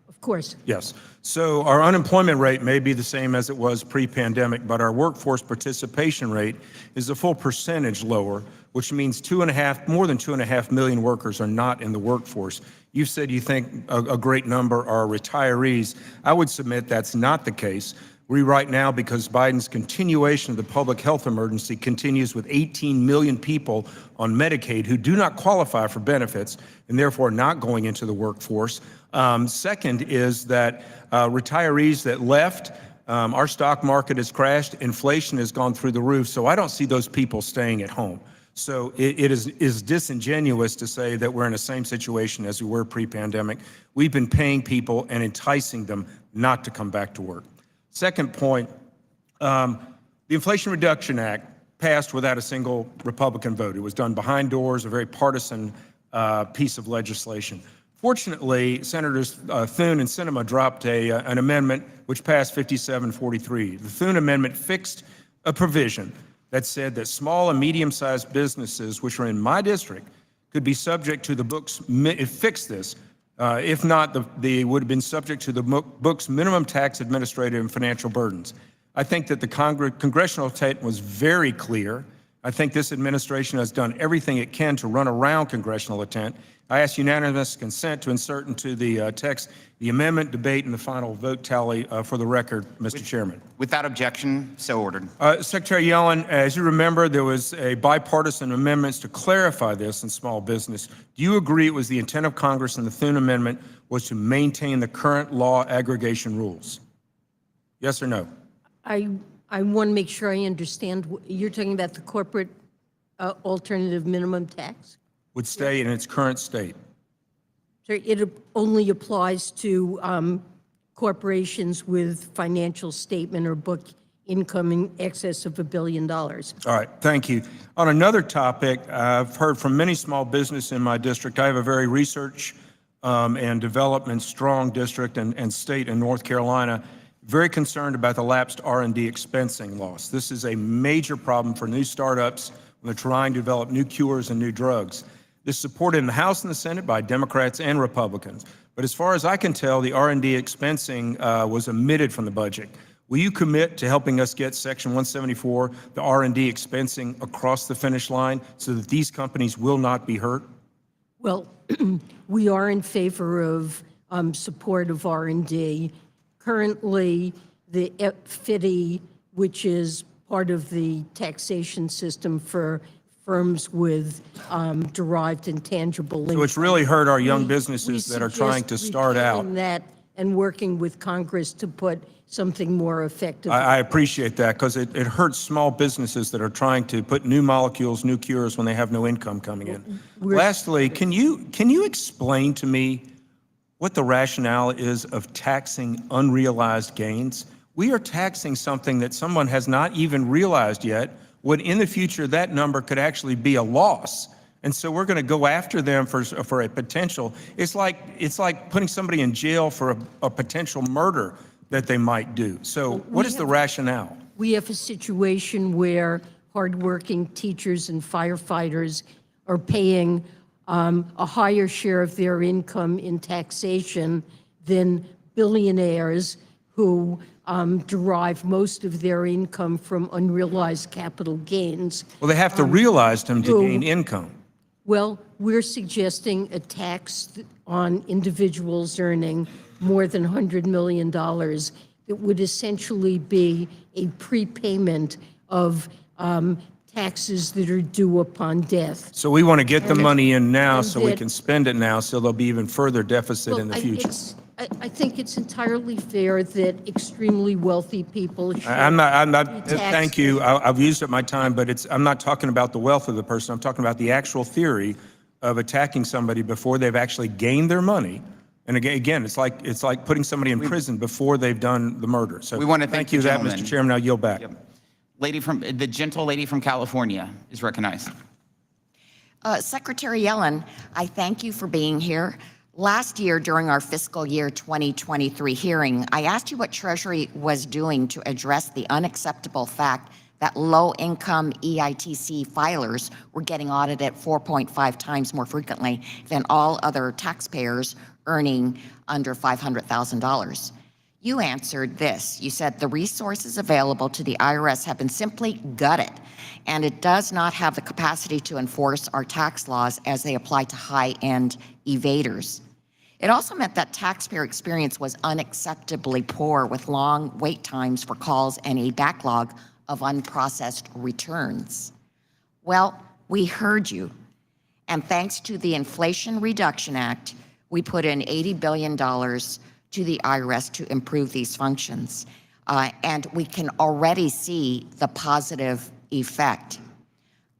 Of course. Yes. So our unemployment rate may be the same as it was pre-pandemic, but our workforce participation rate is a full percentage lower, which means more than 2.5 million workers are not in the workforce. You said you think a great number are retirees. I would submit that's not the case. We right now, because Biden's continuation of the public health emergency continues with 18 million people on Medicaid who do not qualify for benefits and therefore not going into the workforce. Second is that retirees that left, our stock market has crashed, inflation has gone through the roof, so I don't see those people staying at home. So it is disingenuous to say that we're in the same situation as we were pre-pandemic. We've been paying people and enticing them not to come back to work. Second point, the Inflation Reduction Act passed without a single Republican vote. It was done behind doors, a very partisan piece of legislation. Fortunately, Senators Thune and Sinema dropped an amendment which passed 57-43. The Thune amendment fixed a provision that said that small and medium-sized businesses, which are in my district, could be subject to the book's, it fixed this. If not, they would have been subject to the book's minimum tax administrative and financial burdens. I think that the congressional intent was very clear. I think this administration has done everything it can to run around congressional intent. I ask unanimous consent to insert into the text the amendment, debate, and the final vote tally for the record, Mr. Chairman. Without objection, so ordered. Secretary Yellen, as you remember, there was a bipartisan amendments to clarify this in small business. Do you agree it was the intent of Congress in the Thune Amendment was to maintain the current law aggregation rules? Yes or no? I want to make sure I understand. You're talking about the corporate alternative minimum tax? Would stay in its current state. So it only applies to corporations with financial statement or book income in excess of $1 billion. All right, thank you. On another topic, I've heard from many small business in my district. I have a very research and development strong district and state in North Carolina, very concerned about the lapsed R&D expensing loss. This is a major problem for new startups when they're trying to develop new cures and new drugs. This is supported in the House and the Senate by Democrats and Republicans. But as far as I can tell, the R&D expensing was omitted from the budget. Will you commit to helping us get Section 174, the R&D expensing, across the finish line so that these companies will not be hurt? Well, we are in favor of support of R&D. Currently, the FDII, which is part of the taxation system for firms with derived intangible income. So it's really hurt our young businesses that are trying to start out. That and working with Congress to put something more effective. I appreciate that because it hurts small businesses that are trying to put new molecules, new cures when they have no income coming in. Lastly, can you explain to me what the rationale is of taxing unrealized gains? We are taxing something that someone has not even realized yet, when in the future that number could actually be a loss. And so we're going to go after them for a potential. It's like putting somebody in jail for a potential murder that they might do. So what is the rationale? We have a situation where hardworking teachers and firefighters are paying a higher share of their income in taxation than billionaires who derive most of their income from unrealized capital gains. Well, they have to realize them to gain income. Well, we're suggesting a tax on individuals earning more than $100 million that would essentially be a prepayment of taxes that are due upon death. So we want to get the money in now so we can spend it now so there'll be even further deficit in the future. I think it's entirely fair that extremely wealthy people should I'm not, be taxed. thank you. I've used up my time, but I'm not talking about the wealth of the person. I'm talking about the actual theory of attacking somebody before they've actually gained their money. And again, it's like putting somebody in prison before they've done the murder. So we want to thank you the for that, gentleman. Mr. Chairman. I'll yield back. The gentle lady from California is recognized. Secretary Yellen, I thank you for being here. Last year, during our fiscal year 2023 hearing, I asked you what Treasury was doing to address the unacceptable fact that low-income EITC filers were getting audited 4.5 times more frequently than all other taxpayers earning under $500,000. You answered this. You said the resources available to the IRS have been simply gutted, and it does not have the capacity to enforce our tax laws as they apply to high-end evaders. It also meant that taxpayer experience was unacceptably poor with long wait times for calls and a backlog of unprocessed returns. Well, we heard you, and thanks to the Inflation Reduction Act, we put in $80 billion to the IRS to improve these functions. And we can already see the positive effect.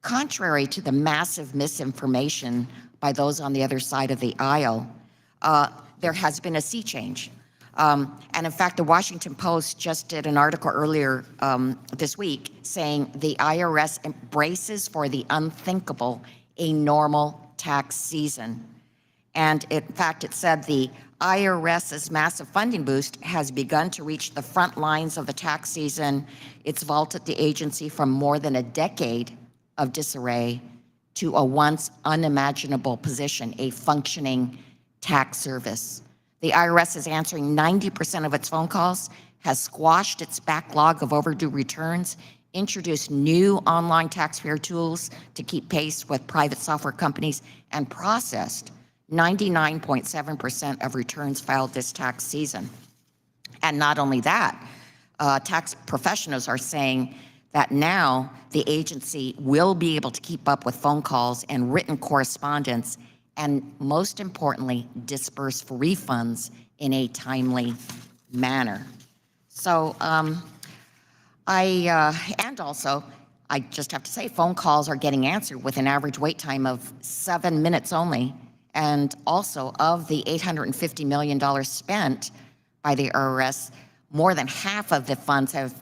Contrary to the massive misinformation by those on the other side of the aisle, there has been a sea change. And in fact, the Washington Post just did an article earlier this week saying the IRS embraces for the unthinkable a normal tax season. And in fact, it said the IRS's massive funding boost has begun to reach the front lines of the tax season. It's vaulted the agency from more than a decade of disarray to a once unimaginable position, a functioning tax service. The IRS is answering 90% of its phone calls, has squashed its backlog of overdue returns, introduced new online taxpayer tools to keep pace with private software companies, and processed 99.7% of returns filed this tax season. And not only that, tax professionals are saying that now the agency will be able to keep up with phone calls and written correspondence, and most importantly, disperse refunds in a timely manner. So and also, I just have to say, phone calls are getting answered with an average wait time of 7 minutes only. And also, of the $850 million spent by the IRS, more than half of the funds have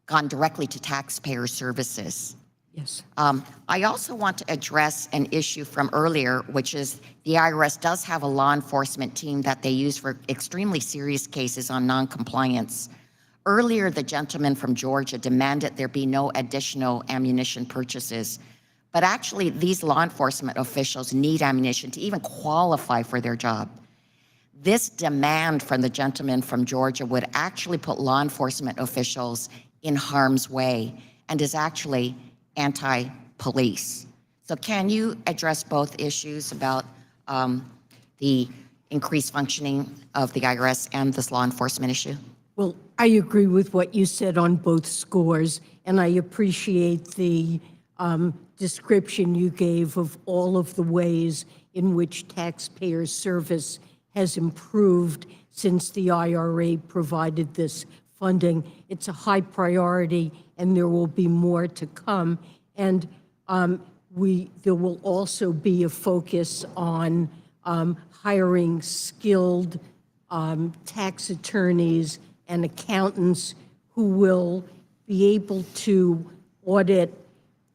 gone directly to taxpayer services. Yes. I also want to address an issue from earlier, which is the IRS does have a law enforcement team that they use for extremely serious cases on noncompliance. Earlier, the gentleman from Georgia demanded there be no additional ammunition purchases. But actually, these law enforcement officials need ammunition to even qualify for their job. This demand from the gentleman from Georgia would actually put law enforcement officials in harm's way and is actually anti-police. So can you address both issues about the increased functioning of the IRS and this law enforcement issue? Well, I agree with what you said on both scores, and I appreciate the description you gave of all of the ways in which taxpayer service has improved since the IRA provided this funding. It's a high priority, and there will be more to come. And there will also be a focus on hiring skilled tax attorneys and accountants who will be able to audit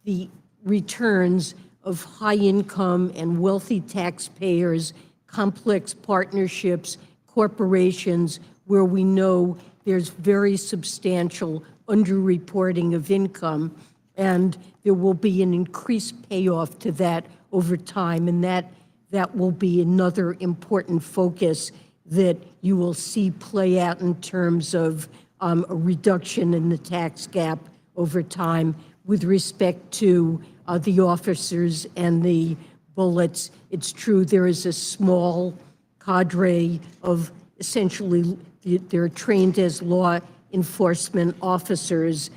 the returns of high-income and wealthy taxpayers, complex partnerships, corporations, where we know there's very substantial underreporting of income, and there will be an increased payoff to that over time, and that will be another important focus that you will see play out in terms of a reduction in the tax gap over time. With respect to the officers and the bullets, it's true there is a small cadre of essentially, they're trained as law enforcement officers,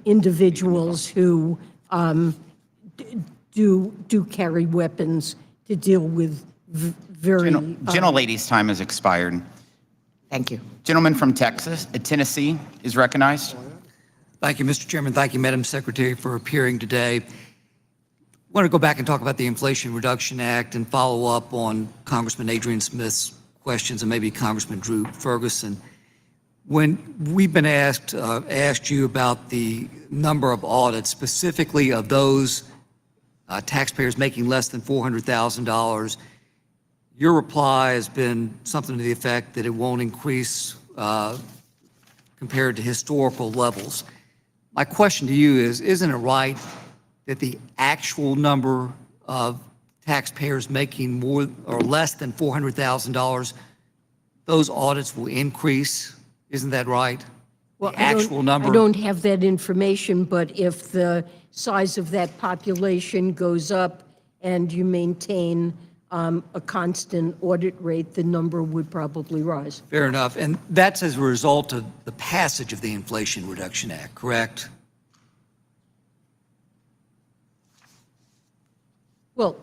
individuals who do carry weapons to deal with very... Gentlelady's time has expired. Thank you. Gentleman from Tennessee is recognized. Thank you, Mr. Chairman. Thank you, Madam Secretary, for appearing today. I want to go back and talk about the Inflation Reduction Act and follow up on Congressman Adrian Smith's questions and maybe Congressman Drew Ferguson. When we've been asked you about the number of audits, specifically of those taxpayers making less than $400,000, your reply has been something to the effect that it won't increase compared to historical levels. My question to you is, isn't it right that the actual number of taxpayers making more or less than $400,000, those audits will increase? Isn't that right? Well, the actual number? I don't have that information, but if the size of that population goes up and you maintain a constant audit rate, the number would probably rise. Fair enough. And that's as a result of the passage of the Inflation Reduction Act, correct? Well,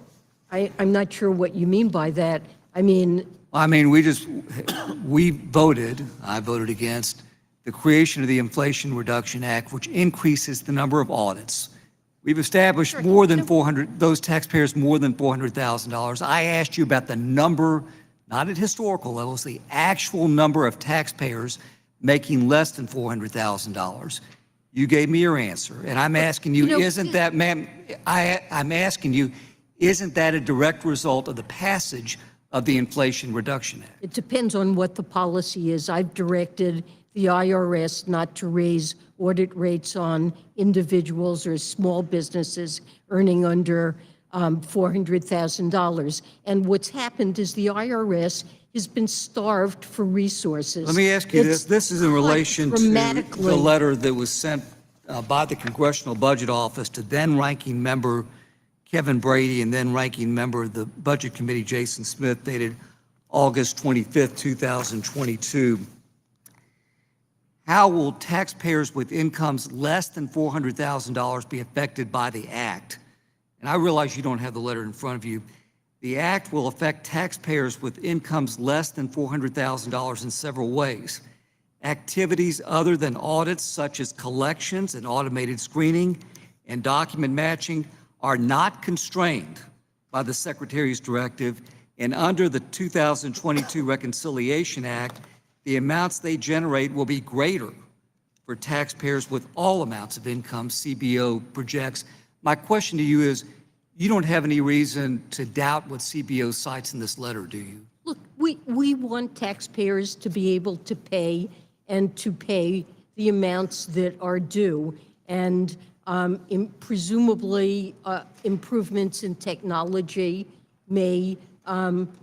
I'm not sure what you mean by that. I mean, we voted, I voted against the creation of the Inflation Reduction Act, which increases the number of audits. We've established more than 400, those taxpayers more than $400,000. I asked you about the number not at historical levels, the actual number of taxpayers making less than $400,000. You gave me your answer, and I'm asking you, isn't that, ma'am, I'm asking you, isn't that a direct result of the passage of the Inflation Reduction Act? It depends on what the policy is. I've directed the IRS not to raise audit rates on individuals or small businesses earning under $400,000. And what's happened is the IRS has been starved for resources. Let me ask you this. This is in relation to dramatically- the letter that was sent by the Congressional Budget Office to then Ranking Member Kevin Brady and then Ranking Member of the Budget Committee Jason Smith, dated August 25th, 2022. How will taxpayers with incomes less than $400,000 be affected by the act? And I realize you don't have the letter in front of you. The act will affect taxpayers with incomes less than $400,000 in several ways. Activities other than audits, such as collections and automated screening and document matching, are not constrained by the Secretary's directive, and under the 2022 Reconciliation Act, the amounts they generate will be greater for taxpayers with all amounts of income, CBO projects. My question to you is, you don't have any reason to doubt what CBO cites in this letter, do you? Look, we want taxpayers to be able to pay and to pay the amounts that are due. And presumably improvements in technology may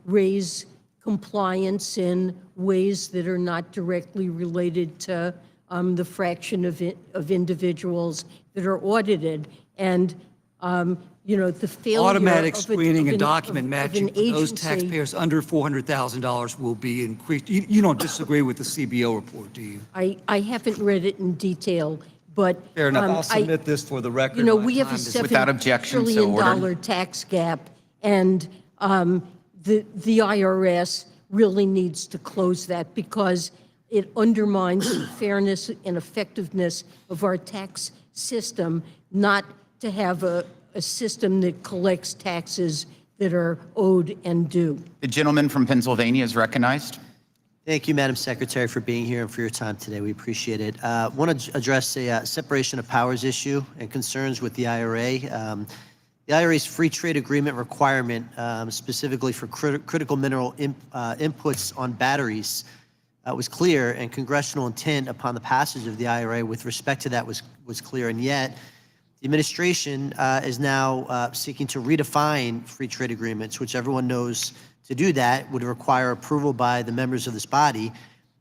raise compliance in ways that are not directly related to the fraction of individuals that are audited. And the failure Automatic of screening and an document matching for those agency- taxpayers under $400,000 will be increased. You don't disagree with the CBO report, do you? I haven't read it in detail, but Fair enough. I'll submit this for the record. You know, My we have time a is- $7 trillion tax gap, and the IRS really needs to close that because it undermines the fairness and effectiveness of our tax system, not to have a system that collects taxes that are owed and due. The gentleman from Pennsylvania is recognized. Thank you, Madam Secretary, for being here and for your time today. We appreciate it. I want to address a separation of powers issue and concerns with the IRA. The IRA's free trade agreement requirement, specifically for critical mineral inputs on batteries, was clear, and congressional intent upon the passage of the IRA with respect to that was clear. And yet, the administration is now seeking to redefine free trade agreements, which everyone knows to do that would require approval by the members of this body,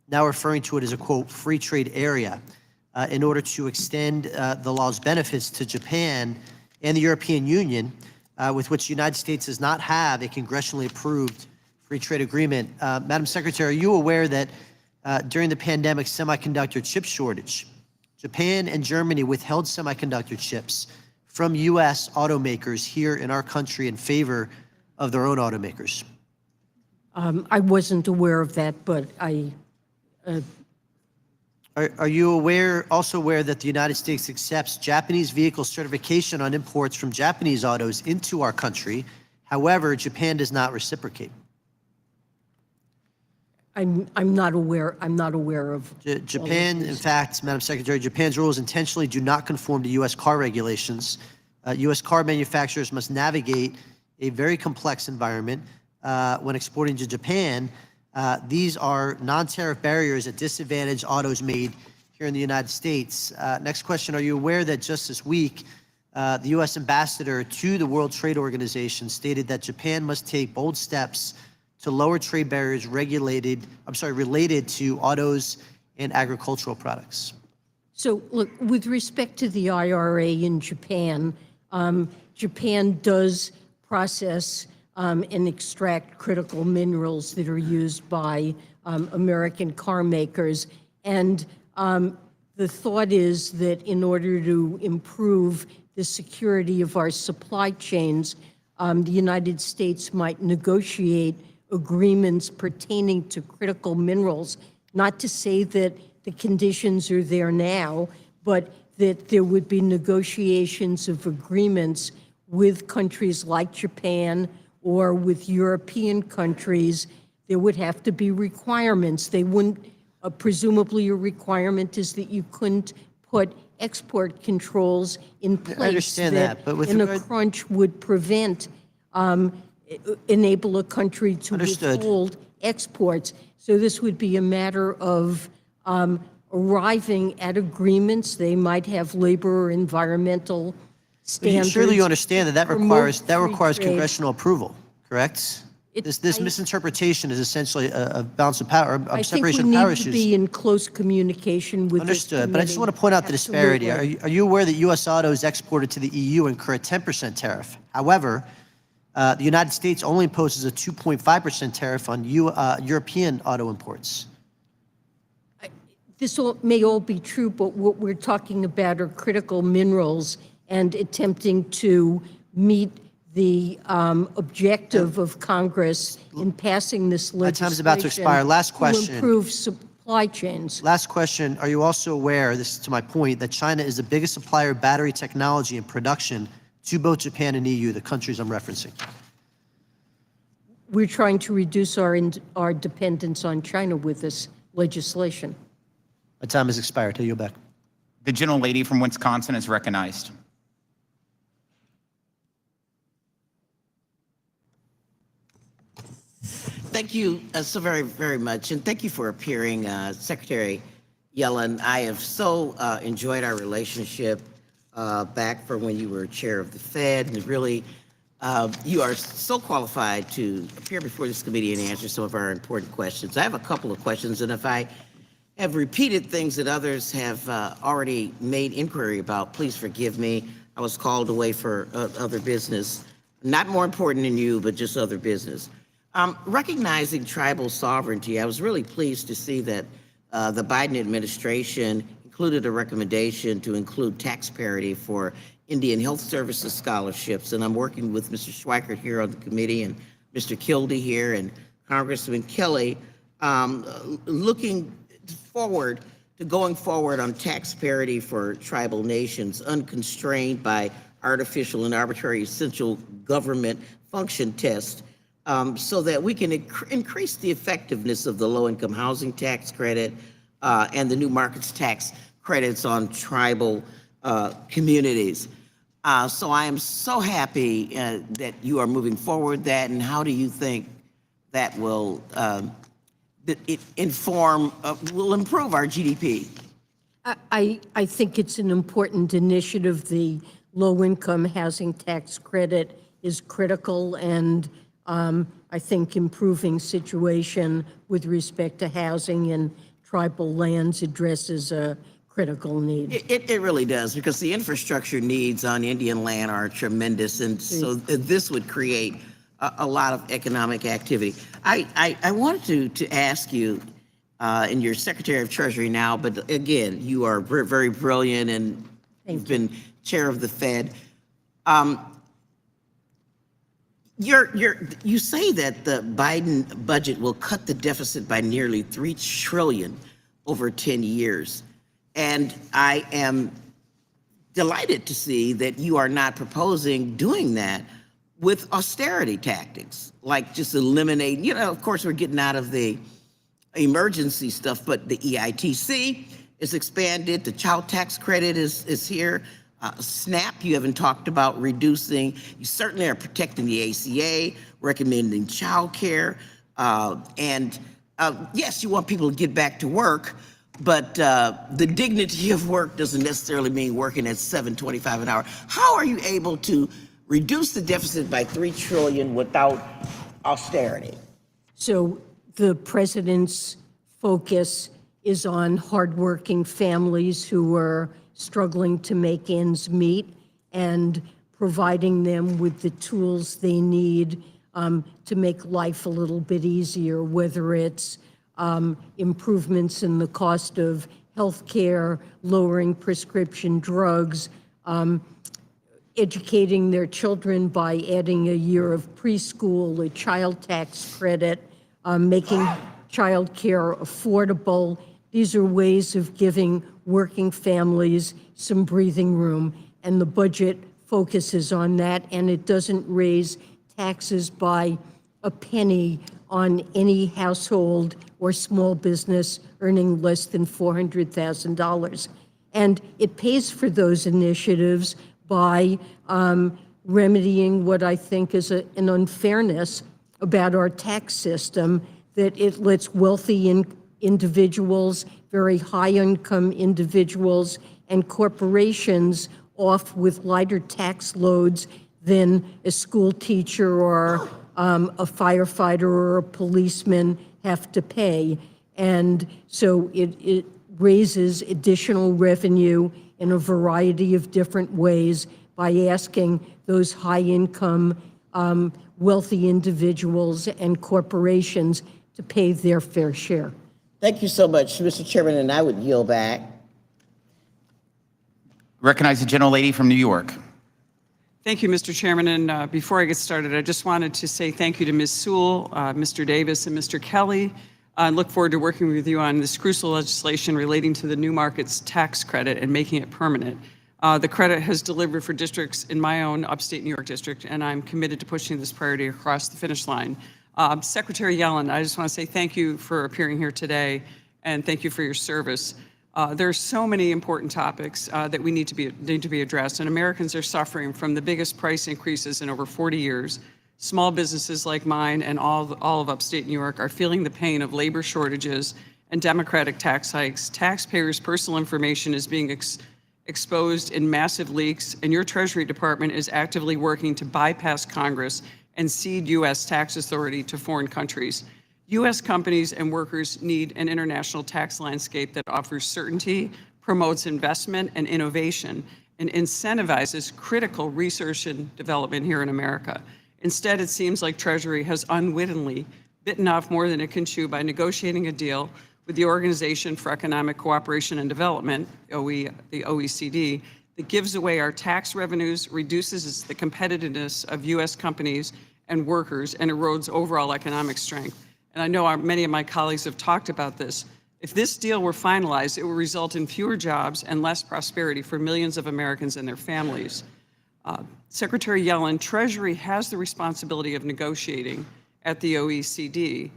now referring to it as a, quote, free trade area, in order to extend the law's benefits to Japan and the European Union, with which the United States does not have a congressionally approved free trade agreement. Madam Secretary, are you aware that during the pandemic semiconductor chip shortage, Japan and Germany withheld semiconductor chips from U.S. automakers here in our country in favor of their own automakers? I wasn't aware of that, but Are you also aware that the United States accepts Japanese vehicle certification on imports from Japanese autos into our country? However, Japan does not reciprocate. I'm not aware. I'm not aware of Japan, in fact, Madam Secretary, Japan's rules intentionally do not conform to U.S. car regulations. U.S. car manufacturers must navigate a very complex environment when exporting to Japan. These are non-tariff barriers that disadvantage autos made here in the United States. Next question, are you aware that just this week, the U.S. ambassador to the World Trade Organization stated that Japan must take bold steps to lower trade barriers related to autos and agricultural products? So, look, with respect to the IRA in Japan, Japan does process and extract critical minerals that are used by American car makers. And the thought is that in order to improve the security of our supply chains, the United States might negotiate agreements pertaining to critical minerals, not to say that the conditions are there now, but that there would be negotiations of agreements with countries like Japan or with European countries there would have to be requirements. They wouldn't, presumably a requirement is that you couldn't put export controls in place. I understand that, but with in a regard- crunch would prevent, enable a country to Understood. withhold exports. So this would be a matter of arriving at agreements. They might have labor or environmental standards. Surely you understand that promote that free requires trade. congressional approval, correct? This misinterpretation is essentially a balance of power, a separation of power I think we need to issues. be in close communication with this Understood, but I just want to committee. point out the disparity. Absolutely. Are you aware that U.S. autos exported to the EU incur a 10% tariff? However, the United States only imposes a 2.5% tariff on European auto imports. This may all be true, but what we're talking about are critical minerals and attempting to meet the objective of Congress in passing this legislation. My time is about to expire. Last question. To improve supply chains. Last question. Are you also aware, this is to my point, that China is the biggest supplier of battery technology and production to both Japan and EU, the countries I'm referencing? We're trying to reduce our dependence on China with this legislation. My time has expired. I yield back. The gentlelady from Wisconsin is recognized. Thank you so very, very much. And thank you for appearing, Secretary Yellen. I have so enjoyed our relationship back from when you were chair of the Fed. And really, you are so qualified to appear before this committee and answer some of our important questions. I have a couple of questions, and if I have repeated things that others have already made inquiry about, please forgive me. I was called away for other business. Not more important than you, but just other business. Recognizing tribal sovereignty, I was really pleased to see that the Biden administration included a recommendation to include tax parity for Indian Health Services scholarships. And I'm working with Mr. Schweikert here on the committee and Mr. Kildee here and Congressman Kelly, looking forward to going forward on tax parity for tribal nations, unconstrained by artificial and arbitrary essential government function test, so that we can increase the effectiveness of the low-income housing tax credit and the new markets tax credits on tribal communities. So I am so happy that you are moving forward that, and how do you think that will will improve our GDP? I think it's an important initiative. The low-income housing tax credit is critical, and I think improving situation with respect to housing in tribal lands addresses a critical need. It really does, because the infrastructure needs on Indian land are tremendous, and so this would create a lot of economic activity. I wanted to ask you, and you're Secretary of Treasury now, but again, you are very brilliant, and you've been chair of the Fed. You say that the Biden budget will cut the deficit by nearly $3 trillion over 10 years. And I am delighted to see that you are not proposing doing that with austerity tactics, like just eliminating, of course, we're getting out of the emergency stuff, but the EITC is expanded, the child tax credit is here. SNAP, you haven't talked about reducing. You certainly are protecting the ACA, recommending child care. And yes, you want people to get back to work, but the dignity of work doesn't necessarily mean working at $7.25 an hour. How are you able to reduce the deficit by $3 trillion without austerity? So the president's focus is on hardworking families who are struggling to make ends meet and providing them with the tools they need to make life a little bit easier, whether it's improvements in the cost of health care, lowering prescription drugs, educating their children by adding a year of preschool, a child tax credit, making child care affordable. These are ways of giving working families some breathing room, and the budget focuses on that, and it doesn't raise taxes by a penny on any household or small business earning less than $400,000. And it pays for those initiatives by remedying what I think is an unfairness about our tax system, that it lets wealthy individuals, very high-income individuals, and corporations off with lighter tax loads than a school teacher or a firefighter or a policeman have to pay. And so it raises additional revenue in a variety of different ways by asking those high-income, wealthy individuals and corporations to pay their fair share. Thank you so much, Mr. Chairman, and I would yield back. Recognize the gentlelady from New York. Thank you, Mr. Chairman. And before I get started, I just wanted to say thank you to Ms. Sewell, Mr. Davis, and Mr. Kelly. I look forward to working with you on this crucial legislation relating to the new markets tax credit and making it permanent. The credit has delivered for districts in my own upstate New York district, and I'm committed to pushing this priority across the finish line. Secretary Yellen, I just want to say thank you for appearing here today, and thank you for your service. There are so many important topics that we need to be addressed, and Americans are suffering from the biggest price increases in over 40 years. Small businesses like mine and all of upstate New York are feeling the pain of labor shortages and Democratic tax hikes. Taxpayers' personal information is being exposed in massive leaks, and your Treasury Department is actively working to bypass Congress and cede U.S. tax authority to foreign countries. U.S. companies and workers need an international tax landscape that offers certainty, promotes investment and innovation, and incentivizes critical research and development here in America. Instead, it seems like Treasury has unwittingly bitten off more than it can chew by negotiating a deal with the Organization for Economic Cooperation and Development, the OECD, that gives away our tax revenues, reduces the competitiveness of U.S. companies and workers, and erodes overall economic strength. And I know many of my colleagues have talked about this. If this deal were finalized, it would result in fewer jobs and less prosperity for millions of Americans and their families. Secretary Yellen, Treasury has the responsibility of negotiating at the OECD,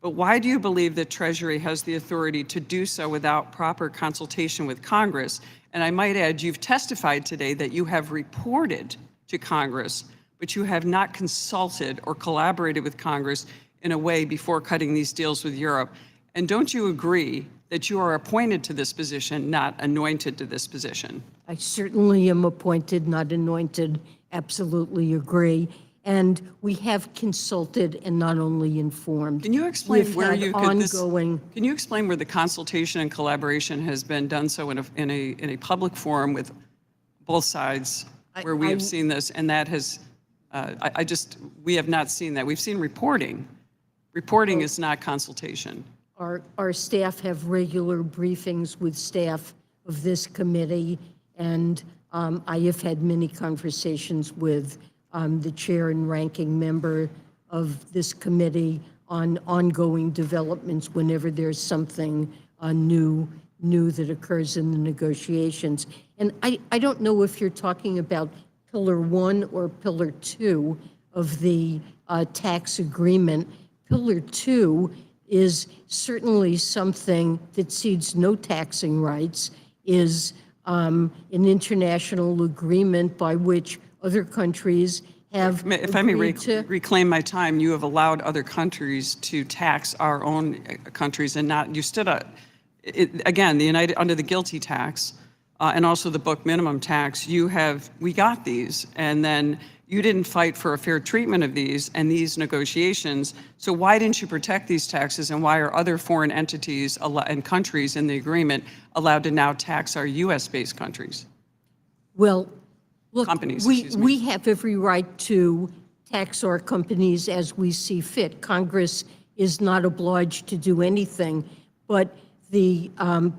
but why do you believe that Treasury has the authority to do so without proper consultation with Congress? And I might add, you've testified today that you have reported to Congress, but you have not consulted or collaborated with Congress in a way before cutting these deals with Europe. And don't you agree that you are appointed to this position, not anointed to this position? I certainly am appointed, not anointed. Absolutely agree. And we have consulted and not only informed. Can you explain where you could ongoing? Can you explain where the consultation and collaboration has been done so in a public forum with both sides, where we have seen this, and that has we have not seen that. We've seen reporting. Reporting is not consultation. Our staff have regular briefings with staff of this committee, and I have had many conversations with the chair and ranking member of this committee on ongoing developments whenever there's something new that occurs in the negotiations. And I don't know if you're talking about Pillar 1 or Pillar 2 of the tax agreement. Pillar 2 is certainly something that cedes no taxing rights, is an international agreement by which other countries have If I may reclaim my time, you have allowed other countries to tax our own countries and not, you stood up, again, under the GILTI tax and also the book minimum tax, we got these, and then you didn't fight for a fair treatment of these and these negotiations. So why didn't you protect these taxes, and why are other foreign entities and countries in the agreement allowed to now tax our U.S.-based countries? Well, look, companies, we have every right to tax our companies as we see fit. Congress is not obliged to do anything, but the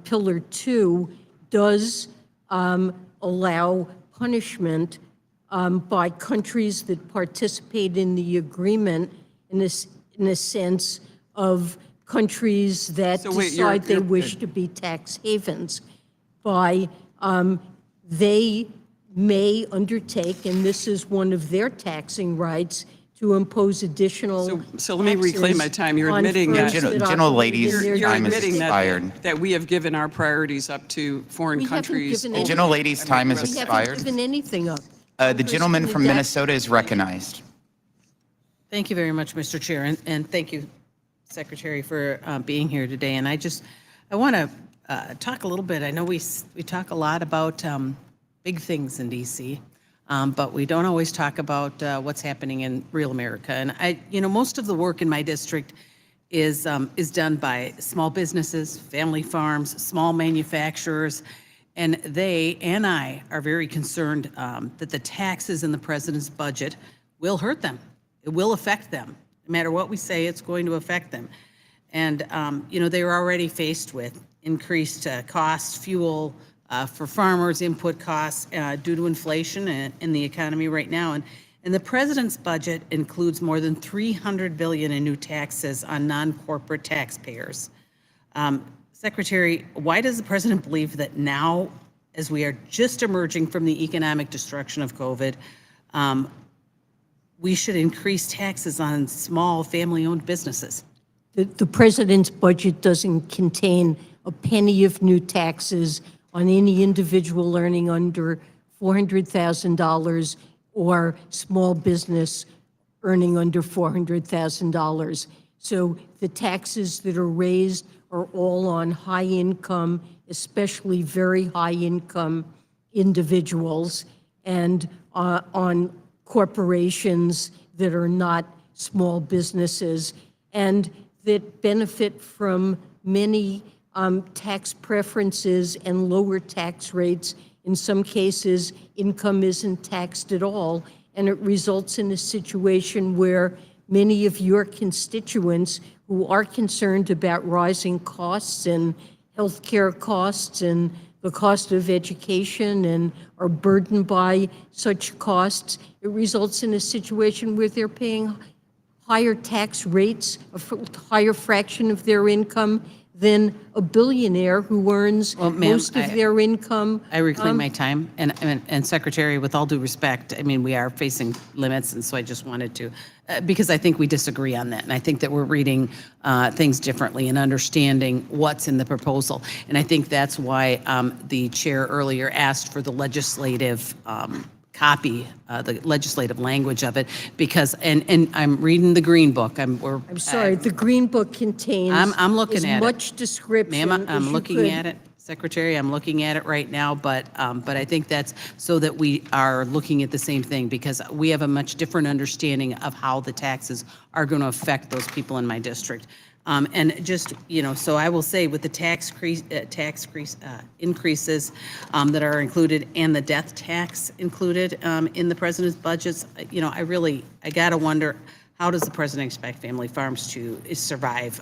Pillar 2 does allow punishment by countries that participate in the agreement in a sense of countries that decide they wish to be tax havens. They may undertake, and this is one of their taxing rights, to impose additional So let me reclaim my time. You're on admitting that. firms that Gentle operate in ladies, their You're time is admitting expired. that we have given our priorities up to foreign We haven't countries. given The any- gentle lady's time is We haven't expired. given anything up. The gentleman from Minnesota is recognized. Thank you very much, Mr. Chair, and thank you, Secretary, for being here today. And I want to talk a little bit. I know we talk a lot about big things in D.C., but we don't always talk about what's happening in real America. And most of the work in my district is done by small businesses, family farms, small manufacturers, and they and I are very concerned that the taxes in the president's budget will hurt them. It will affect them. No matter what we say, it's going to affect them. And they were already faced with increased costs, fuel for farmers, input costs due to inflation in the economy right now. And the president's budget includes more than $300 billion in new taxes on non-corporate taxpayers. Secretary, why does the president believe that now, as we are just emerging from the economic destruction of COVID, we should increase taxes on small family-owned businesses? The president's budget doesn't contain a penny of new taxes on any individual earning under $400,000 or small business earning under $400,000. So the taxes that are raised are all on high income, especially very high income individuals, and on corporations that are not small businesses, and that benefit from many tax preferences and lower tax rates. In some cases, income isn't taxed at all, and it results in a situation where many of your constituents who are concerned about rising costs and healthcare costs and the cost of education and are burdened by such costs, it results in a situation where they're paying higher tax rates, a higher fraction of their income than a billionaire who earns most of their income. I reclaim my time. And Secretary, with all due respect, I mean, we are facing limits, and so I just wanted to, because I think we disagree on that. And I think that we're reading things differently and understanding what's in the proposal. And I think that's why the chair earlier asked for the legislative copy, the legislative language of it, because, and I'm reading the Green Book. I'm sorry, the Green Book contains I'm looking as at much description Ma'am, as I'm you looking could. at it, Secretary, I'm looking at it right now, but I think that's so that we are looking at the same thing, because we have a much different understanding of how the taxes are going to affect those people in my district. And just, so I will say with the tax increases that are included and the death tax included in the president's budgets, I got to wonder, how does the president expect family farms to survive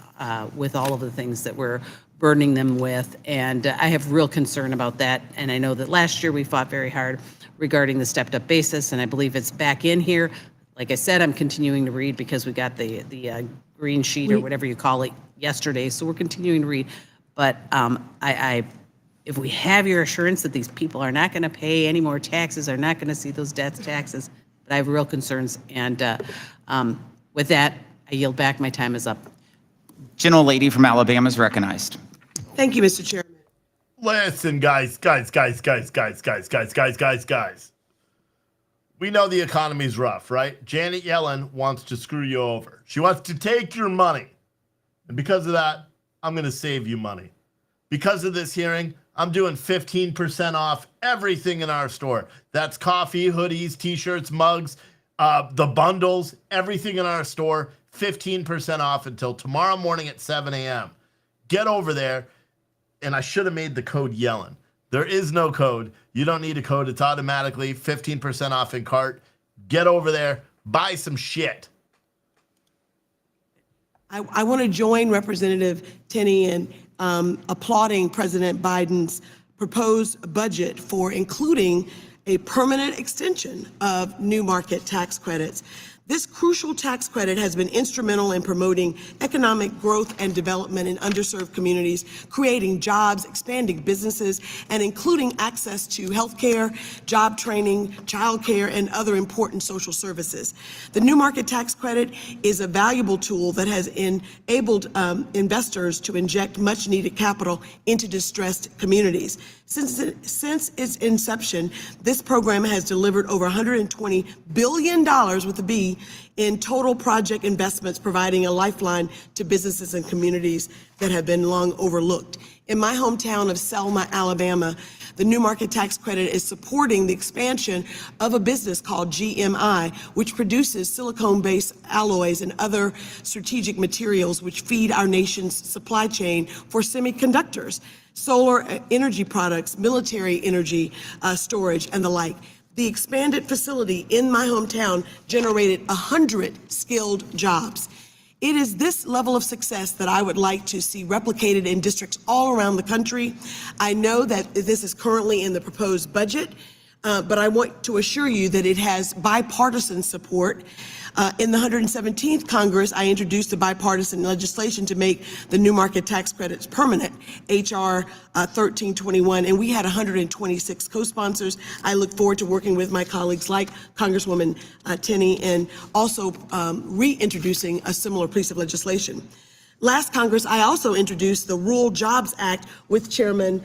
with all of the things that we're burdening them with? And I have real concern about that. And I know that last year we fought very hard regarding the stepped up basis, and I believe it's back in here. Like I said, I'm continuing to read because we got the green sheet or whatever you call it yesterday, so we're continuing to read. But if we have your assurance that these people are not going to pay any more taxes, are not going to see those death taxes, but I have real concerns. And with that, I yield back. My time is up. Gentle lady from Alabama is recognized. Thank you, Mr. Chairman. Listen, guys. We know the economy's rough, right? Janet Yellen wants to screw you over. She wants to take your money. And because of that, I'm going to save you money. Because of this hearing, I'm doing 15% off everything in our store. That's coffee, hoodies, t-shirts, mugs, the bundles, everything in our store, 15% off until tomorrow morning at 7 a.m. Get over there. And I should have made the code Yellen. There is no code. You don't need a code. It's automatically 15% off in cart. Get over there. Buy some shit. I want to join Representative Tenney in applauding President Biden's proposed budget for including a permanent extension of new market tax credits. This crucial tax credit has been instrumental in promoting economic growth and development in underserved communities, creating jobs, expanding businesses, and including access to health care, job training, child care, and other important social services. The New Market Tax Credit is a valuable tool that has enabled investors to inject much-needed capital into distressed communities. Since its inception, this program has delivered over $120 billion with a B in total project investments, providing a lifeline to businesses and communities that have been long overlooked. In my hometown of Selma, Alabama, the New Market Tax Credit is supporting the expansion of a business called GMI, which produces silicone-based alloys and other strategic materials which feed our nation's supply chain for semiconductors, solar energy products, military energy storage, and the like. The expanded facility in my hometown generated 100 skilled jobs. It is this level of success that I would like to see replicated in districts all around the country. I know that this is currently in the proposed budget, but I want to assure you that it has bipartisan support. In the 117th Congress, I introduced the bipartisan legislation to make the New Market Tax Credits permanent, H.R. 1321, and we had 126 co-sponsors. I look forward to working with my colleagues like Congresswoman Tenney and also reintroducing a similar piece of legislation. Last Congress, I also introduced the Rural Jobs Act with Chairman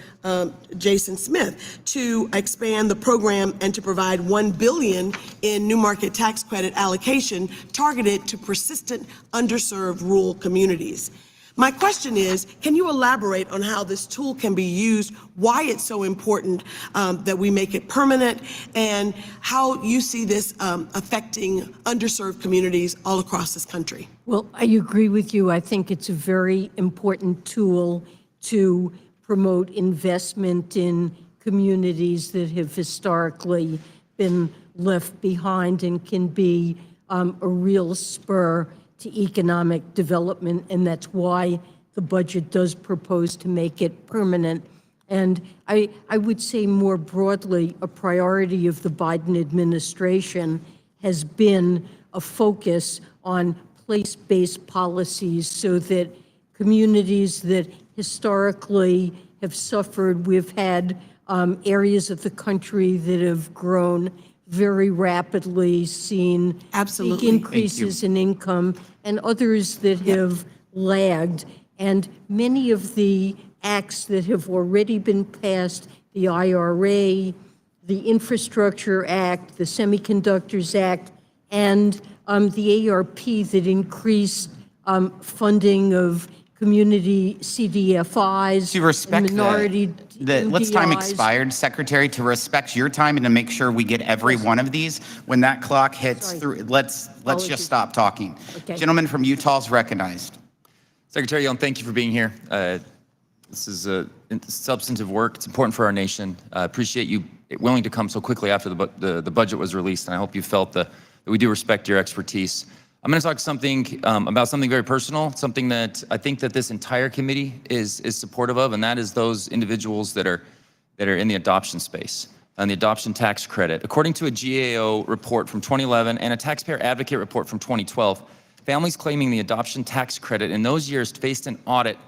Jason Smith to expand the program and to provide $1 billion in new market tax credit allocation targeted to persistent underserved rural communities. My question is, can you elaborate on how this tool can be used, why it's so important that we make it permanent, and how you see this affecting underserved communities all across this country? Well, I agree with you. I think it's a very important tool to promote investment in communities that have historically been left behind and can be a real spur to economic development, and that's why the budget does propose to make it permanent. And I would say more broadly, a priority of the Biden administration has been a focus on place-based policies so that communities that historically have suffered, we've had areas of the country that have grown very rapidly, seen big increases in income, and others that have lagged. And many of the acts that have already been passed, the IRA, the Infrastructure Act, the Semiconductors Act, and the ARP that increased funding of community CDFIs, To respect minority let's time MDIs. expired, Secretary, to respect your time and to make sure we get every one of these. When that clock hits through, let's just stop talking. Okay. Gentleman from Utah is recognized. Secretary Yellen, thank you for being here. This is substantive work. It's important for our nation. I appreciate you willing to come so quickly after the budget was released, and I hope you felt that we do respect your expertise. I'm going to talk about something very personal, something that I think that this entire committee is supportive of, and that is those individuals that are in the adoption space and the adoption tax credit. According to a GAO report from 2011 and a taxpayer advocate report from 2012, families claiming the adoption tax credit in those years faced an audit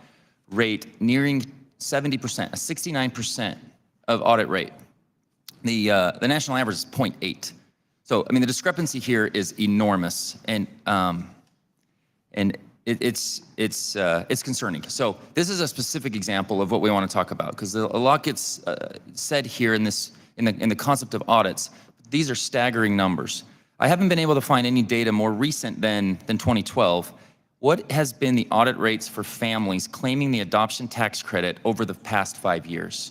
rate nearing 70%, a 69% of audit rate. The national average is 0.8. So, I mean, the discrepancy here is enormous, and it's concerning. So, this is a specific example of what we want to talk about, because a lot gets said here in the concept of audits. These are staggering numbers. I haven't been able to find any data more recent than 2012. What has been the audit rates for families claiming the adoption tax credit over the past 5 years?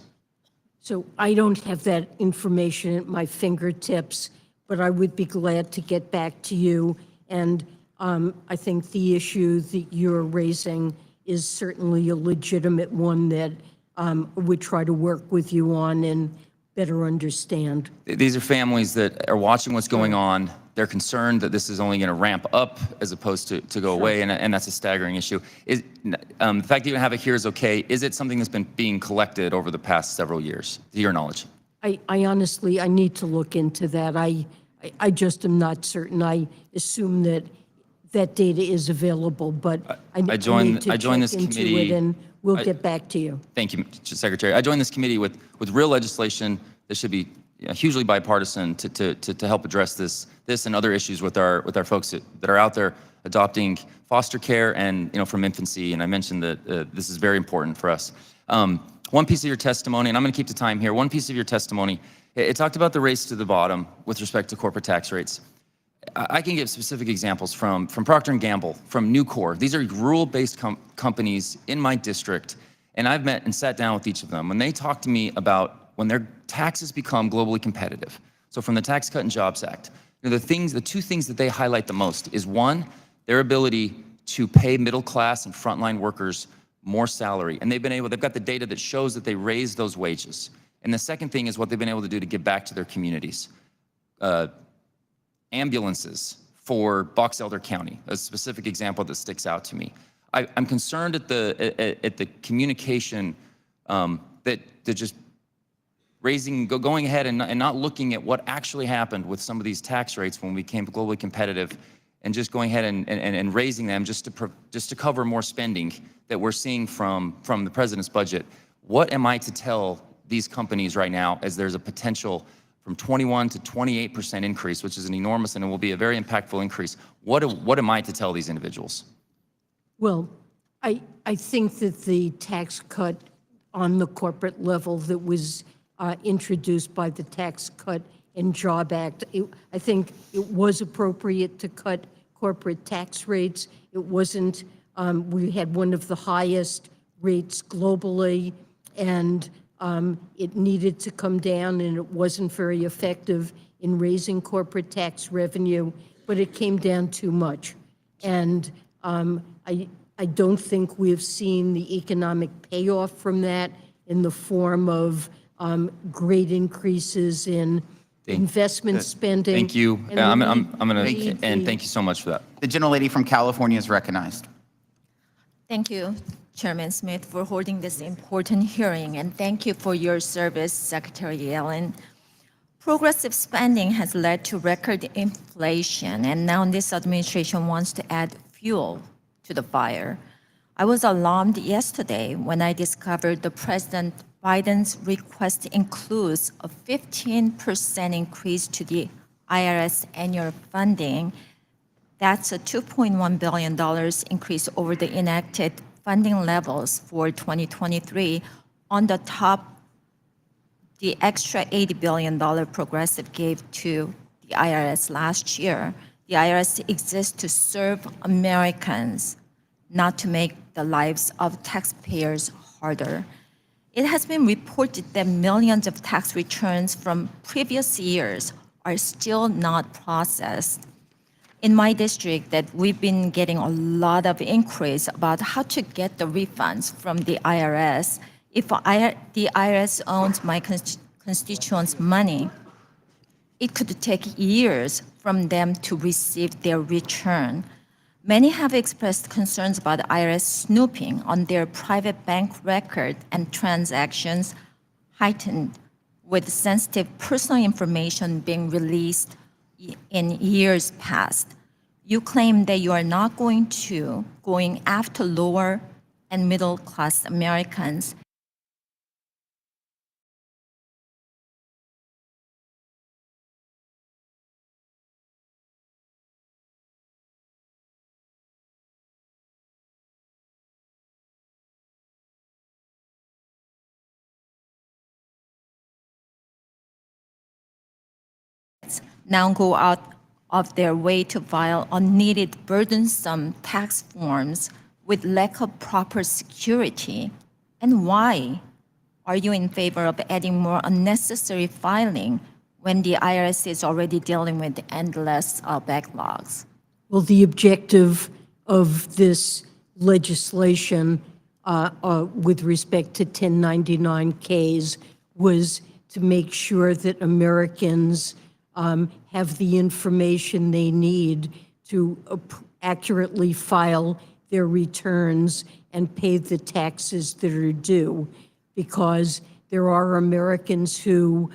So I don't have that information at my fingertips, but I would be glad to get back to you. And I think the issue that you're raising is certainly a legitimate one that would try to work with you on and better understand. These are families that are watching what's going on. They're concerned that this is only going to ramp up as opposed to go away, and that's a staggering issue. The fact that you don't have it here is okay. Is it something that's been being collected over the past several years, to your knowledge? I honestly, I need to look into that. I I just am not certain. I assume that that data is available, but I need to joined check this into committee- it, and we'll get back to you. Thank you, Mr. Secretary. I joined this committee with real legislation that should be hugely bipartisan to help address this and other issues with our folks that are out there adopting foster care and from infancy. And I mentioned that this is very important for us. One piece of your testimony, and I'm going to keep the time here. One piece of your testimony, it talked about the race to the bottom with respect to corporate tax rates. I can give specific examples from Procter & Gamble, from Nucor. These are rural-based companies in my district, and I've met and sat down with each of them. When they talk to me about when their taxes become globally competitive, so from the Tax Cut and Jobs Act, the two things that they highlight the most is, one, their ability to pay middle-class and frontline workers more salary, and they've got the data that shows that they raised those wages. And the second thing is what they've been able to do to give back to their communities. Ambulances for Box Elder County, a specific example that sticks out to me. I'm concerned at the communication that just going ahead and not looking at what actually happened with some of these tax rates when we became globally competitive, and just going ahead and raising them just to cover more spending that we're seeing from the president's budget. What am I to tell these companies right now, as there's a potential from 21 to 28% increase, which is an enormous and it will be a very impactful increase? What am I to tell these individuals? Well, I think that the tax cut on the corporate level that was introduced by the Tax Cut and Job Act, I think it was appropriate to cut corporate tax rates. It wasn't, we had one of the highest rates globally, and it needed to come down, and it wasn't very effective in raising corporate tax revenue, but it came down too much. And I don't think we've seen the economic payoff from that in the form of great increases in investment spending. Thank you. And I'm going to, and thank you so much for that. The gentlelady from California is recognized. Thank you, Chairman Smith, for holding this important hearing, and thank you for your service, Secretary Yellen. Progressive spending has led to record inflation, and now this administration wants to add fuel to the fire. I was alarmed yesterday when I discovered the President Biden's request includes a 15% increase to the IRS annual funding. That's a $2.1 billion increase over the enacted funding levels for 2023 on the top the extra $80 billion Progressive gave to the IRS last year. The IRS exists to serve Americans, not to make the lives of taxpayers harder. It has been reported that millions of tax returns from previous years are still not processed. In my district, that we've been getting a lot of inquiries about how to get the refunds from the IRS. If the IRS owns my constituents' money, it could take years from them to receive their return. Many have expressed concerns about IRS snooping on their private bank record and transactions, heightened with sensitive personal information being released in years past. You claim that you are not going after lower and middle class Americans. Now go out of their way to file unneeded, burdensome tax forms with lack of proper security. And why are you in favor of adding more unnecessary filing when the IRS is already dealing with endless backlogs? Well, the objective of this legislation with respect to 1099-Ks was to make sure that Americans have the information they need to accurately file their returns and pay the taxes that are due, because there are Americans who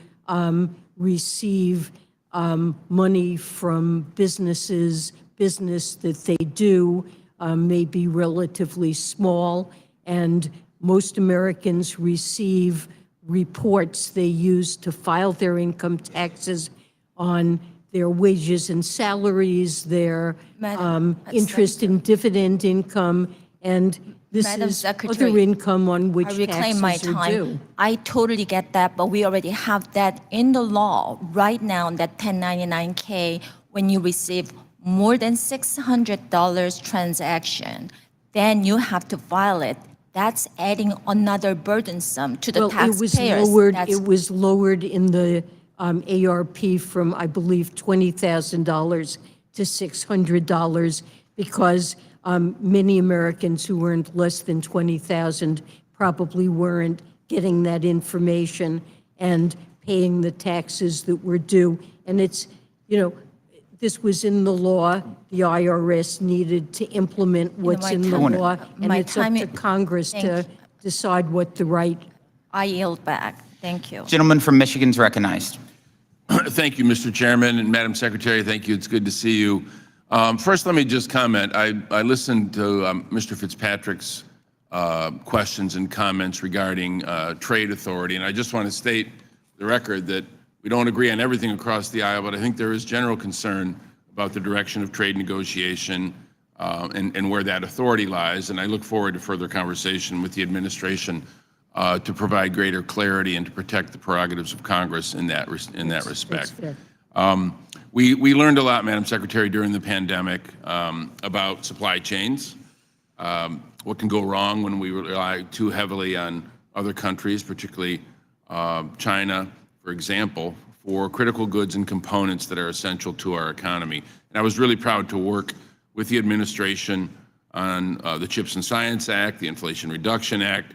receive money from business that they do may be relatively small, and most Americans receive reports they use to file their income taxes on their wages and salaries, their interest and dividend income, and this Madam is Secretary, other income on which I reclaim my taxes are time. due. I totally get that, but we already have that in the law right now, that 1099K, when you receive more than $600 transaction, then you have to file it. That's adding another burdensome to the taxpayers. It was lowered in the ARP from, I believe, $20,000 to $600 because many Americans who earned less than $20,000 probably weren't getting that information and paying the taxes that were due. And it's, this was in the law. The IRS needed to implement what's in the law, and it's up to Congress to decide what the right. I yield back. Thank you. Gentleman from Michigan's recognized. Thank you, Mr. Chairman, and Madam Secretary, thank you. It's good to see you. First, let me just comment. I listened to Mr. Fitzpatrick's questions and comments regarding trade authority, and I just want to state the record that we don't agree on everything across the aisle, but I think there is general concern about the direction of trade negotiation and where that authority lies, and I look forward to further conversation with the administration to provide greater clarity and to protect the prerogatives of Congress in that respect. We learned a lot, Madam Secretary, during the pandemic about supply chains, what can go wrong when we rely too heavily on other countries, particularly China, for example, for critical goods and components that are essential to our economy. And I was really proud to work with the administration on the CHIPS and Science Act, the Inflation Reduction Act,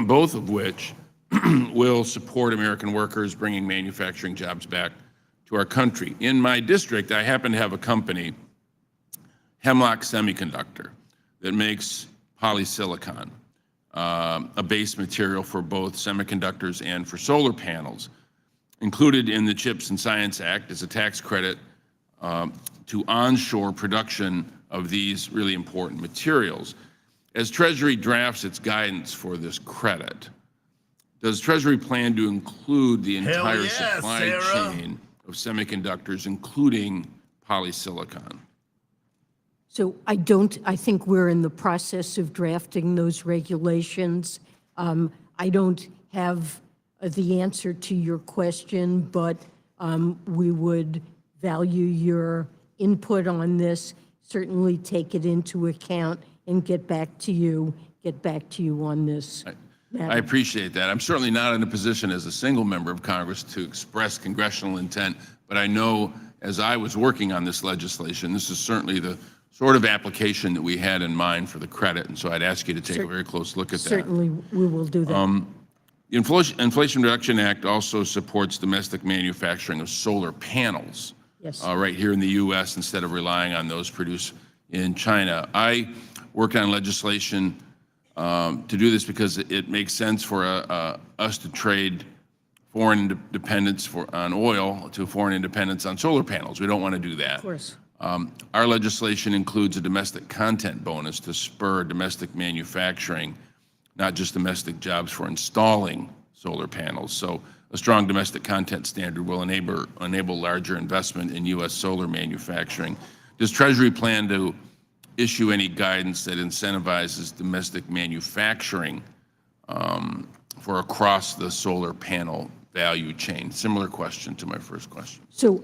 both of which will support American workers, bringing manufacturing jobs back to our country. In my district, I happen to have a company, Hemlock Semiconductor, that makes polysilicon, a base material for both semiconductors and for solar panels. Included in the CHIPS and Science Act is a tax credit to onshore production of these really important materials. As Treasury drafts its guidance for this credit, does Treasury plan to include the entire supply chain of semiconductors, including polysilicon? So I think we're in the process of drafting those regulations. I don't have the answer to your question, but we would value your input on this, certainly take it into account and get back to you on this. I appreciate that. I'm certainly not in a position as a single member of Congress to express congressional intent, but I know as I was working on this legislation, this is certainly the sort of application that we had in mind for the credit, and so I'd ask you to take a very close look at that. Certainly, we will do that. The Inflation Reduction Act also supports domestic manufacturing of solar panels right here in the U.S. instead of relying on those produced in China. I worked on legislation to do this because it makes sense for us to trade foreign dependence on oil to foreign independence on solar panels. We don't want to do that. Of course. Our legislation includes a domestic content bonus to spur domestic manufacturing, not just domestic jobs for installing solar panels. So a strong domestic content standard will enable larger investment in U.S. solar manufacturing. Does Treasury plan to issue any guidance that incentivizes domestic manufacturing for across the solar panel value chain? Similar question to my first question. So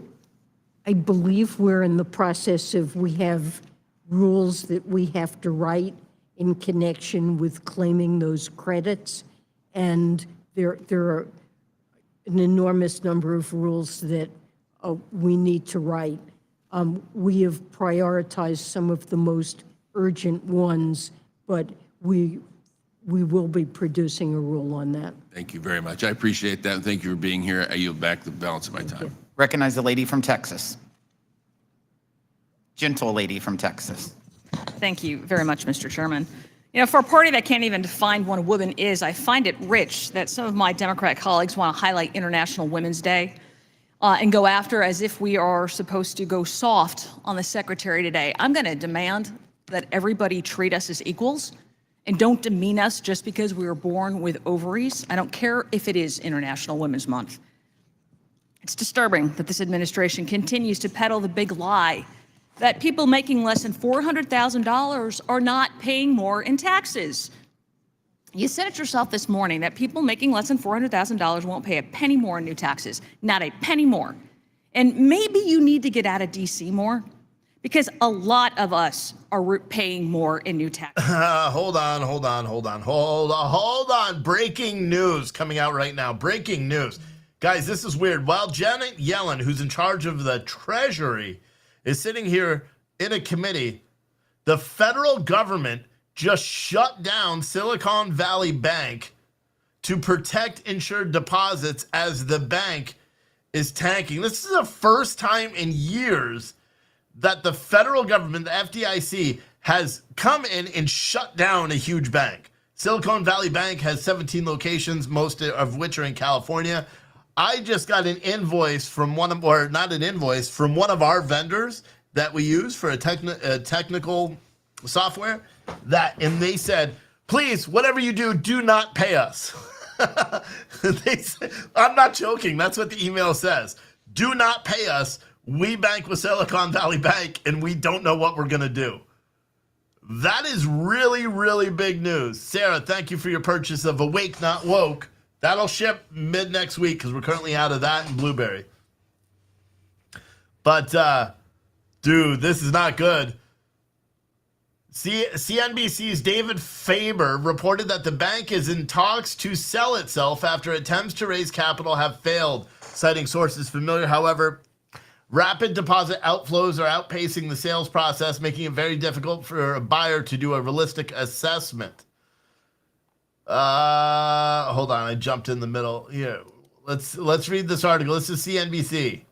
I believe we're in the process of, we have rules that we have to write in connection with claiming those credits, and there are an enormous number of rules that we need to write. We have prioritized some of the most urgent ones, but we will be producing a rule on that. Thank you very much. I appreciate that, and thank you for being here. I yield back the balance of my time. Recognize the lady from Texas. Gentle lady from Texas. Thank you very much, Mr. Chairman. For a party that can't even define what a woman is, I find it rich that some of my Democrat colleagues want to highlight International Women's Day. and go after as if we are supposed to go soft on the secretary today. I'm going to demand that everybody treat us as equals and don't demean us just because we were born with ovaries. I don't care if it is International Women's Month. It's disturbing that this administration continues to peddle the big lie that people making less than $400,000 are not paying more in taxes. You said it yourself this morning that people making less than $400,000 won't pay a penny more in new taxes, not a penny more. And maybe you need to get out of DC more, because a lot of us are paying more in new taxes. Hold on. Breaking news coming out right now. Breaking news. Guys, this is weird. While Janet Yellen, who's in charge of the Treasury, is sitting here in a committee, the federal government just shut down Silicon Valley Bank to protect insured deposits as the bank is tanking. This is the first time in years that the federal government, the FDIC, has come in and shut down a huge bank. Silicon Valley Bank has 17 locations, most of which are in California. I just got an invoice from one of our vendors that we use for a technical software, and they said, please, whatever you do, do not pay us. I'm not joking. That's what the email says. Do not pay us. We bank with Silicon Valley Bank, and we don't know what we're going to do. That is really, really big news. Sarah, thank you for your purchase of Awake Not Woke. That'll ship mid next week because we're currently out of that and Blueberry. But, dude, this is not good. CNBC's David Faber reported that the bank is in talks to sell itself after attempts to raise capital have failed, citing sources familiar. However, rapid deposit outflows are outpacing the sales process, making it very difficult for a buyer to do a realistic assessment. Hold on, I jumped in the middle here. Let's read this article. This is CNBC.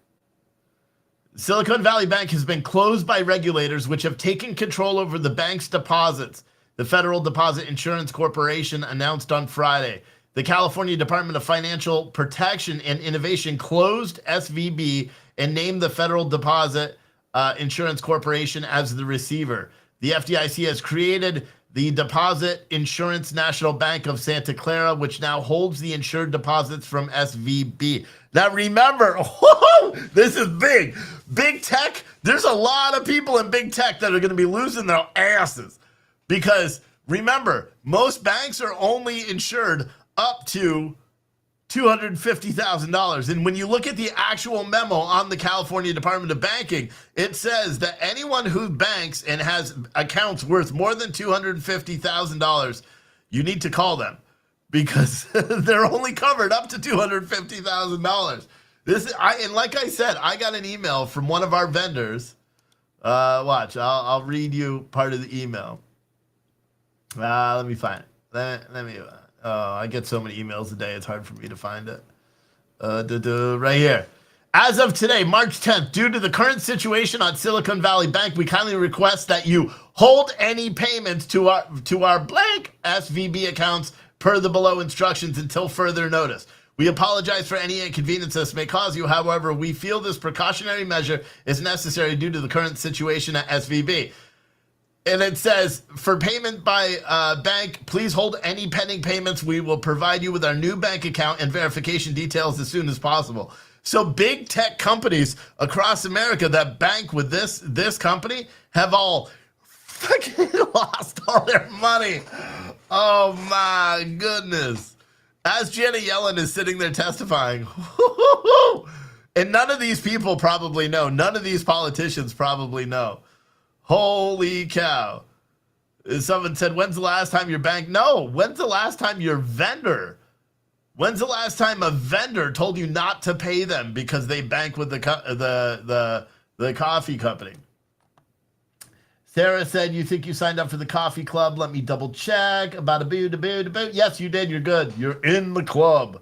Silicon Valley Bank has been closed by regulators which have taken control over the bank's deposits, the Federal Deposit Insurance Corporation announced on Friday. The California Department of Financial Protection and Innovation closed SVB and named the Federal Deposit Insurance Corporation as the receiver. The FDIC has created the Deposit Insurance National Bank of Santa Clara, which now holds the insured deposits from SVB. Now remember, this is big. Big tech, there's a lot of people in big tech that are going to be losing their asses. Because remember, most banks are only insured up to $250,000. And when you look at the actual memo on the California Department of Banking, it says that anyone who banks and has accounts worth more than $250,000, you need to call them because they're only covered up to $250,000. And like I said, I got an email from one of our vendors. Watch, I'll read you part of the email. Let me find it. I get so many emails a day, it's hard for me to find it. Right here. As of today, March 10th, due to the current situation on Silicon Valley Bank, we kindly request that you hold any payments to our blank SVB accounts per the below instructions until further notice. We apologize for any inconvenience this may cause you. However, we feel this precautionary measure is necessary due to the current situation at SVB. And it says, for payment by bank, please hold any pending payments. We will provide you with our new bank account and verification details as soon as possible. So big tech companies across America that bank with this company have all fucking lost all their money. Oh my goodness. As Janet Yellen is sitting there testifying, and none of these people probably know, none of these politicians probably know. Holy cow. Someone said, when's the last time your bank? No, when's the last time your vendor? When's the last time a vendor told you not to pay them because they bank with the coffee company? Sarah said, you think you signed up for the coffee club? Let me double check. About a boo. Yes, you did. You're good. You're in the club.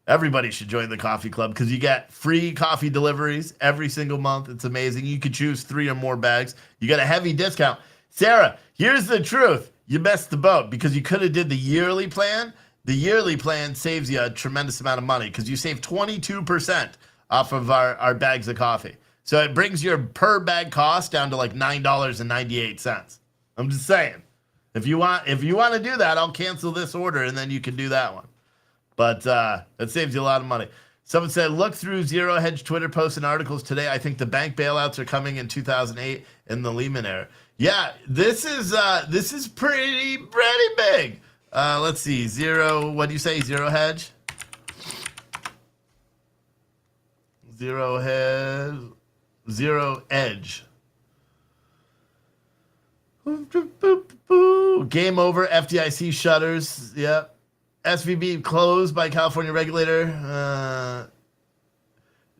Everybody should join the coffee club because you get free coffee deliveries every single month. It's amazing. You could choose 3 or more bags. You get a heavy discount. Sarah, here's the truth. You missed the boat because you could have did the yearly plan. The yearly plan saves you a tremendous amount of money because you save 22% off of our bags of coffee. So it brings your per bag cost down to like $9.98. I'm just saying. If you want to do that, I'll cancel this order and then you can do that one. But it saves you a lot of money. Someone said, look through Zero Hedge Twitter posts and articles today. I think the bank bailouts are coming in 2008 in the Lehman era. Yeah, this is pretty big. Let's see, what do you say, Zero Hedge? Zero Edge. Game over, FDIC shutters, yep. SVB closed by California regulator.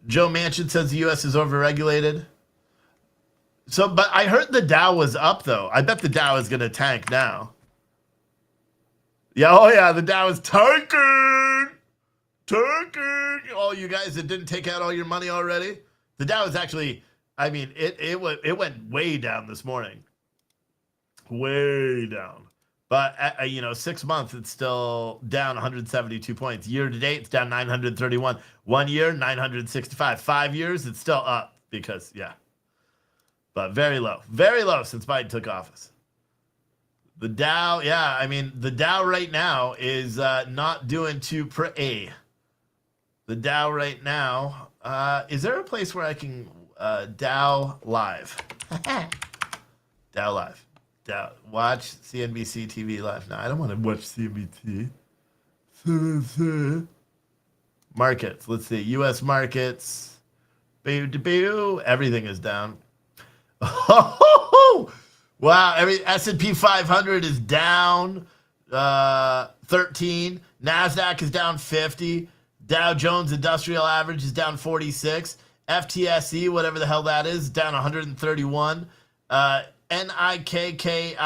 Joe Manchin says the U.S. is overregulated. So, but I heard the Dow was up, though. I bet the Dow is going to tank now. Yeah, oh yeah, the Dow is tanking. All you guys that didn't take out all your money already. The Dow is actually, I mean, it went way down this morning. Way down. But, 6 months, it's still down 172 points. Year to date, it's down 931. 1 year, 965. 5 years, it's still up because, yeah. But very low since Biden took office. The Dow, yeah, I mean, the Dow right now is not doing too pretty. The Dow right now, is there a place where I can Dow Live? Dow Live. Watch CNBC TV live. No, I don't want to watch CNBC. Markets. Let's see. U.S. markets. Everything is down. Wow. S&P 500 is down 13. NASDAQ is down 50. Dow Jones Industrial Average is down 46. FTSE, whatever the hell that is, down 131. NIKKEI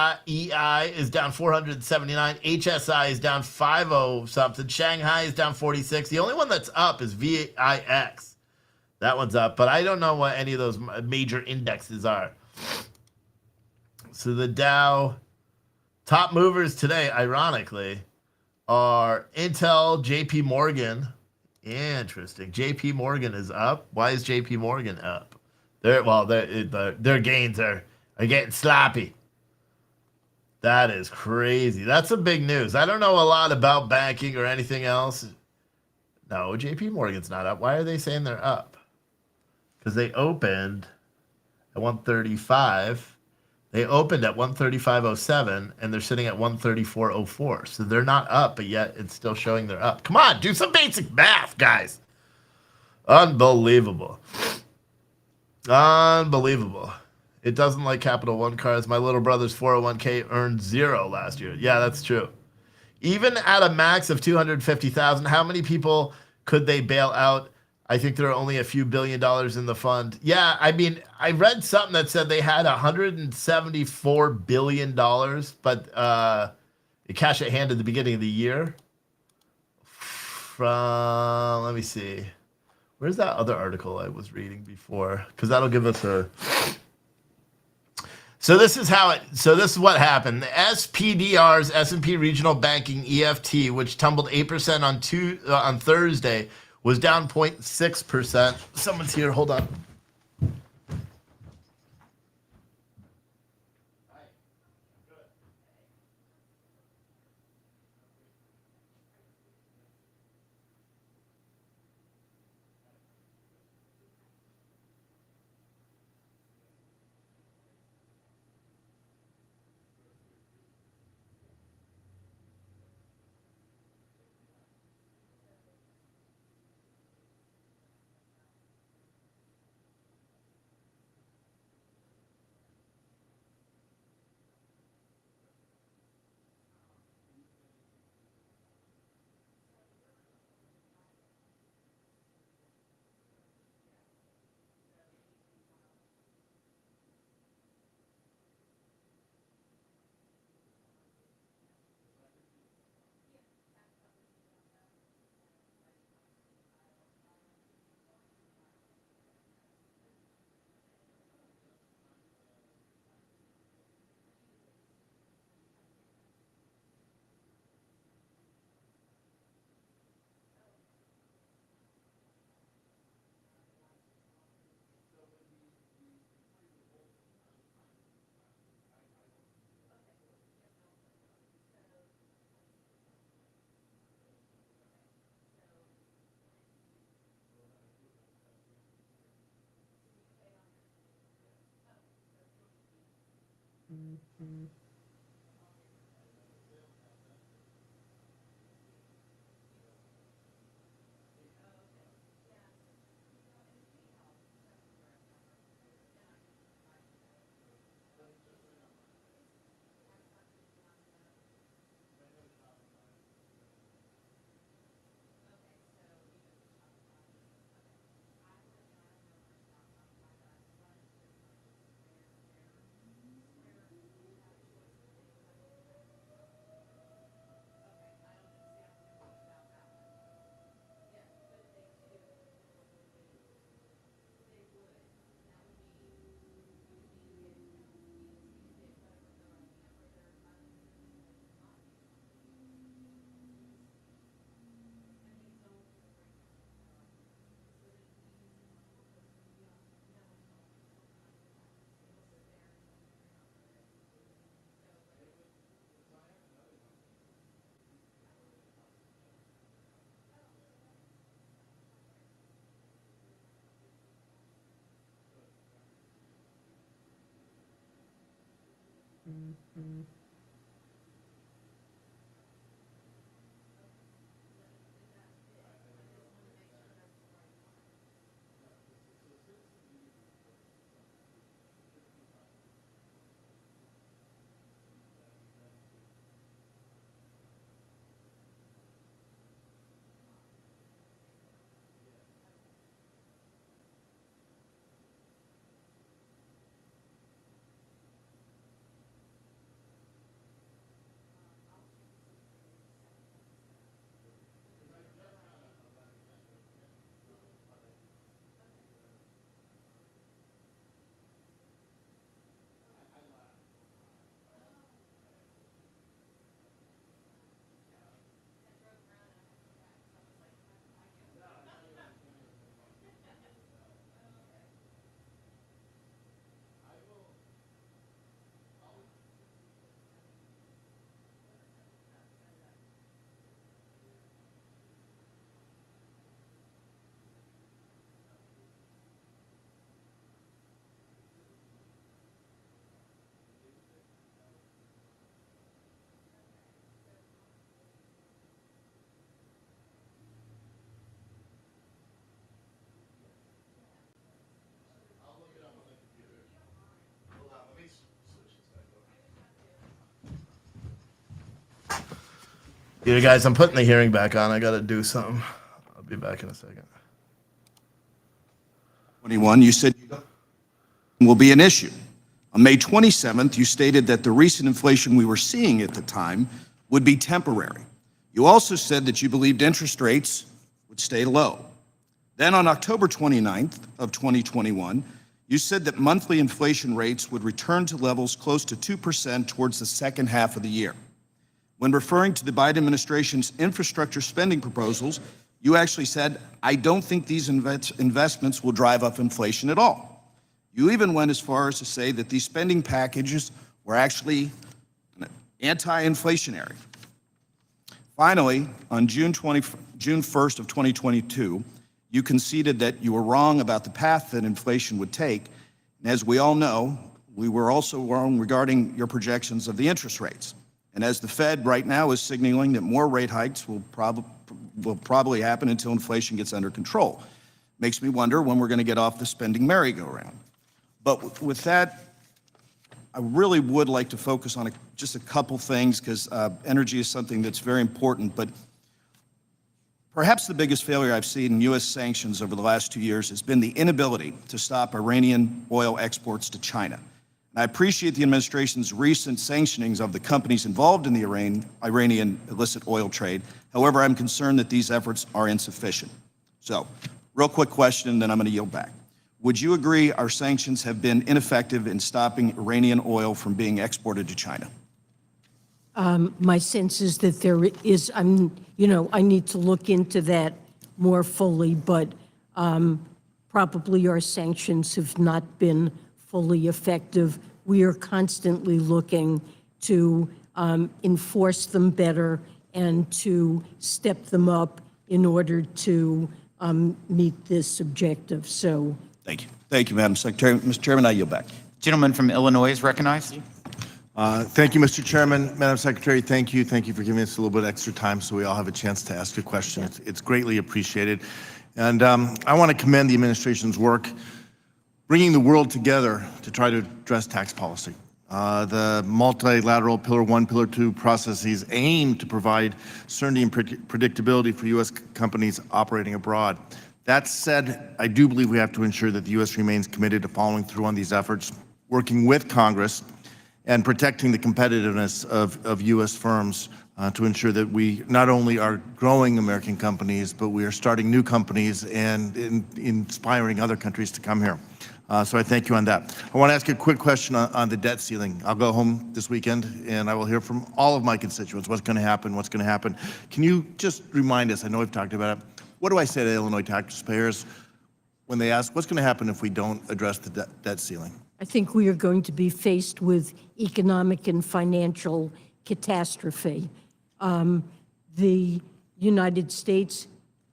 is down 479. HSI is down 50 something. Shanghai is down 46. The only one that's up is VIX. That one's up, but I don't know what any of those major indexes are. So the Dow top movers today, ironically, are Intel, JP Morgan. Interesting. JP Morgan is up. Why is JP Morgan up? Their gains are getting sloppy. That is crazy. That's some big news. I don't know a lot about banking or anything else. No, JP Morgan's not up. Why are they saying they're up? Because they opened at 135. They opened at 135.07, and they're sitting at 134.04. So they're not up, but yet it's still showing they're up. Come on, do some basic math, guys. Unbelievable. It doesn't like Capital One cars. My little brother's 401k earned 0 last year. Yeah, that's true. Even at a max of 250,000, how many people could they bail out? I think there are only a few $1 billion in the fund. Yeah, I mean, I read something that said they had $174 billion, but cash at hand at the beginning of the year. Let me see. Where's that other article I was reading before? Because that'll give us a... So this is what happened. The SPDR's S&P Regional Banking EFT, which tumbled 8% on Thursday, was down 0.6%. Someone's here. Hold on. You guys, I'm putting the hearing back on. I got to do something. I'll be back in a second. 21, you said will be an issue. On May 27th, you stated that the recent inflation we were seeing at the time would be temporary. You also said that you believed interest rates would stay low. Then on October 29th of 2021, you said that monthly inflation rates would return to levels close to 2% towards the second half of the year. When referring to the Biden administration's infrastructure spending proposals, you actually said, I don't think these investments will drive up inflation at all. You even went as far as to say that these spending packages were actually anti-inflationary. Finally, on June 1st of 2022, you conceded that you were wrong about the path that inflation would take. And as we all know, we were also wrong regarding your projections of the interest rates. And as the Fed right now is signaling that more rate hikes will probably happen until inflation gets under control. Makes me wonder when we're going to get off the spending merry-go-round. But with that, I really would like to focus on just a couple things because energy is something that's very important. But perhaps the biggest failure I've seen in U.S. sanctions over the last 2 years has been the inability to stop Iranian oil exports to China. And I appreciate the administration's recent sanctionings of the companies involved in the Iranian illicit oil trade. However, I'm concerned that these efforts are insufficient. So, real quick question, and then I'm going to yield back. Would you agree our sanctions have been ineffective in stopping Iranian oil from being exported to China? My sense is that there is, I need to look into that more fully, but probably our sanctions have not been fully effective. We are constantly looking to enforce them better and to step them up in order to meet this objective. So, thank you. Thank you, Madam Secretary. Mr. Chairman, I yield back. Gentleman from Illinois is recognized. Thank you, Mr. Chairman. Madam Secretary, thank you. Thank you for giving us a little bit extra time so we all have a chance to ask a question. It's greatly appreciated. And I want to commend the administration's work bringing the world together to try to address tax policy. The multilateral Pillar 1, Pillar 2 processes aim to provide certainty and predictability for U.S. companies operating abroad. That said, I do believe we have to ensure that the U.S. remains committed to following through on these efforts, working with Congress, and protecting the competitiveness of U.S. firms to ensure that we not only are growing American companies, but we are starting new companies and inspiring other countries to come here. So I thank you on that. I want to ask a quick question on the debt ceiling. I'll go home this weekend and I will hear from all of my constituents what's going to happen, what's going to happen. Can you just remind us, I know we've talked about it, what do I say to Illinois taxpayers when they ask what's going to happen if we don't address the debt ceiling? I think we are going to be faced with economic and financial catastrophe. The United States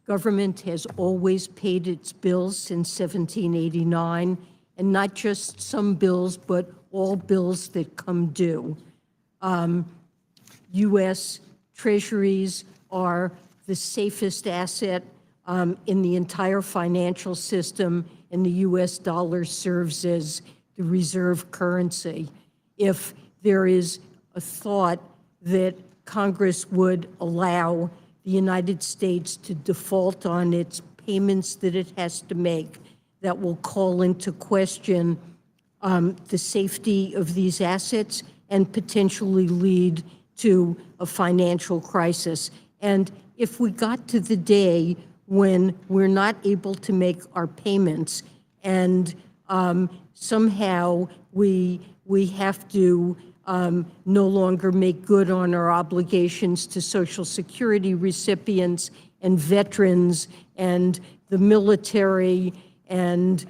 government has always paid its bills since 1789, and not just some bills, but all bills that come due. U.S. Treasuries are the safest asset in the entire financial system, and the U.S. dollar serves as the reserve currency. If there is a thought that Congress would allow the United States to default on its payments that it has to make, that will call into question the safety of these assets and potentially lead to a financial crisis. And if we got to the day when we're not able to make our payments and somehow we have to no longer make good on our obligations to Social Security recipients and veterans and the military and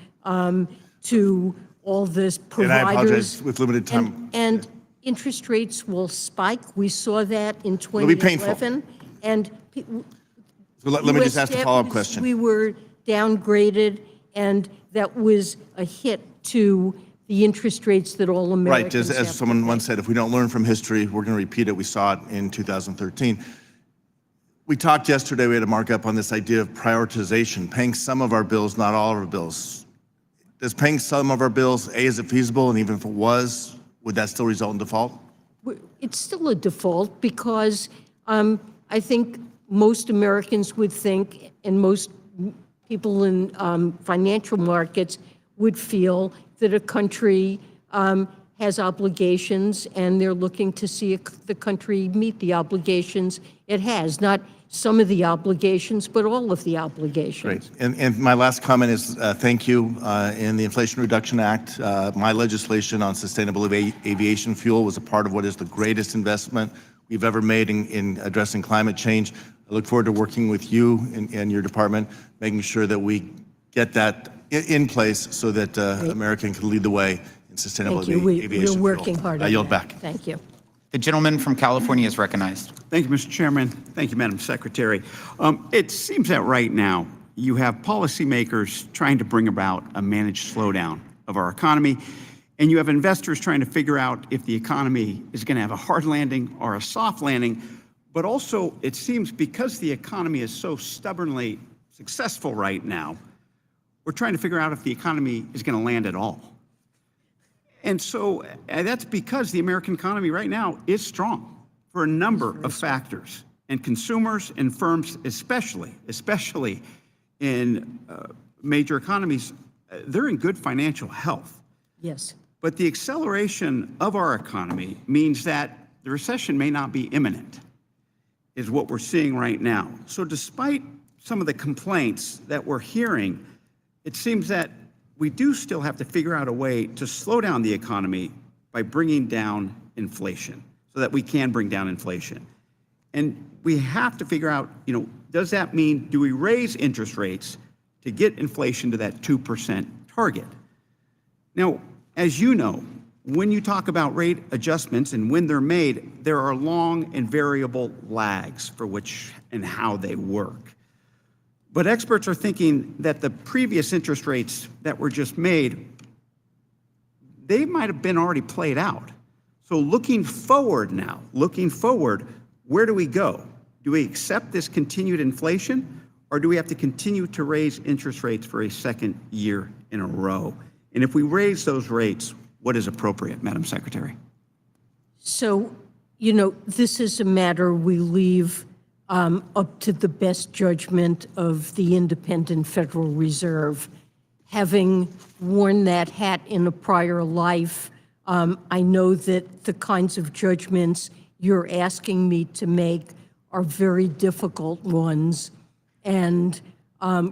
to all the providers. And I apologize with limited time. And interest rates will spike. We saw that in It'll be painful. 2011. And So let me just ask a follow-up question. We were downgraded, and that was a hit to the interest rates that all Americans Right, as someone once said, if we don't learn from history, we're going to repeat it. We saw it in 2013. We talked yesterday, we had a markup on this idea of prioritization, paying some of our bills, not all of our bills. Does paying some of our bills, A, is it feasible? And even if it was, would that still result in default? It's still a default because I think most Americans would think, and most people in financial markets would feel that a country has obligations and they're looking to see if the country meet the obligations it has, not some of the obligations, but all of the obligations. Great. And my last comment is thank you. In the Inflation Reduction Act, my legislation on sustainable aviation fuel was a part of what is the greatest investment we've ever made in addressing climate change. I look forward to working with you and your department, making sure that we get that in place so that America can lead the way in sustainable aviation fuel. We're working hard on I yield that. back. Thank you. The gentleman from California is recognized. Thank you, Mr. Chairman. Thank you, Madam Secretary. It seems that right now you have policymakers trying to bring about a managed slowdown of our economy, and you have investors trying to figure out if the economy is going to have a hard landing or a soft landing. But also, it seems because the economy is so stubbornly successful right now, we're trying to figure out if the economy is going to land at all. And so that's because the American economy right now is strong for a number of factors. And consumers and firms especially in major economies, they're in good financial health. Yes. But the acceleration of our economy means that the recession may not be imminent, is what we're seeing right now. So despite some of the complaints that we're hearing, it seems that we do still have to figure out a way to slow down the economy by bringing down inflation so that we can bring down inflation. And we have to figure out, does that mean, do we raise interest rates to get inflation to that 2% target? Now, as you know, when you talk about rate adjustments and when they're made, there are long and variable lags for which and how they work. But experts are thinking that the previous interest rates that were just made, they might have been already played out. So looking forward now, where do we go? Do we accept this continued inflation, or do we have to continue to raise interest rates for a second year in a row? And if we raise those rates, what is appropriate, Madam Secretary? So, this is a matter we leave up to the best judgment of the independent Federal Reserve. Having worn that hat in a prior life, I know that the kinds of judgments you're asking me to make are very difficult ones and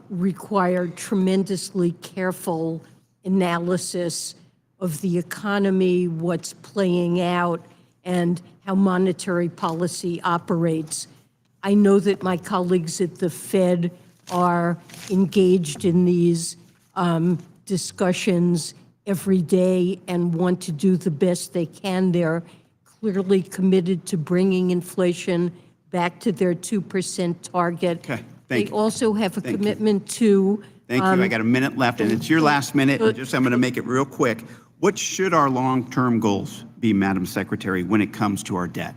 require tremendously careful analysis of the economy, what's playing out, and how monetary policy operates. I know that my colleagues at the Fed are engaged in these discussions every day and want to do the best they can. They're clearly committed to bringing inflation back to their 2% target. Okay, thank They you. also have a Thank you. commitment to... Thank you. I got a minute left, and it's your last minute. I'm going to make it real quick. What should our long-term goals be, Madam Secretary, when it comes to our debt?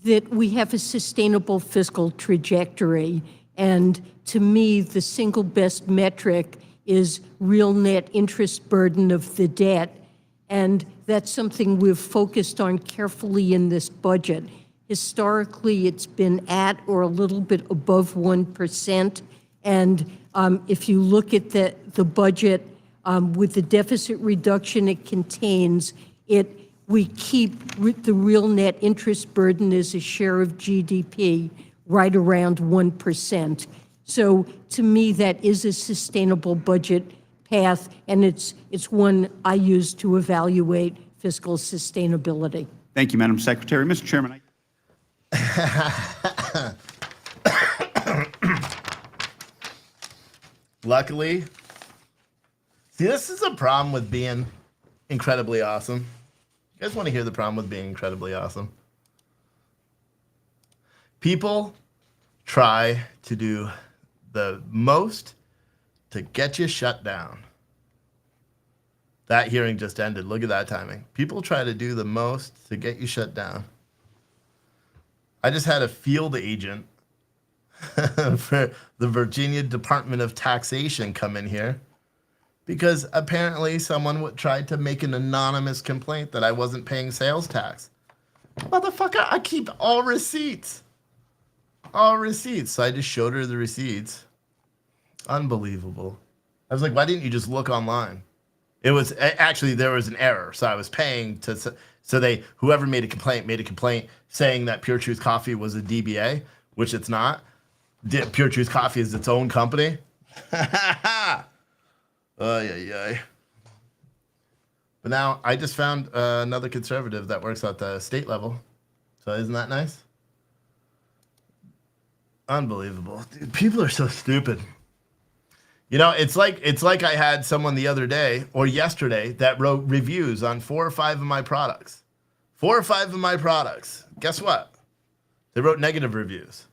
That we have a sustainable fiscal trajectory. And to me, the single best metric is real net interest burden of the debt. And that's something we've focused on carefully in this budget. Historically, it's been at or a little bit above 1%. And if you look at the budget with the deficit reduction it contains, we keep the real net interest burden as a share of GDP right around 1%. So to me, that is a sustainable budget path, and it's one I use to evaluate fiscal sustainability. Thank you, Madam Secretary. Mr. Chairman. Luckily, see, this is a problem with being incredibly awesome. You guys want to hear the problem with being incredibly awesome? People try to do the most to get you shut down. That hearing just ended. Look at that timing. People try to do the most to get you shut down. I just had a field agent for the Virginia Department of Taxation come in here because apparently someone tried to make an anonymous complaint that I wasn't paying sales tax. Motherfucker, I keep all receipts. All receipts. So I just showed her the receipts. Unbelievable. I was like, why didn't you just look online? It was actually, there was an error. So I was paying to, so whoever made a complaint saying that Pure Truth Coffee was a DBA, which it's not. Pure Truth Coffee is its own company. Oh, yeah. But now I just found another conservative that works at the state level. So isn't that nice? Unbelievable. Dude, people are so stupid. You know, it's like I had someone the other day or yesterday that wrote reviews on 4 or 5 of my products. 4 or 5 of my products. Guess what? They wrote negative reviews.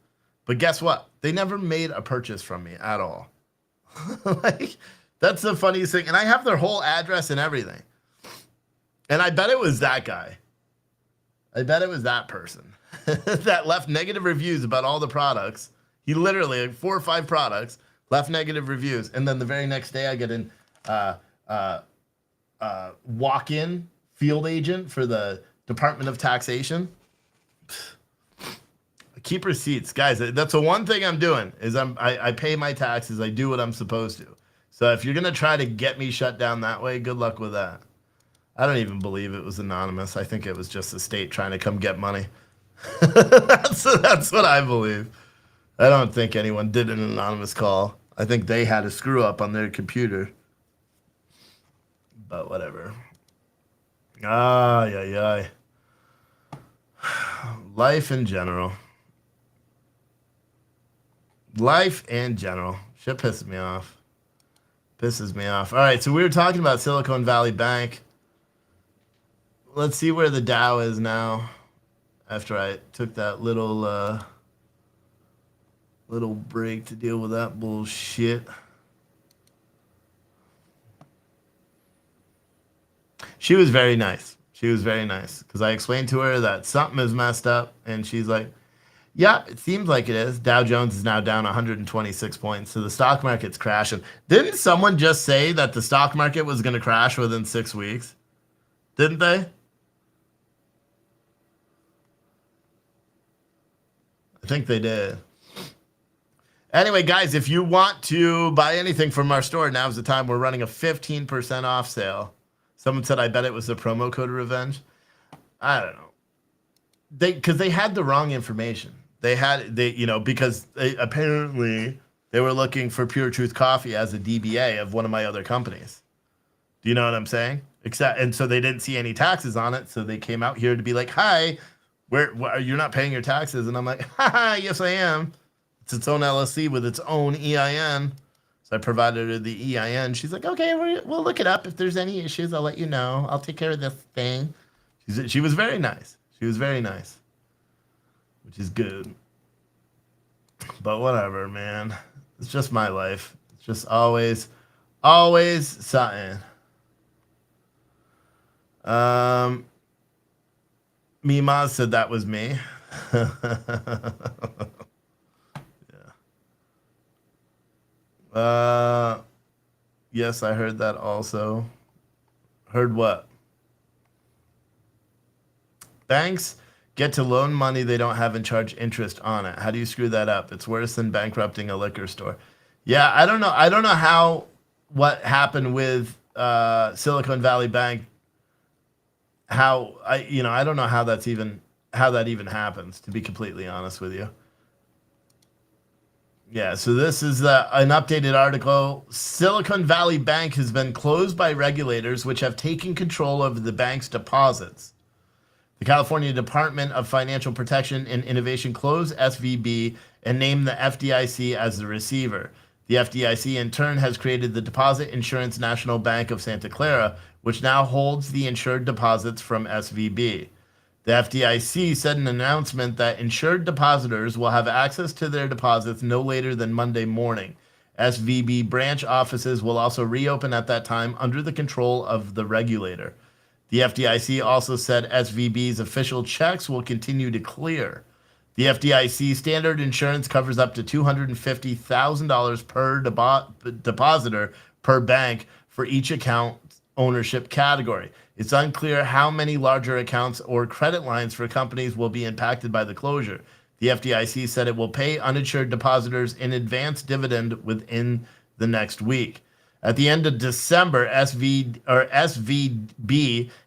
But guess what? They never made a purchase from me at all. Like, that's the funniest thing. And I have their whole address and everything. And I bet it was that guy. I bet it was that person that left negative reviews about all the products. He literally, like 4 or 5 products, left negative reviews. And then the very next day I get an walk-in field agent for the Department of Taxation. Keep receipts, guys. That's the one thing I'm doing is I pay my taxes. I do what I'm supposed to. So if you're going to try to get me shut down that way, good luck with that. I don't even believe it was anonymous. I think it was just the state trying to come get money. That's what I believe. I don't think anyone did an anonymous call. I think they had a screw up on their computer. But whatever. Yeah. Life in general. Life in general. Shit pisses me off. All right, so we were talking about Silicon Valley Bank. Let's see where the Dow is now after I took that little break to deal with that bullshit. She was very nice. She was very nice because I explained to her that something is messed up, and she's like, yeah, it seems like it is. Dow Jones is now down 126 points, so the stock market's crashing. Didn't someone just say that the stock market was going to crash within 6 weeks? Didn't they? I think they did. Anyway, guys, if you want to buy anything from our store, now's the time. We're running a 15% off sale. Someone said, I bet it was the promo code Revenge. I don't know. Because they had the wrong information. Because apparently they were looking for Pure Truth Coffee as a DBA of one of my other companies. Do you know what I'm saying? And so they didn't see any taxes on it. So they came out here to be like, hi, you're not paying your taxes. And I'm like, haha, yes, I am. It's its own LLC with its own EIN. So I provided her the EIN. She's like, okay, we'll look it up. If there's any issues, I'll let you know. I'll take care of this thing. She was very nice. She was very nice, which is good. But whatever, man. It's just my life. It's just always something. Mima said that was me. Yes, I heard that also. Heard what? Banks get to loan money they don't have and charge interest on it. How do you screw that up? It's worse than bankrupting a liquor store. Yeah, I don't know. I don't know what happened with Silicon Valley Bank. I don't know how that even happens, to be completely honest with you. Yeah, so this is an updated article. Silicon Valley Bank has been closed by regulators which have taken control over the bank's deposits. The California Department of Financial Protection and Innovation closed SVB and named the FDIC as the receiver. The FDIC in turn has created the Deposit Insurance National Bank of Santa Clara, which now holds the insured deposits from SVB. The FDIC said in an announcement that insured depositors will have access to their deposits no later than Monday morning. SVB branch offices will also reopen at that time under the control of the regulator. The FDIC also said SVB's official checks will continue to clear. The FDIC standard insurance covers up to $250,000 per depositor per bank for each account ownership category. It's unclear how many larger accounts or credit lines for companies will be impacted by the closure. The FDIC said it will pay uninsured depositors an advance dividend within the next week. At the end of December, SVB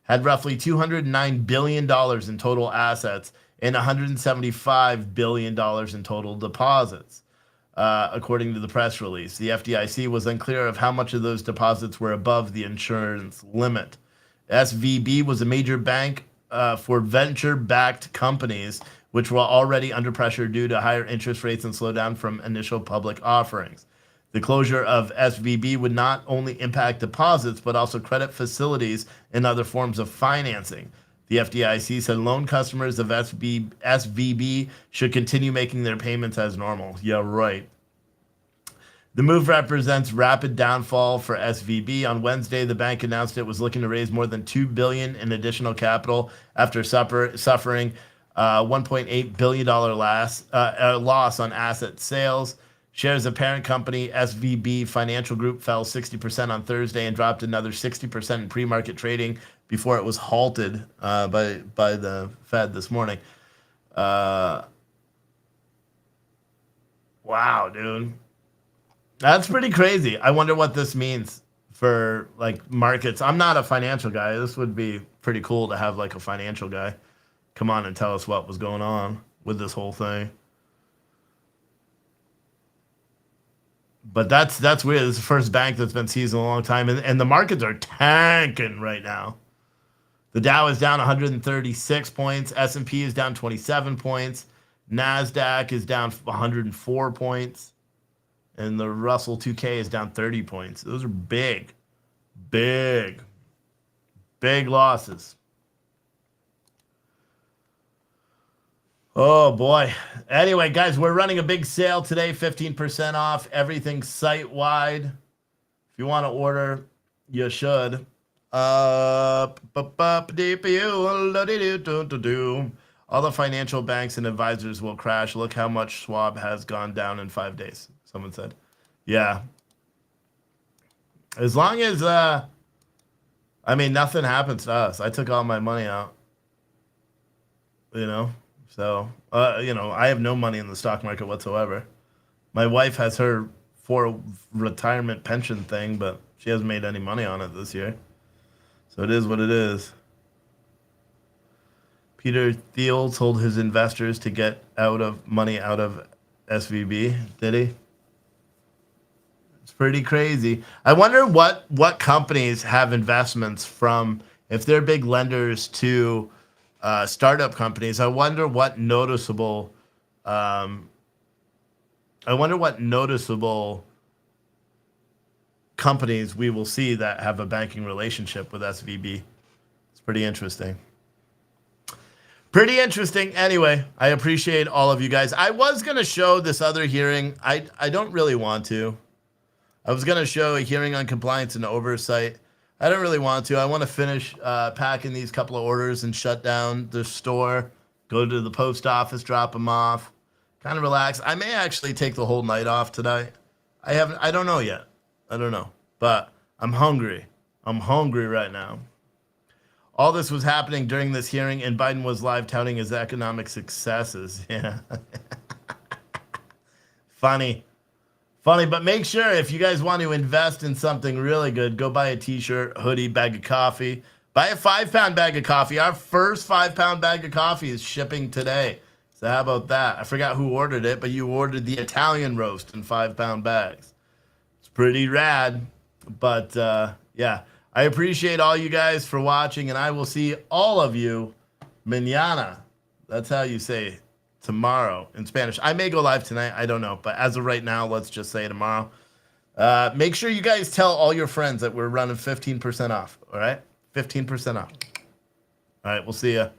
had roughly $209 billion in total assets and $175 billion in total deposits, according to the press release. The FDIC was unclear of how much of those deposits were above the insurance limit. SVB was a major bank for venture-backed companies, which were already under pressure due to higher interest rates and slowdown from initial public offerings. The closure of SVB would not only impact deposits, but also credit facilities and other forms of financing. The FDIC said loan customers of SVB should continue making their payments as normal. Yeah, right. The move represents rapid downfall for SVB. On Wednesday, the bank announced it was looking to raise more than $2 billion in additional capital after suffering $1.8 billion loss on asset sales. Shares of parent company SVB Financial Group fell 60% on Thursday and dropped another 60% in pre-market trading before it was halted by the Fed this morning. Wow, dude. That's pretty crazy. I wonder what this means for like markets. I'm not a financial guy. This would be pretty cool to have like a financial guy come on and tell us what was going on with this whole thing. But that's weird. This is the first bank that's been seized in a long time, and the markets are tanking right now. The Dow is down 136 points. S&P is down 27 points. NASDAQ is down 104 points. And the Russell 2K is down 30 points. Those are big losses. Oh, boy. Anyway, guys, we're running a big sale today, 15% off, everything site-wide. If you want to order, you should. All the financial banks and advisors will crash. Look how much Schwab has gone down in 5 days. Someone said, yeah. As long as, nothing happens to us. I took all my money out, so, I have no money in the stock market whatsoever. My wife has her for retirement pension thing, but she hasn't made any money on it this year. So it is what it is. Peter Thiel told his investors to get money out of SVB, did he? It's pretty crazy. I wonder what companies have investments from, if they're big lenders to startup companies. I wonder what noticeable companies we will see that have a banking relationship with SVB. It's pretty interesting. Pretty interesting. Anyway, I appreciate all of you guys. I was going to show this other hearing. I don't really want to. I was going to show a hearing on compliance and oversight. I don't really want to. I want to finish packing these couple of orders and shut down the store, go to the post office, drop them off, kind of relax. I may actually take the whole night off tonight. I don't know yet. I don't know, but I'm hungry. I'm hungry right now. All this was happening during this hearing, and Biden was live touting his economic successes. Yeah. Funny, but make sure if you guys want to invest in something really good, go buy a t-shirt, hoodie, bag of coffee. Buy a 5-pound bag of coffee. Our first 5-pound bag of coffee is shipping today. So how about that? I forgot who ordered it, but you ordered the Italian roast in 5-pound bags. It's pretty rad, but yeah. I appreciate all you guys for watching, and I will see all of you mañana. That's how you say tomorrow in Spanish. I may go live tonight. I don't know. But as of right now, let's just say tomorrow. Make sure you guys tell all your friends that we're running 15% off. All right? 15% off. All right. We'll see you.